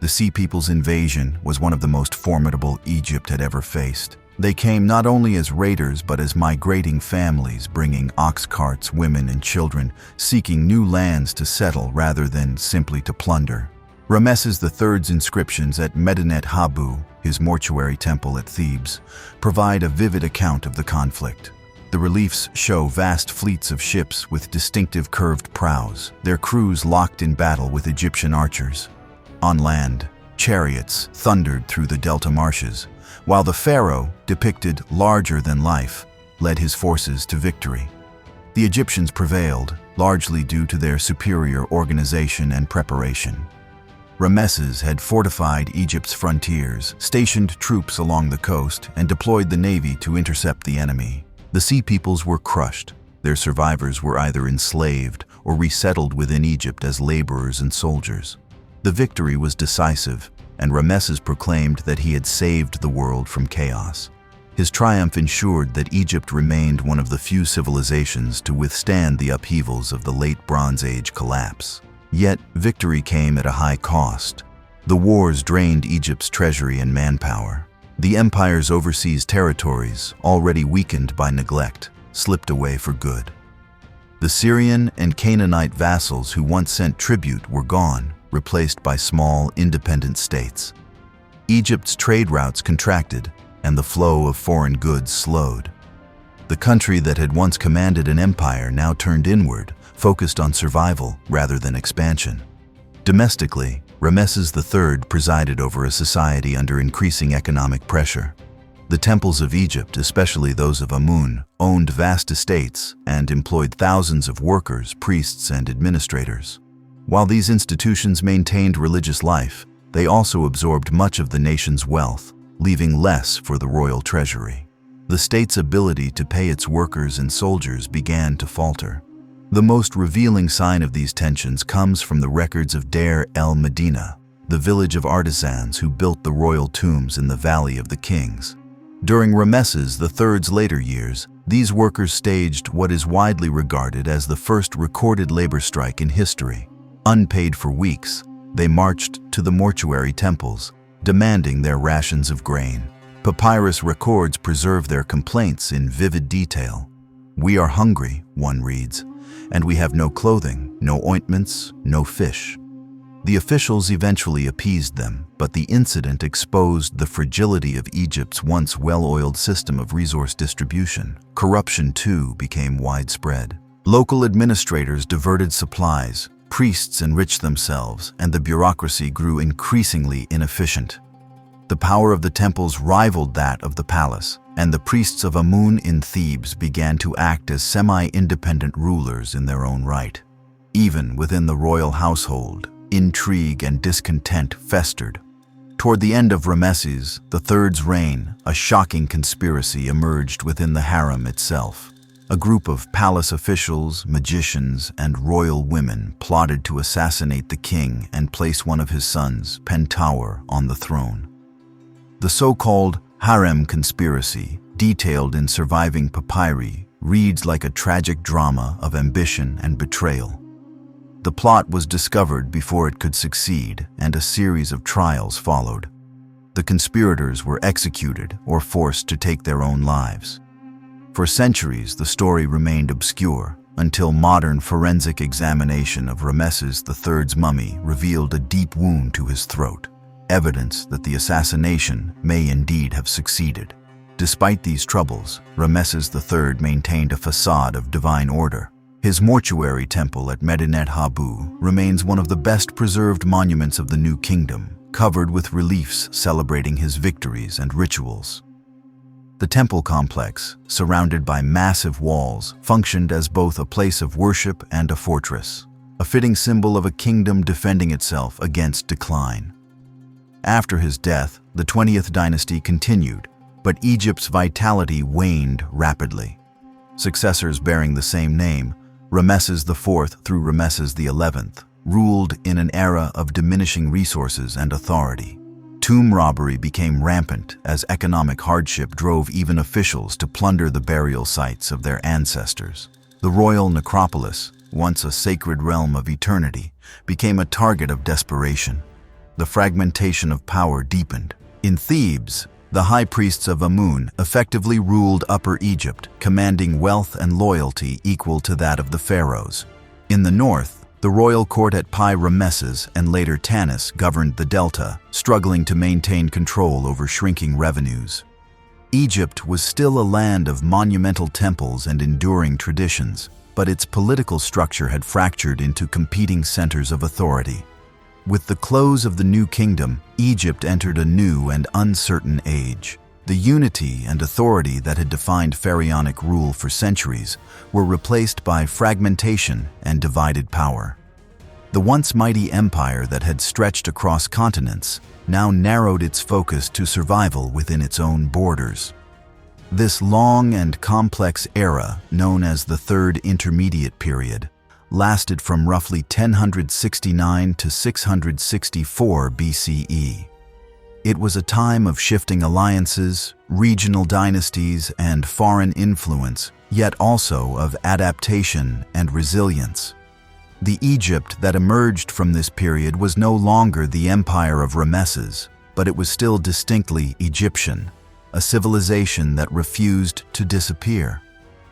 The Sea Peoples' invasion was one of the most formidable Egypt had ever faced. They came not only as raiders but as migrating families, bringing ox carts, women, and children, seeking new lands to settle rather than simply to plunder. Ramesses III's inscriptions at Medinet Habu, his mortuary temple at Thebes, provide a vivid account of the conflict. The reliefs show vast fleets of ships with distinctive curved prows, their crews locked in battle with Egyptian archers. On land, chariots thundered through the delta marshes, while the pharaoh, depicted larger than life, led his forces to victory. The Egyptians prevailed, largely due to their superior organization and preparation. Ramesses had fortified Egypt's frontiers, stationed troops along the coast, and deployed the navy to intercept the enemy. The Sea Peoples were crushed. Their survivors were either enslaved or resettled within Egypt as laborers and soldiers. The victory was decisive, and Ramesses proclaimed that he had saved the world from chaos. His triumph ensured that Egypt remained one of the few civilizations to withstand the upheavals of the late Bronze Age collapse. Yet, victory came at a high cost. The wars drained Egypt's treasury and manpower. The empire's overseas territories, already weakened by neglect, slipped away for good. The Syrian and Canaanite vassals who once sent tribute were gone, replaced by small, independent states. Egypt's trade routes contracted, and the flow of foreign goods slowed. The country that had once commanded an empire now turned inward, focused on survival rather than expansion. Domestically, Ramesses III presided over a society under increasing economic pressure. The temples of Egypt, especially those of Amun, owned vast estates and employed thousands of workers, priests, and administrators. While these institutions maintained religious life, they also absorbed much of the nation's wealth, leaving less for the royal treasury. The state's ability to pay its workers and soldiers began to falter. The most revealing sign of these tensions comes from the records of Deir el-Medina, the village of artisans who built the royal tombs in the Valley of the Kings. During Ramesses III's later years, these workers staged what is widely regarded as the first recorded labor strike in history. Unpaid for weeks, they marched to the mortuary temples, demanding their rations of grain. Papyrus records preserve their complaints in vivid detail. "We are hungry," one reads, "and we have no clothing, no ointments, no fish." The officials eventually appeased them, but the incident exposed the fragility of Egypt's once well-oiled system of resource distribution. Corruption, too, became widespread. Local administrators diverted supplies, priests enriched themselves, and the bureaucracy grew increasingly inefficient. The power of the temples rivaled that of the palace, and the priests of Amun in Thebes began to act as semi-independent rulers in their own right. Even within the royal household, intrigue and discontent festered. Toward the end of Ramesses III's reign, a shocking conspiracy emerged within the harem itself. A group of palace officials, magicians, and royal women plotted to assassinate the king and place one of his sons, Pentaur, on the throne. The so-called harem conspiracy, detailed in surviving papyri, reads like a tragic drama of ambition and betrayal. The plot was discovered before it could succeed, and a series of trials followed. The conspirators were executed or forced to take their own lives. For centuries, the story remained obscure, until modern forensic examination of Ramesses III's mummy revealed a deep wound to his throat, evidence that the assassination may indeed have succeeded. Despite these troubles, Ramesses III maintained a facade of divine order. His mortuary temple at Medinet Habu remains one of the best preserved monuments of the New Kingdom, covered with reliefs celebrating his victories and rituals. The temple complex, surrounded by massive walls, functioned as both a place of worship and a fortress, a fitting symbol of a kingdom defending itself against decline. After his death, the 20th dynasty continued, but Egypt's vitality waned rapidly. Successors bearing the same name, Ramesses IV through Ramesses XI, ruled in an era of diminishing resources and authority. Tomb robbery became rampant as economic hardship drove even officials to plunder the burial sites of their ancestors. The royal necropolis, once a sacred realm of eternity, became a target of desperation. The fragmentation of power deepened. In Thebes, the high priests of Amun effectively ruled Upper Egypt, commanding wealth and loyalty equal to that of the pharaohs. In the north, the royal court at Pi-Ramesses and later Tanis governed the delta, struggling to maintain control over shrinking revenues. Egypt was still a land of monumental temples and enduring traditions, but its political structure had fractured into competing centers of authority. With the close of the New Kingdom, Egypt entered a new and uncertain age. The unity and authority that had defined pharaonic rule for centuries were replaced by fragmentation and divided power. The once mighty empire that had stretched across continents now narrowed its focus to survival within its own borders. This long and complex era, known as the Third Intermediate Period, lasted from roughly 1069 to 664 BCE. It was a time of shifting alliances, regional dynasties, and foreign influence, yet also of adaptation and resilience. The Egypt that emerged from this period was no longer the empire of Ramesses, but it was still distinctly Egyptian, a civilization that refused to disappear.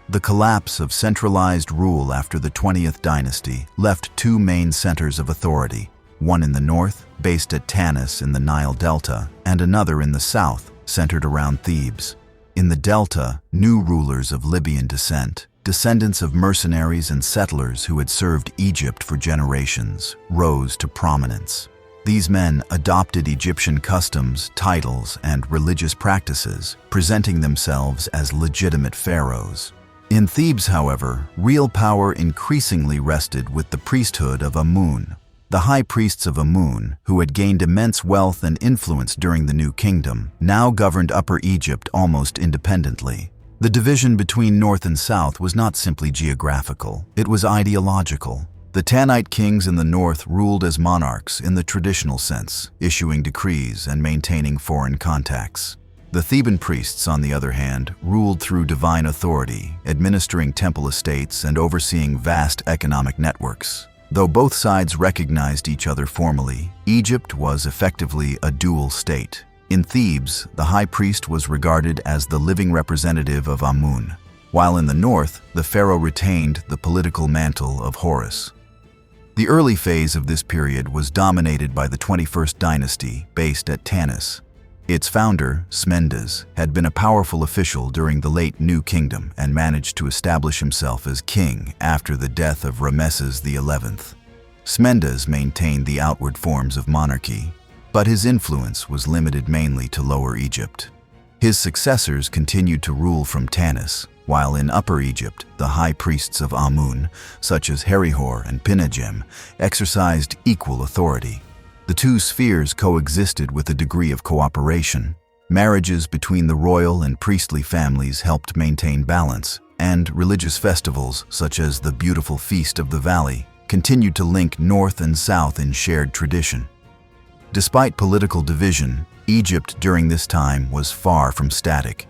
The collapse of centralized rule after the 20th dynasty left two main centers of authority, one in the north, based at Tanis in the Nile Delta, and another in the south, centered around Thebes. In the Delta, new rulers of Libyan descent, descendants of mercenaries and settlers who had served Egypt for generations, rose to prominence. These men adopted Egyptian customs, titles, and religious practices, presenting themselves as legitimate pharaohs. In Thebes, however, real power increasingly rested with the priesthood of Amun. The high priests of Amun, who had gained immense wealth and influence during the New Kingdom, now governed Upper Egypt almost independently. The division between north and south was not simply geographical, it was ideological. The Tanite kings in the north ruled as monarchs in the traditional sense, issuing decrees and maintaining foreign contacts. The Theban priests, on the other hand, ruled through divine authority, administering temple estates and overseeing vast economic networks. Though both sides recognized each other formally, Egypt was effectively a dual state. In Thebes, the high priest was regarded as the living representative of Amun, while in the north, the pharaoh retained the political mantle of Horus. The early phase of this period was dominated by the 21st dynasty, based at Tanis. Its founder, Smendes, had been a powerful official during the late New Kingdom and managed to establish himself as king after the death of Ramesses XI. Smendes maintained the outward forms of monarchy, but his influence was limited mainly to Lower Egypt. His successors continued to rule from Tanis, while in Upper Egypt, the high priests of Amun, such as Herihor and Pinagem, exercised equal authority. The two spheres coexisted with a degree of cooperation. Marriages between the royal and priestly families helped maintain balance, and religious festivals, such as the Beautiful Feast of the Valley, continued to link north and south in shared tradition. Despite political division, Egypt during this time was far from static.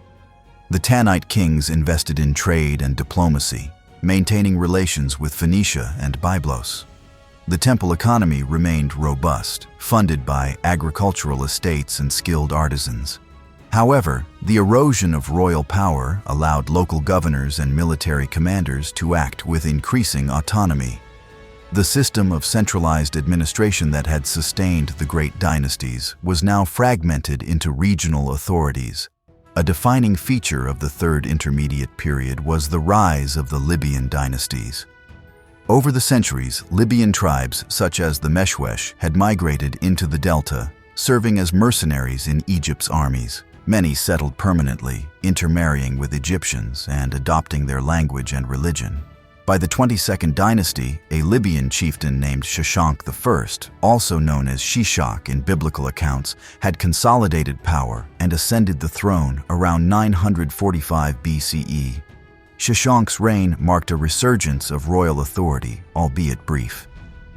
The Tanite kings invested in trade and diplomacy, maintaining relations with Phoenicia and Byblos. The temple economy remained robust, funded by agricultural estates and skilled artisans. However, the erosion of royal power allowed local governors and military commanders to act with increasing autonomy. The system of centralized administration that had sustained the great dynasties was now fragmented into regional authorities. A defining feature of the Third Intermediate Period was the rise of the Libyan dynasties. Over the centuries, Libyan tribes such as the Meshwesh had migrated into the Delta, serving as mercenaries in Egypt's armies. Many settled permanently, intermarrying with Egyptians and adopting their language and religion. By the 22nd dynasty, a Libyan chieftain named Shashank I, also known as Shishak in biblical accounts, had consolidated power and ascended the throne around 945 BCE. Shashank's reign marked a resurgence of royal authority, albeit brief.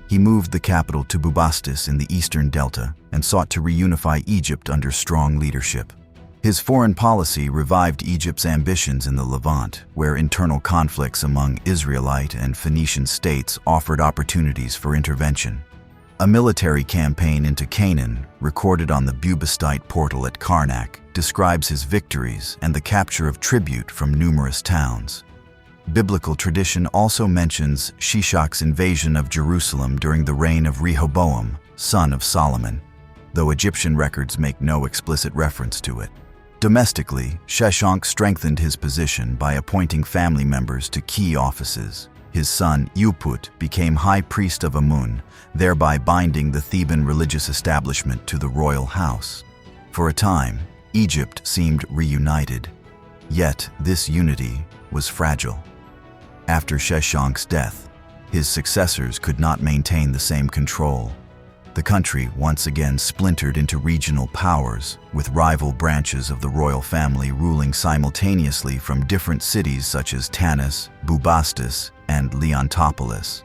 He moved the capital to Bubastis in the eastern delta and sought to reunify Egypt under strong leadership. His foreign policy revived Egypt's ambitions in the Levant, where internal conflicts among Israelite and Phoenician states offered opportunities for intervention. A military campaign into Canaan, recorded on the Bubastite portal at Karnak, describes his victories and the capture of tribute from numerous towns. Biblical tradition also mentions Shishak's invasion of Jerusalem during the reign of Rehoboam, son of Solomon, though Egyptian records make no explicit reference to it. Domestically, Shashank strengthened his position by appointing family members to key offices. His son, Uput, became high priest of Amun, thereby binding the Theban religious establishment to the royal house. For a time, Egypt seemed reunited. Yet, this unity was fragile. After Shashank's death, his successors could not maintain the same control. The country once again splintered into regional powers, with rival branches of the royal family ruling simultaneously from different cities such as Tanis, Bubastis, and Leontopolis.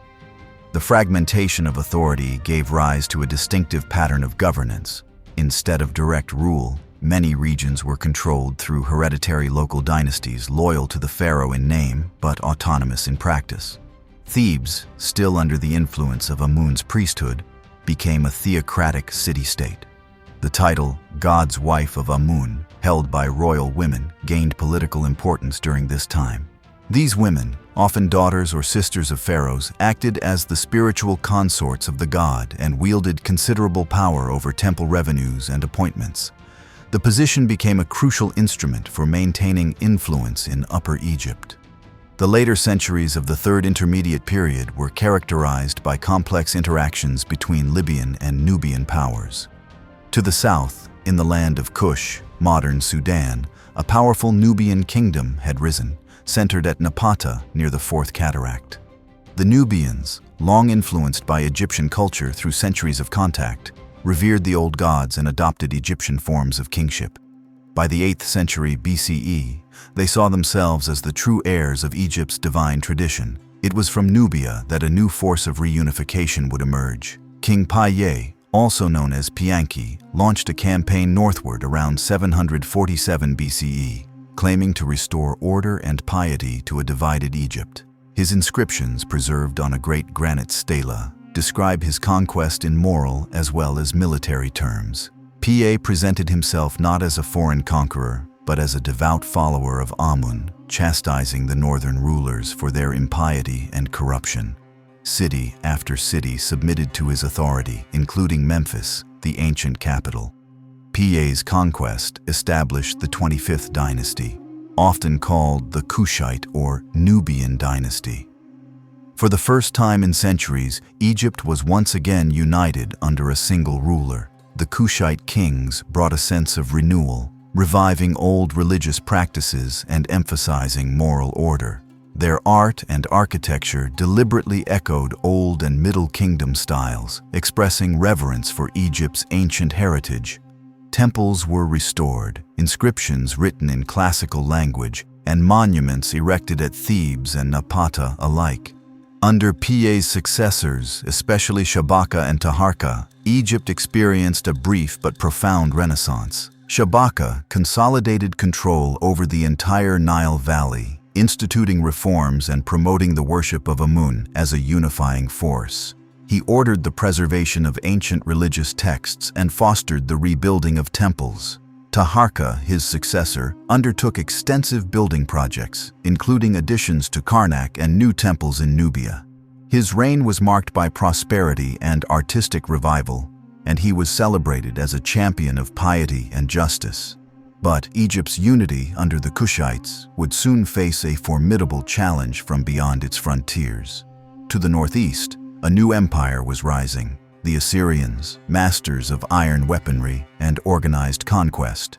The fragmentation of authority gave rise to a distinctive pattern of governance. Instead of direct rule, many regions were controlled through hereditary local dynasties loyal to the pharaoh in name but autonomous in practice. Thebes, still under the influence of Amun's priesthood, became a theocratic city-state. The title, God's Wife of Amun, held by royal women, gained political importance during this time. These women, often daughters or sisters of pharaohs, acted as the spiritual consorts of the god and wielded considerable power over temple revenues and appointments. The position became a crucial instrument for maintaining influence in Upper Egypt. The later centuries of the Third Intermediate Period were characterized by complex interactions between Libyan and Nubian powers. To the south, in the land of Kush, modern Sudan, a powerful Nubian kingdom had risen, centered at Napata near the Fourth Cataract. The Nubians, long influenced by Egyptian culture through centuries of contact, revered the old gods and adopted Egyptian forms of kingship. By the 8th century BCE, they saw themselves as the true heirs of Egypt's divine tradition. It was from Nubia that a new force of reunification would emerge. King Paye, also known as Pianki, launched a campaign northward around 747 BCE, claiming to restore order and piety to a divided Egypt. His inscriptions, preserved on a great granite stela, describe his conquest in moral as well as military terms. Pa presented himself not as a foreign conqueror, but as a devout follower of Amun, chastising the northern rulers for their impiety and corruption. City after city submitted to his authority, including Memphis, the ancient capital. Pa's conquest established the 25th dynasty, often called the Kushite or Nubian dynasty. For the first time in centuries, Egypt was once again united under a single ruler. The Kushite kings brought a sense of renewal, reviving old religious practices and emphasizing moral order. Their art and architecture deliberately echoed Old and Middle Kingdom styles, expressing reverence for Egypt's ancient heritage. Temples were restored, inscriptions written in classical language, and monuments erected at Thebes and Napata alike. Under Pa's successors, especially Shabaka and Taharqa, Egypt experienced a brief but profound renaissance. Shabaka consolidated control over the entire Nile Valley, instituting reforms and promoting the worship of Amun as a unifying force. He ordered the preservation of ancient religious texts and fostered the rebuilding of temples. Taharqa, his successor, undertook extensive building projects, including additions to Karnak and new temples in Nubia. His reign was marked by prosperity and artistic revival, and he was celebrated as a champion of piety and justice. But Egypt's unity under the Kushites would soon face a formidable challenge from beyond its frontiers. To the northeast, a new empire was rising. The Assyrians, masters of iron weaponry and organized conquest.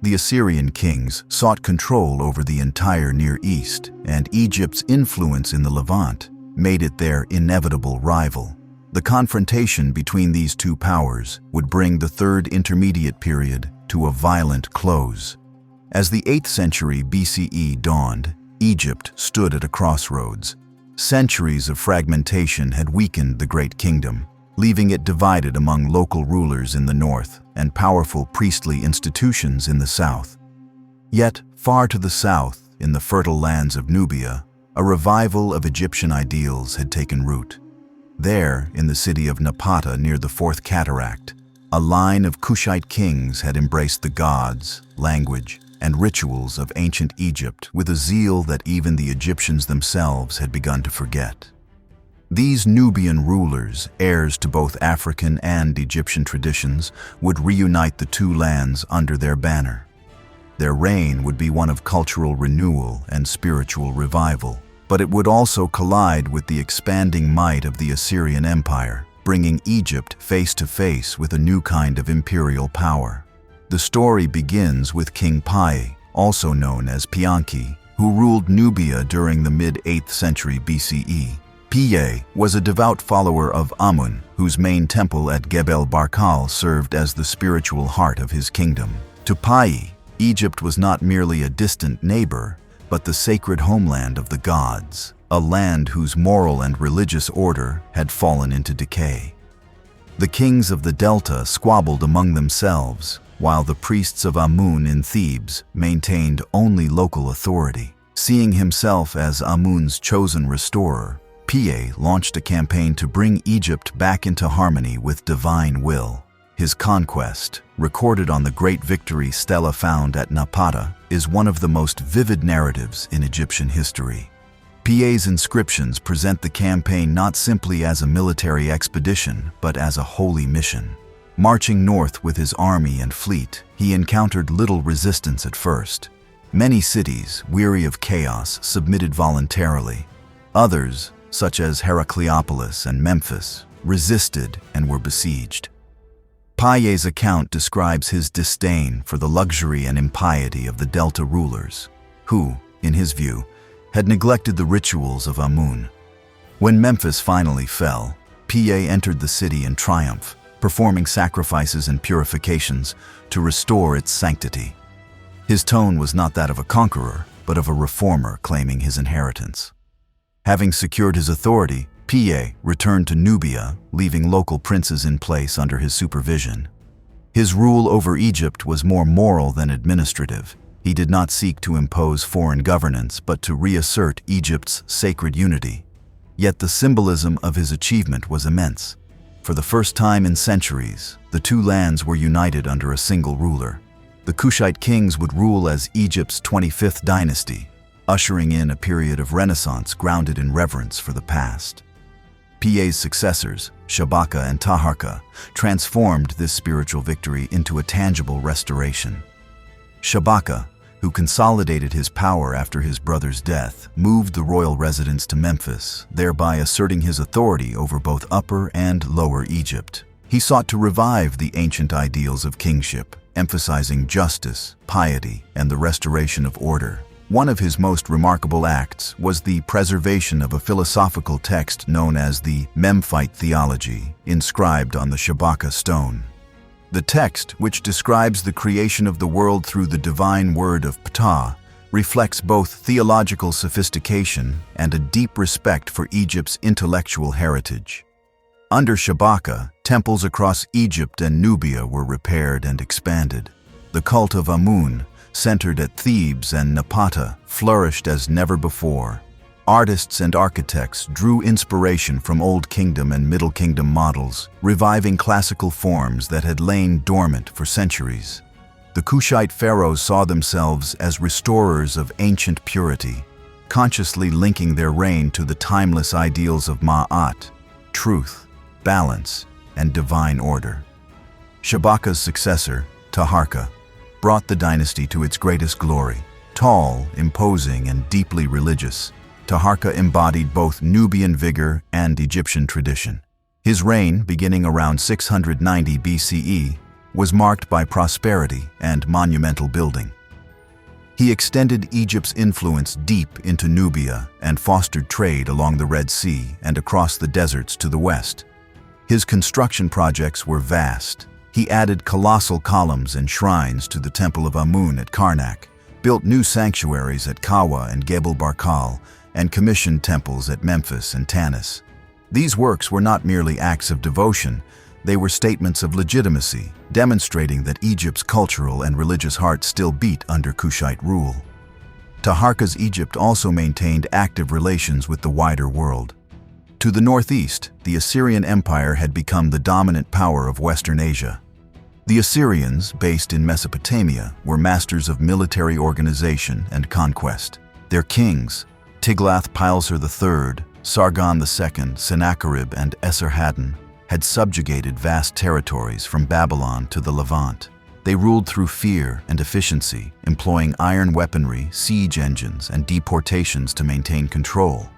The Assyrian kings sought control over the entire Near East, and Egypt's influence in the Levant made it their inevitable rival. The confrontation between these two powers would bring the Third Intermediate Period to a violent close. As the 8th century BCE dawned, Egypt stood at a crossroads. Centuries of fragmentation had weakened the Great Kingdom, leaving it divided among local rulers in the north and powerful priestly institutions in the south. Yet, far to the south, in the fertile lands of Nubia, a revival of Egyptian ideals had taken root. There, in the city of Napata near the Fourth Cataract, a line of Kushite kings had embraced the gods, language, and rituals of ancient Egypt with a zeal that even the Egyptians themselves had begun to forget. These Nubian rulers, heirs to both African and Egyptian traditions, would reunite the two lands under their banner. Their reign would be one of cultural renewal and spiritual revival, but it would also collide with the expanding might of the Assyrian Empire, bringing Egypt face to face with a new kind of imperial power. The story begins with King Pi, also known as Pianki, who ruled Nubia during the mid-8th century BCE. Pi was a devout follower of Amun, whose main temple at Gebel Barkal served as the spiritual heart of his kingdom. To Pi, Egypt was not merely a distant neighbor, but the sacred homeland of the gods, a land whose moral and religious order had fallen into decay. The kings of the Delta squabbled among themselves, while the priests of Amun in Thebes maintained only local authority. Seeing himself as Amun's chosen restorer, Pi launched a campaign to bring Egypt back into harmony with divine will. His conquest, recorded on the great victory stela found at Napata, is one of the most vivid narratives in Egyptian history. Pi's inscriptions present the campaign not simply as a military expedition, but as a holy mission. Marching north with his army and fleet, he encountered little resistance at first. Many cities, weary of chaos, submitted voluntarily. Others, such as Heracleopolis and Memphis, resisted and were besieged. Pi's account describes his disdain for the luxury and impiety of the Delta rulers, who, in his view, had neglected the rituals of Amun. When Memphis finally fell, Pi entered the city in triumph, performing sacrifices and purifications to restore its sanctity. His tone was not that of a conqueror, but of a reformer claiming his inheritance. Having secured his authority, Pi returned to Nubia, leaving local princes in place under his supervision. His rule over Egypt was more moral than administrative. He did not seek to impose foreign governance, but to reassert Egypt's sacred unity. Yet the symbolism of his achievement was immense. For the first time in centuries, the two lands were united under a single ruler. The Kushite kings would rule as Egypt's 25th dynasty, ushering in a period of renaissance grounded in reverence for the past. Pi's successors, Shabaka and Taharqa, transformed this spiritual victory into a tangible restoration. Shabaka, who consolidated his power after his brother's death, moved the royal residence to Memphis, thereby asserting his authority over both Upper and Lower Egypt. He sought to revive the ancient ideals of kingship, emphasizing justice, piety, and the restoration of order. One of his most remarkable acts was the preservation of a philosophical text known as the Memphite theology, inscribed on the Shabaka stone. The text, which describes the creation of the world through the divine word of Ptah, reflects both theological sophistication and a deep respect for Egypt's intellectual heritage. Under Shabaka, temples across Egypt and Nubia were repaired and expanded. The cult of Amun, centered at Thebes and Napata, flourished as never before. Artists and architects drew inspiration from Old Kingdom and Middle Kingdom models, reviving classical forms that had lain dormant for centuries. The Kushite pharaohs saw themselves as restorers of ancient purity, consciously linking their reign to the timeless ideals of Ma'at, truth, balance, and divine order. Shabaka's successor, Taharqa, brought the dynasty to its greatest glory. Tall, imposing, and deeply religious, Taharqa embodied both Nubian vigor and Egyptian tradition. His reign, beginning around 690 BCE, was marked by prosperity and monumental building. He extended Egypt's influence deep into Nubia and fostered trade along the Red Sea and across the deserts to the west. His construction projects were vast. He added colossal columns and shrines to the Temple of Amun at Karnak, built new sanctuaries at Kawa and Gebel Barkal, and commissioned temples at Memphis and Tanis. These works were not merely acts of devotion, they were statements of legitimacy, demonstrating that Egypt's cultural and religious heart still beat under Kushite rule. Taharka's Egypt also maintained active relations with the wider world. To the northeast, the Assyrian Empire had become the dominant power of Western Asia. The Assyrians, based in Mesopotamia, were masters of military organization and conquest. Their kings, Tiglath-Pileser III, Sargon II, Sennacherib, and Esarhaddon, had subjugated vast territories from Babylon to the Levant. They ruled through fear and efficiency, employing iron weaponry, siege engines, and deportations to maintain control.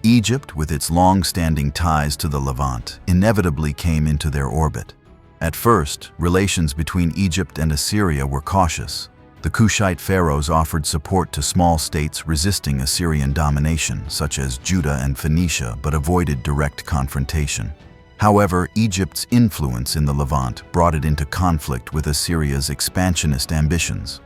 Egypt, with its long-standing ties to the Levant, inevitably came into their orbit. At first, relations between Egypt and Assyria were cautious. The Kushite pharaohs offered support to small states resisting Assyrian domination, such as Judah and Phoenicia, but avoided direct confrontation. However, Egypt's influence in the Levant brought it into conflict with Assyria's expansionist ambitions.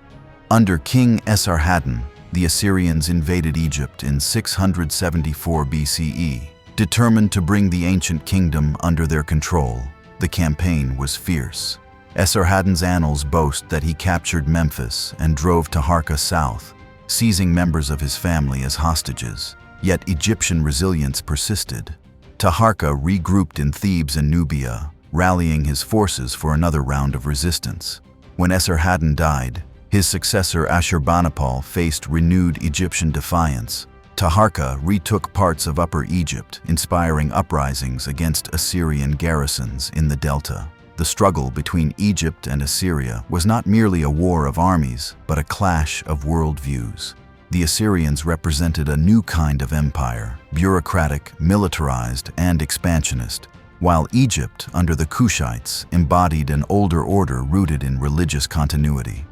Under King Esarhaddon, the Assyrians invaded Egypt in 674 BCE. Determined to bring the ancient kingdom under their control, the campaign was fierce. Esarhaddon's annals boast that he captured Memphis and drove Taharka south, seizing members of his family as hostages. Yet Egyptian resilience persisted. Taharka regrouped in Thebes and Nubia, rallying his forces for another round of resistance. When Esarhaddon died, his successor Ashurbanipal faced renewed Egyptian defiance. Taharka retook parts of Upper Egypt, inspiring uprisings against Assyrian garrisons in the Delta. The struggle between Egypt and Assyria was not merely a war of armies, but a clash of worldviews. The Assyrians represented a new kind of empire, bureaucratic, militarized, and expansionist, while Egypt, under the Kushites, embodied an older order rooted in religious continuity.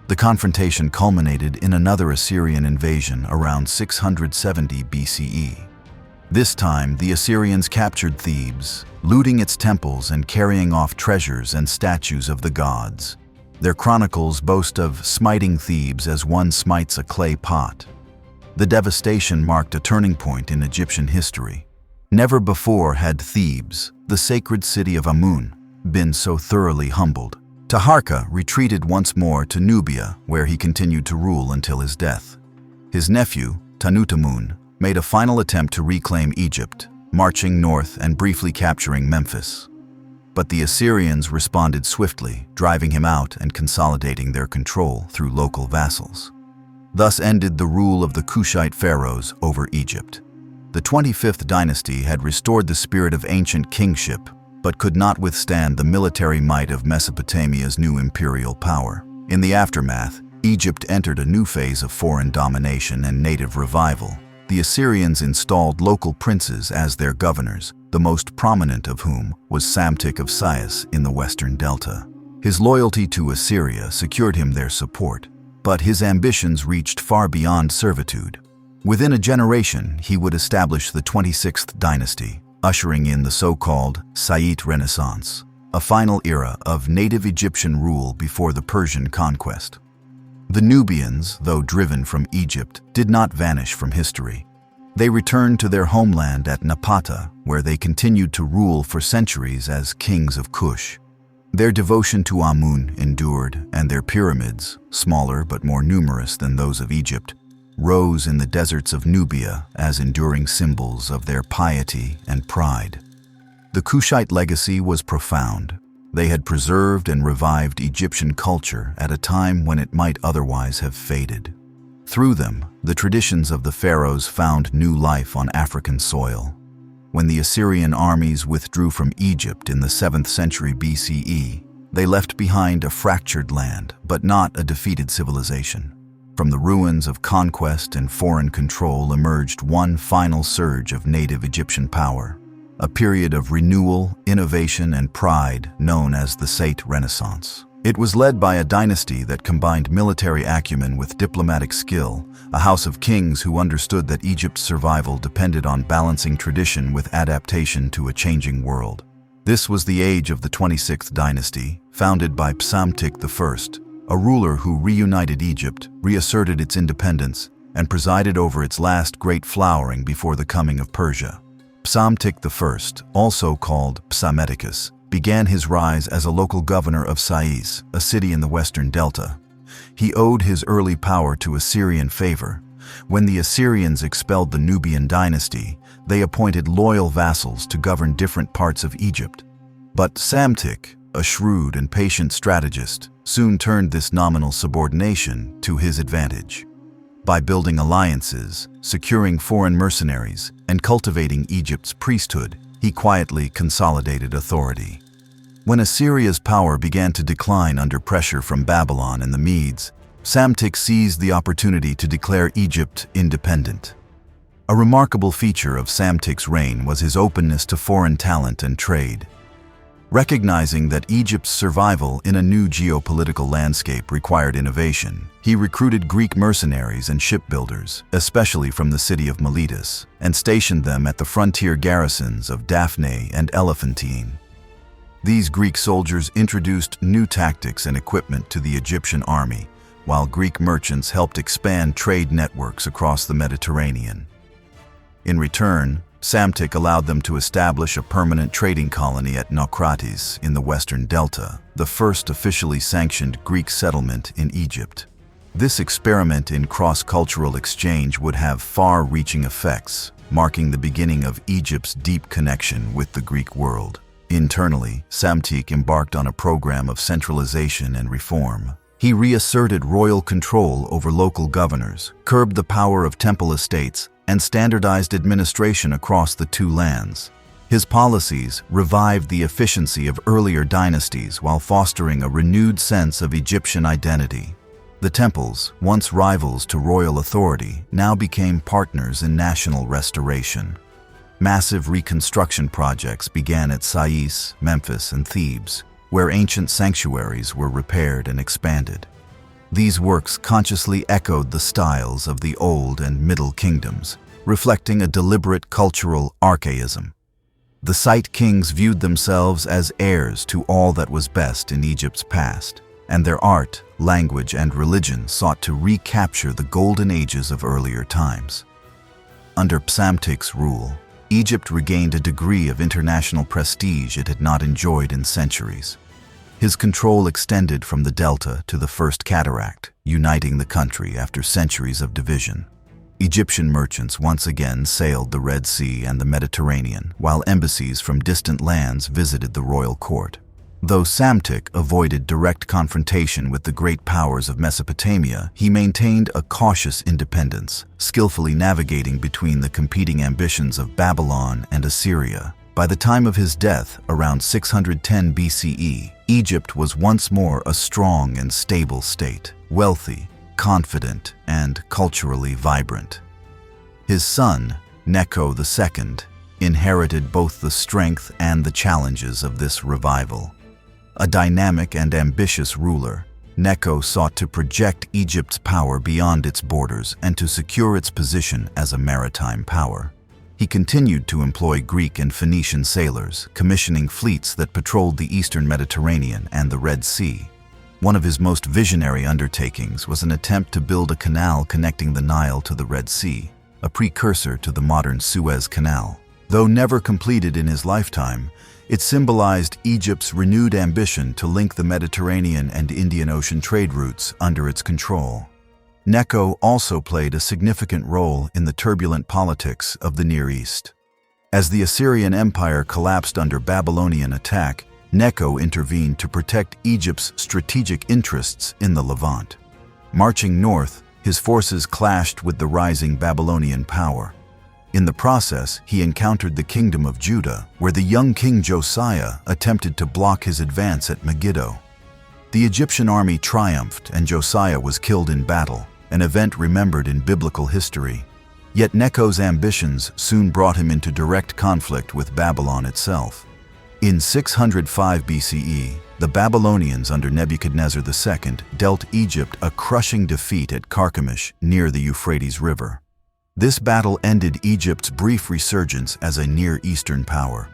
The confrontation culminated in another Assyrian invasion around 670 BCE. This time, the Assyrians captured Thebes, looting its temples and carrying off treasures and statues of the gods. Their chronicles boast of smiting Thebes as one smites a clay pot. The devastation marked a turning point in Egyptian history. Never before had Thebes, the sacred city of Amun, been so thoroughly humbled. Taharka retreated once more to Nubia, where he continued to rule until his death. His nephew, Tutankhamun, made a final attempt to reclaim Egypt, marching north and briefly capturing Memphis. But the Assyrians responded swiftly, driving him out and consolidating their control through local vassals. Thus ended the rule of the Kushite pharaohs over Egypt. The 25th dynasty had restored the spirit of ancient kingship, but could not withstand the military might of Mesopotamia's new imperial power. In the aftermath, Egypt entered a new phase of foreign domination and native revival. The Assyrians installed local princes as their governors, the most prominent of whom was Psamtik of Sais in the western delta. His loyalty to Assyria secured him their support, but his ambitions reached far beyond servitude. Within a generation, he would establish the 26th dynasty, ushering in the so-called Sate Renaissance, a final era of native Egyptian rule before the Persian conquest. The Nubians, though driven from Egypt, did not vanish from history. They returned to their homeland at Napata, where they continued to rule for centuries as kings of Kush. Their devotion to Amun endured, and their pyramids, smaller but more numerous than those of Egypt, rose in the deserts of Nubia as enduring symbols of their piety and pride. The Kushite legacy was profound. They had preserved and revived Egyptian culture at a time when it might otherwise have faded. Through them, the traditions of the pharaohs found new life on African soil. When the Assyrian armies withdrew from Egypt in the 7th century BCE, they left behind a fractured land, but not a defeated civilization. From the ruins of conquest and foreign control emerged one final surge of native Egyptian power, a period of renewal, innovation, and pride known as the Sate Renaissance. It was led by a dynasty that combined military acumen with diplomatic skill, a house of kings who understood that Egypt's survival depended on balancing tradition with adaptation to a changing world. This was the age of the 26th dynasty, founded by Psamtik I, a ruler who reunited Egypt, reasserted its independence, and presided over its last great flowering before the coming of Persia. Psamtik I, also called Psammetichus, began his rise as a local governor of Sais, a city in the western delta. He owed his early power to Assyrian favor. When the Assyrians expelled the Nubian dynasty, they appointed loyal vassals to govern different parts of Egypt. But Psamtik, a shrewd and patient strategist, soon turned this nominal subordination to his advantage. By building alliances, securing foreign mercenaries, and cultivating Egypt's priesthood, he quietly consolidated authority. When Assyria's power began to decline under pressure from Babylon and the Medes, Psamtik seized the opportunity to declare Egypt independent. A remarkable feature of Psamtik's reign was his openness to foreign talent and trade. Recognizing that Egypt's survival in a new geopolitical landscape required innovation, he recruited Greek mercenaries and shipbuilders, especially from the city of Miletus, and stationed them at the frontier garrisons of Daphne and Elephantine. These Greek soldiers introduced new tactics and equipment to the Egyptian army, while Greek merchants helped expand trade networks across the Mediterranean. In return, Psamtik allowed them to establish a permanent trading colony at Naukratis in the western delta, the first officially sanctioned Greek settlement in Egypt. This experiment in cross-cultural exchange would have far-reaching effects, marking the beginning of Egypt's deep connection with the Greek world. Internally, Psamtik embarked on a program of centralization and reform. He reasserted royal control over local governors, curbed the power of temple estates, and standardized administration across the two lands. His policies revived the efficiency of earlier dynasties while fostering a renewed sense of Egyptian identity. The temples, once rivals to royal authority, now became partners in national restoration. Massive reconstruction projects began at Sais, Memphis, and Thebes, where ancient sanctuaries were repaired and expanded. These works consciously echoed the styles of the Old and Middle Kingdoms, reflecting a deliberate cultural archaism. The Saite kings viewed themselves as heirs to all that was best in Egypt's past, and their art, language, and religion sought to recapture the golden ages of earlier times. Under Psamtik's rule, Egypt regained a degree of international prestige it had not enjoyed in centuries. His control extended from the delta to the First Cataract, uniting the country after centuries of division. Egyptian merchants once again sailed the Red Sea and the Mediterranean, while embassies from distant lands visited the royal court. Though Psamtik avoided direct confrontation with the great powers of Mesopotamia, he maintained a cautious independence, skillfully navigating between the competing ambitions of Babylon and Assyria. By the time of his death, around 610 BCE, Egypt was once more a strong and stable state, wealthy, confident, and culturally vibrant. His son, Necho II, inherited both the strength and the challenges of this revival. A dynamic and ambitious ruler, Necho sought to project Egypt's power beyond its borders and to secure its position as a maritime power. He continued to employ Greek and Phoenician sailors, commissioning fleets that patrolled the eastern Mediterranean and the Red Sea. One of his most visionary undertakings was an attempt to build a canal connecting the Nile to the Red Sea, a precursor to the modern Suez Canal. Though never completed in his lifetime, it symbolized Egypt's renewed ambition to link the Mediterranean and Indian Ocean trade routes under its control. Necho also played a significant role in the turbulent politics of the Near East. As the Assyrian Empire collapsed under Babylonian attack, Necho intervened to protect Egypt's strategic interests in the Levant. Marching north, his forces clashed with the rising Babylonian power. In the process, he encountered the kingdom of Judah, where the young king Josiah attempted to block his advance at Megiddo. The Egyptian army triumphed and Josiah was killed in battle, an event remembered in biblical history. Yet Necho's ambitions soon brought him into direct conflict with Babylon itself. In 605 BCE, The Babylonians under Nebuchadnezzar II dealt Egypt a crushing defeat at Carchemish near the Euphrates River. This battle ended Egypt's brief resurgence as a Near Eastern power.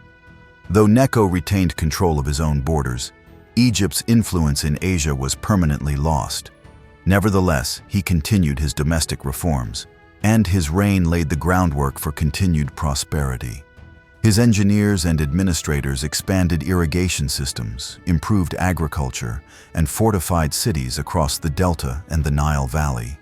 Though Necho retained control of his own borders, Egypt's influence in Asia was permanently lost. Nevertheless, he continued his domestic reforms, and his reign laid the groundwork for continued prosperity. His engineers and administrators expanded irrigation systems, improved agriculture, and fortified cities across the Delta and the Nile Valley.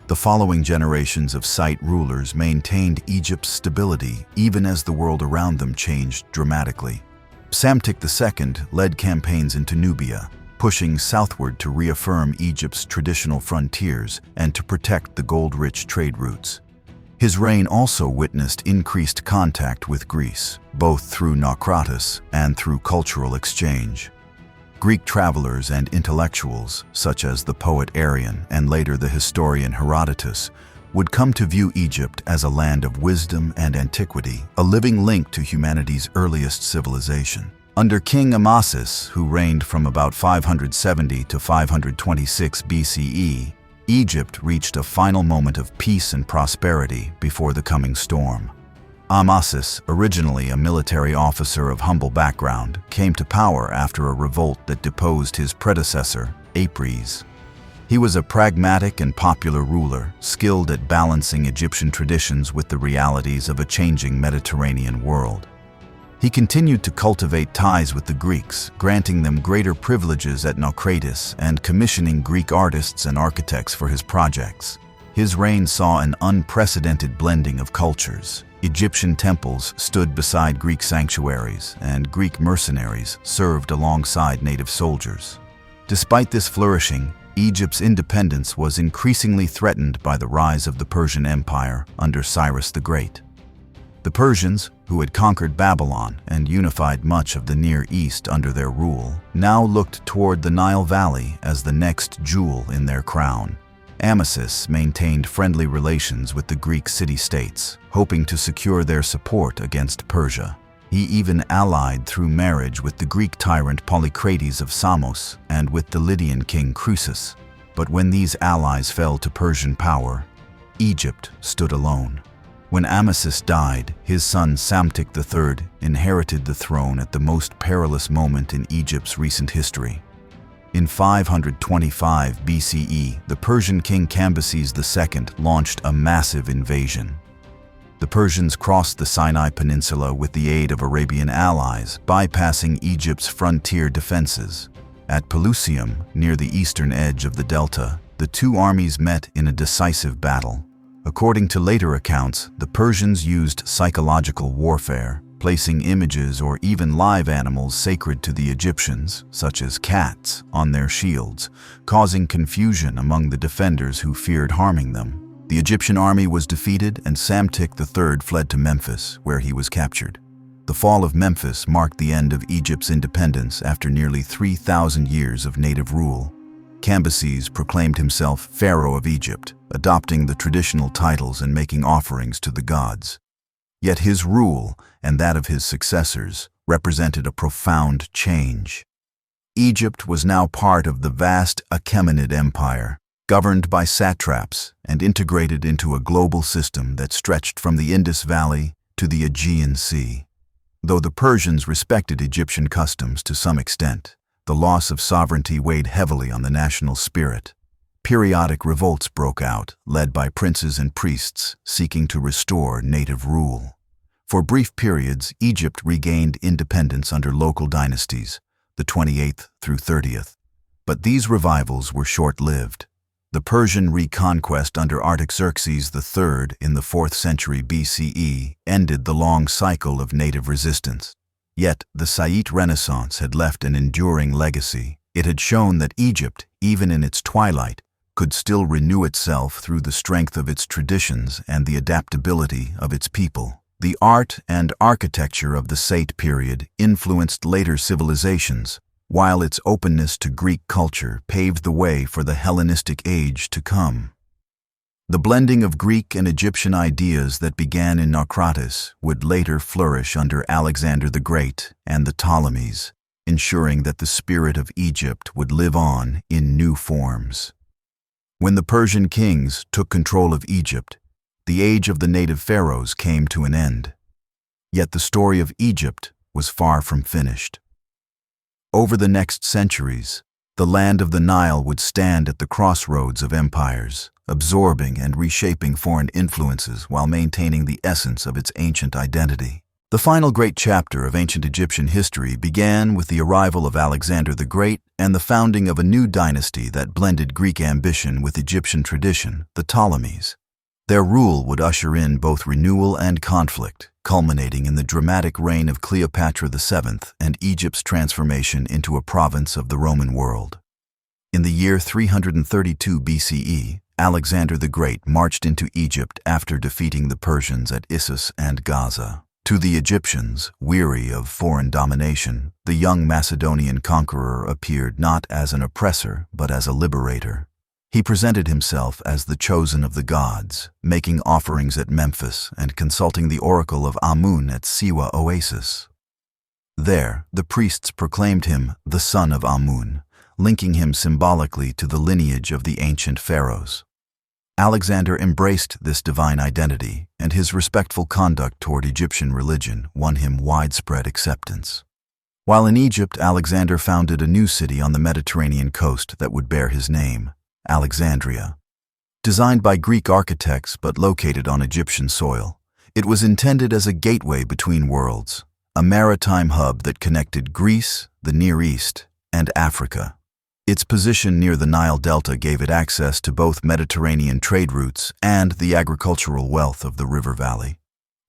The following generations of Site rulers maintained Egypt's stability even as the world around them changed dramatically. Psamtik II led campaigns into Nubia, pushing southward to reaffirm Egypt's traditional frontiers and to protect the gold-rich trade routes. His reign also witnessed increased contact with Greece, both through Naukratis and through cultural exchange. Greek travelers and intellectuals, such as the poet Arrian and later the historian Herodotus, would come to view Egypt as a land of wisdom and antiquity, a living link to humanity's earliest civilization. Under King Amasis, who reigned from about 570 to 526 BCE, Egypt reached a final moment of peace and prosperity before the coming storm. Amasis, originally a military officer of humble background, came to power after a revolt that deposed his predecessor, Apries. He was a pragmatic and popular ruler, skilled at balancing Egyptian traditions with the realities of a changing Mediterranean world. He continued to cultivate ties with the Greeks, granting them greater privileges at Naukratis and commissioning Greek artists and architects for his projects. His reign saw an unprecedented blending of cultures. Egyptian temples stood beside Greek sanctuaries, and Greek mercenaries served alongside native soldiers. Despite this flourishing, Egypt's independence was increasingly threatened by the rise of the Persian Empire under Cyrus the Great. The Persians, who had conquered Babylon and unified much of the Near East under their rule, now looked toward the Nile Valley as the next jewel in their crown. Amasis maintained friendly relations with the Greek city-states, hoping to secure their support against Persia. He even allied through marriage with the Greek tyrant Polycrates of Samos and with the Lydian king Croesus. But when these allies fell to Persian power, Egypt stood alone. When Amasis died, his son Psamtik III inherited the throne at the most perilous moment in Egypt's recent history. In 525 BCE, the Persian king Cambyses II launched a massive invasion. The Persians crossed the Sinai Peninsula with the aid of Arabian allies, bypassing Egypt's frontier defenses. At Pelusium, near the eastern edge of the Delta, the two armies met in a decisive battle. According to later accounts, the Persians used psychological warfare, placing images or even live animals sacred to the Egyptians, such as cats, on their shields, causing confusion among the defenders who feared harming them. The Egyptian army was defeated and Psamtik III fled to Memphis, where he was captured. The fall of Memphis marked the end of Egypt's independence after nearly 3,000 years of native rule. Cambyses proclaimed himself Pharaoh of Egypt, adopting the traditional titles and making offerings to the gods. Yet his rule, and that of his successors, represented a profound change. Egypt was now part of the vast Achaemenid Empire, governed by satraps and integrated into a global system that stretched from the Indus Valley to the Aegean Sea. Though the Persians respected Egyptian customs to some extent, the loss of sovereignty weighed heavily on the national spirit. Periodic revolts broke out, led by princes and priests seeking to restore native rule. For brief periods, Egypt regained independence under local dynasties, the 28th through 30th. But these revivals were short-lived. The Persian reconquest under Artaxerxes III in the 4th century BCE ended the long cycle of native resistance. Yet, the Sate Renaissance had left an enduring legacy. It had shown that Egypt, even in its twilight, could still renew itself through the strength of its traditions and the adaptability of its people. The art and architecture of the Sate period influenced later civilizations, while its openness to Greek culture paved the way for the Hellenistic age to come. The blending of Greek and Egyptian ideas that began in Naukratis would later flourish under Alexander the Great and the Ptolemies. ensuring that the spirit of Egypt would live on in new forms. When the Persian kings took control of Egypt, the age of the native pharaohs came to an end. Yet the story of Egypt was far from finished. Over the next centuries, the land of the Nile would stand at the crossroads of empires, absorbing and reshaping foreign influences while maintaining the essence of its ancient identity. The final great chapter of ancient Egyptian history began with the arrival of Alexander the Great and the founding of a new dynasty that blended Greek ambition with Egyptian tradition, the Ptolemies. Their rule would usher in both renewal and conflict, culminating in the dramatic reign of Cleopatra the Seventh and Egypt's transformation into a province of the Roman world. In the year 332 BCE, Alexander the Great marched into Egypt after defeating the Persians at Issus and Giza. To the Egyptians, weary of foreign domination, the young Macedonian conqueror appeared not as an oppressor but as a liberator. He presented himself as the chosen of the gods, making offerings at Memphis and consulting the oracle of Amun at Siwa Oasis. There, the priests proclaimed him the son of Amun, linking him symbolically to the lineage of the ancient pharaohs. Alexander embraced this divine identity, and his respectful conduct toward Egyptian religion won him widespread acceptance. While in Egypt, Alexander founded a new city on the Mediterranean coast that would bear his name, Alexandria. Designed by Greek architects but located on Egyptian soil, it was intended as a gateway between worlds, a maritime hub that connected Greece, the Near East, and Africa. Its position near the Nile Delta gave it access to both Mediterranean trade routes and the agricultural wealth of the river valley.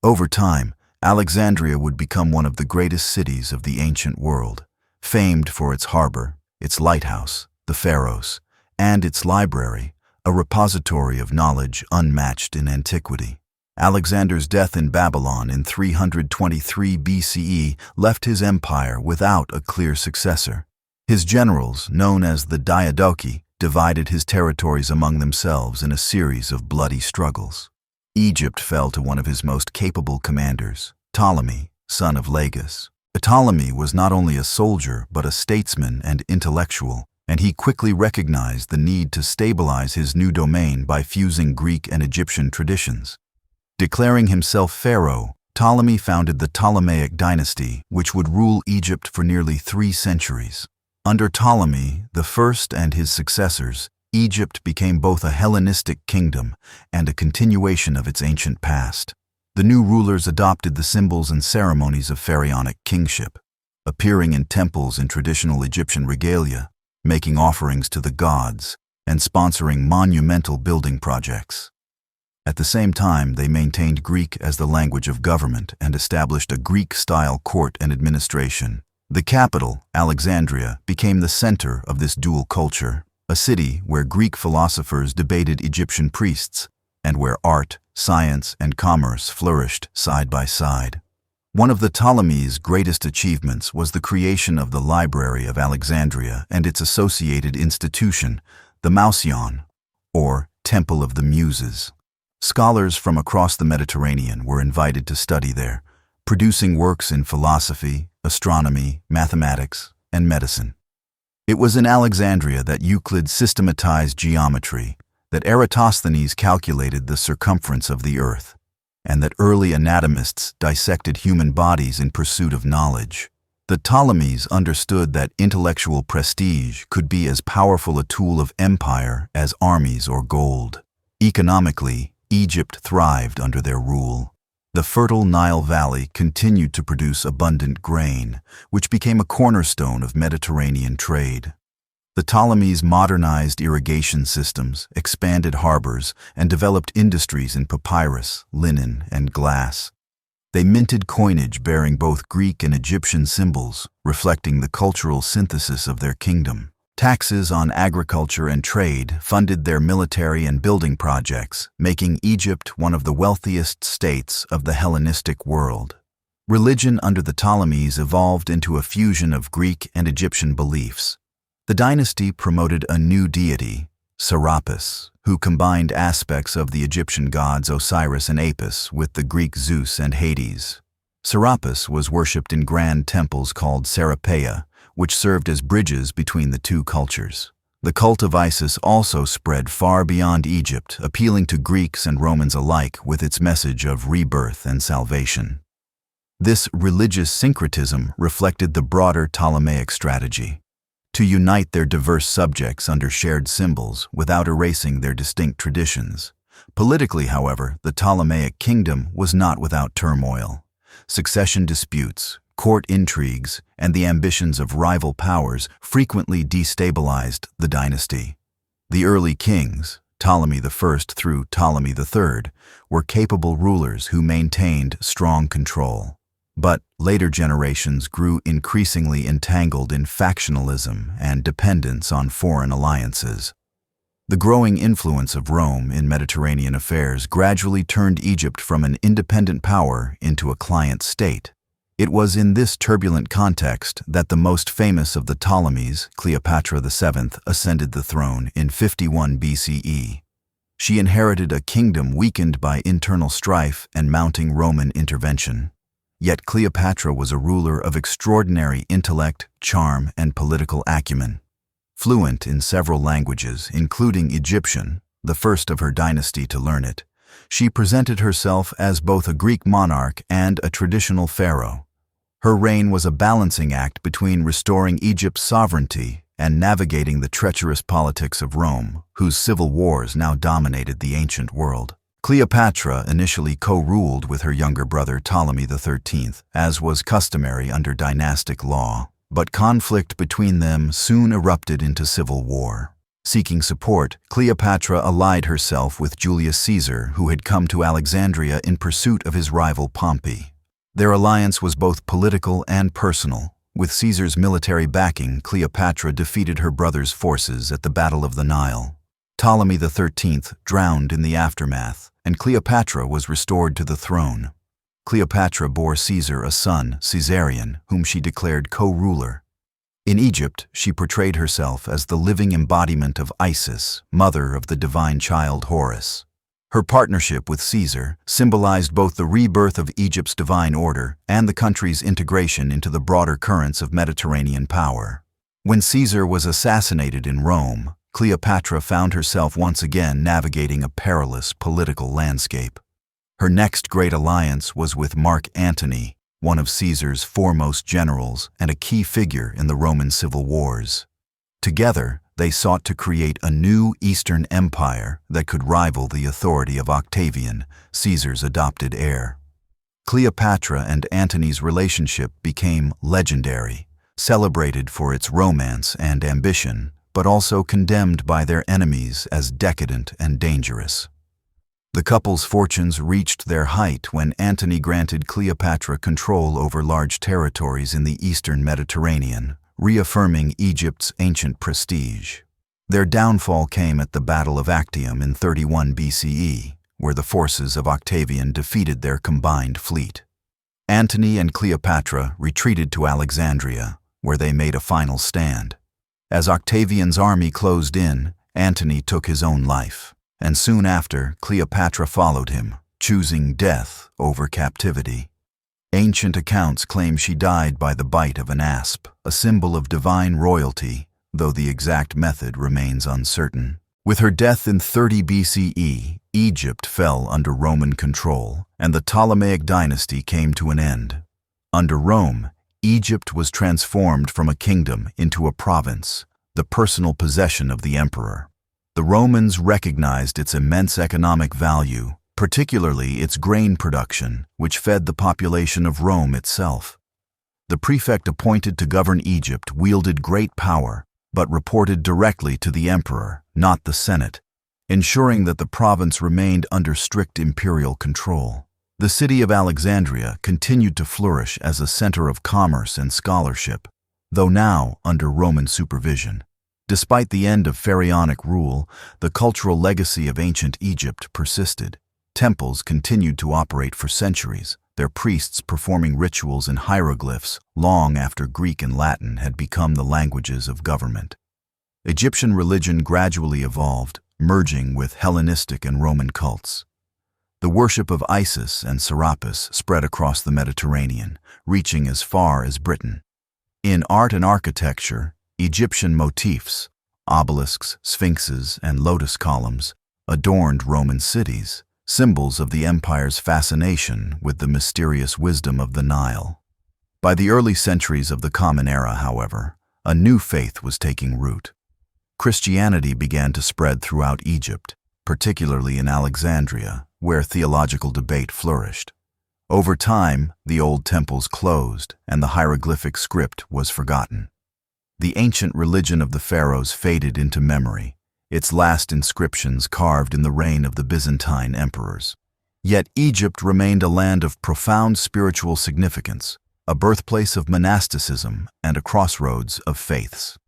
Over time, Alexandria would become one of the greatest cities of the ancient world, famed for its harbor, its lighthouse, the pharaohs, and its library, a repository of knowledge unmatched in antiquity. Alexander's death in Babylon in 323 BCE left his empire without a clear successor. His generals, known as the Diadochi, divided his territories among themselves in a series of bloody struggles. Egypt fell to one of his most capable commanders, Ptolemy, son of Lagus. Ptolemy was not only a soldier but a statesman and intellectual, and he quickly recognized the need to stabilize his new domain by fusing Greek and Egyptian traditions. Declaring himself pharaoh, Ptolemy founded the Ptolemaic dynasty, which would rule Egypt for nearly 3 centuries. Under Ptolemy I and his successors, Egypt became both a Hellenistic kingdom and a continuation of its ancient past. The new rulers adopted the symbols and ceremonies of pharaonic kingship, appearing in temples in traditional Egyptian regalia, making offerings to the gods, and sponsoring monumental building projects. At the same time, they maintained Greek as the language of government and established a Greek-style court and administration. The capital, Alexandria, became the center of this dual culture, a city where Greek philosophers debated Egyptian priests, and where art, science, and commerce flourished side by side. One of the Ptolemies' greatest achievements was the creation of the Library of Alexandria and its associated institution, the Mouseion, or Temple of the Muses. Scholars from across the Mediterranean were invited to study there, producing works in philosophy, astronomy, mathematics, and medicine. It was in Alexandria that Euclid systematized geometry, that Eratosthenes calculated the circumference of the earth, and that early anatomists dissected human bodies in pursuit of knowledge. The Ptolemies understood that intellectual prestige could be as powerful a tool of empire as armies or gold. Economically, Egypt thrived under their rule. The fertile Nile Valley continued to produce abundant grain, which became a cornerstone of Mediterranean trade. The Ptolemies modernized irrigation systems, expanded harbors, and developed industries in papyrus, linen, and glass. They minted coinage bearing both Greek and Egyptian symbols, reflecting the cultural synthesis of their kingdom. Taxes on agriculture and trade funded their military and building projects, making Egypt one of the wealthiest states of the Hellenistic world. Religion under the Ptolemies evolved into a fusion of Greek and Egyptian beliefs. The dynasty promoted a new deity, Serapis, who combined aspects of the Egyptian gods Osiris and Apis with the Greek Zeus and Hades. Serapis was worshipped in grand temples called Serapeia, which served as bridges between the two cultures. The cult of Isis also spread far beyond Egypt, appealing to Greeks and Romans alike with its message of rebirth and salvation. This religious syncretism reflected the broader Ptolemaic strategy: to unite their diverse subjects under shared symbols without erasing their distinct traditions. Politically, however, the Ptolemaic kingdom was not without turmoil. Succession disputes, court intrigues, and the ambitions of rival powers frequently destabilized the dynasty. The early kings, Ptolemy I through Ptolemy III, were capable rulers who maintained strong control. But later generations grew increasingly entangled in factionalism and dependence on foreign alliances. The growing influence of Rome in Mediterranean affairs gradually turned Egypt from an independent power into a client state. It was in this turbulent context that the most famous of the Ptolemies, Cleopatra the Seventh, ascended the throne in 51 BCE. She inherited a kingdom weakened by internal strife and mounting Roman intervention. Yet Cleopatra was a ruler of extraordinary intellect, charm, and political acumen. Fluent in several languages, including Egyptian, the first of her dynasty to learn it, she presented herself as both a Greek monarch and a traditional pharaoh. Her reign was a balancing act between restoring Egypt's sovereignty and navigating the treacherous politics of Rome, whose civil wars now dominated the ancient world. Cleopatra initially co-ruled with her younger brother Ptolemy the 13th, as was customary under dynastic law, but conflict between them soon erupted into civil war. Seeking support, Cleopatra allied herself with Julius Caesar, who had come to Alexandria in pursuit of his rival Pompey. Their alliance was both political and personal. With Caesar's military backing, Cleopatra defeated her brother's forces at the Battle of the Nile. Ptolemy the 13th drowned in the aftermath, and Cleopatra was restored to the throne. Cleopatra bore Caesar a son, Caesarion, whom she declared co-ruler. In Egypt, she portrayed herself as the living embodiment of Isis, mother of the divine child Horus. Her partnership with Caesar symbolized both the rebirth of Egypt's divine order and the country's integration into the broader currents of Mediterranean power. When Caesar was assassinated in Rome, Cleopatra found herself once again navigating a perilous political landscape. Her next great alliance was with Mark Antony, one of Caesar's foremost generals and a key figure in the Roman civil wars. Together, they sought to create a new Eastern empire that could rival the authority of Octavian, Caesar's adopted heir. Cleopatra and Antony's relationship became legendary, celebrated for its romance and ambition, but also condemned by their enemies as decadent and dangerous. The couple's fortunes reached their height when Antony granted Cleopatra control over large territories in the eastern Mediterranean, reaffirming Egypt's ancient prestige. Their downfall came at the Battle of Actium in 31 BCE, where the forces of Octavian defeated their combined fleet. Antony and Cleopatra retreated to Alexandria, where they made a final stand. As Octavian's army closed in, Antony took his own life. And soon after, Cleopatra followed him, choosing death over captivity. Ancient accounts claim she died by the bite of an asp, a symbol of divine royalty, though the exact method remains uncertain. With her death in 30 BCE, Egypt fell under Roman control, and the Ptolemaic dynasty came to an end. Under Rome, Egypt was transformed from a kingdom into a province, the personal possession of the emperor. The Romans recognized its immense economic value, particularly its grain production, which fed the population of Rome itself. The prefect appointed to govern Egypt wielded great power, but reported directly to the emperor, not the Senate, ensuring that the province remained under strict imperial control. The city of Alexandria continued to flourish as a center of commerce and scholarship, though now under Roman supervision. Despite the end of pharaonic rule, the cultural legacy of ancient Egypt persisted. Temples continued to operate for centuries, their priests performing rituals in hieroglyphs long after Greek and Latin had become the languages of government. Egyptian religion gradually evolved, merging with Hellenistic and Roman cults. The worship of Isis and Serapis spread across the Mediterranean, reaching as far as Britain. In art and architecture, Egyptian motifs, obelisks, sphinxes, and lotus columns adorned Roman cities, symbols of the empire's fascination with the mysterious wisdom of the Nile. By the early centuries of the Common Era, however, a new faith was taking root. Christianity began to spread throughout Egypt, particularly in Alexandria, where theological debate flourished. Over time, the old temples closed and the hieroglyphic script was forgotten. The ancient religion of the pharaohs faded into memory, its last inscriptions carved in the reign of the Byzantine emperors. Yet Egypt remained a land of profound spiritual significance, a birthplace of monasticism and a crossroads of faiths.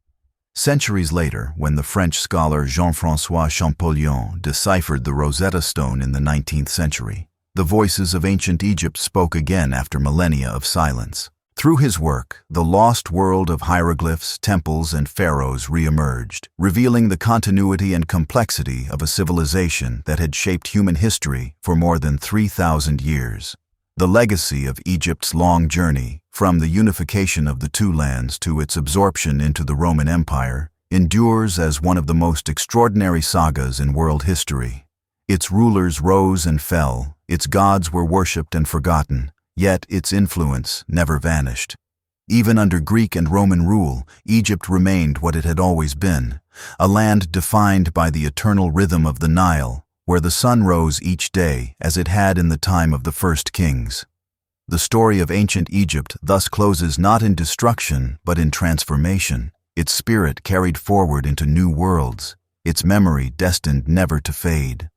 Centuries later, when the French scholar Jean-François Champollion deciphered the Rosetta Stone in the 19th century, the voices of ancient Egypt spoke again after millennia of silence. Through his work, the lost world of hieroglyphs, temples, and pharaohs re-emerged, revealing the continuity and complexity of a civilization that had shaped human history for more than 3,000 years. The legacy of Egypt's long journey, from the unification of the two lands to its absorption into the Roman Empire, endures as one of the most extraordinary sagas in world history. Its rulers rose and fell, its gods were worshipped and forgotten, yet its influence never vanished. Even under Greek and Roman rule, Egypt remained what it had always been, a land defined by the eternal rhythm of the Nile, where the sun rose each day as it had in the time of the first kings. The story of ancient Egypt thus closes not in destruction but in transformation, its spirit carried forward into new worlds, its memory destined never to fade.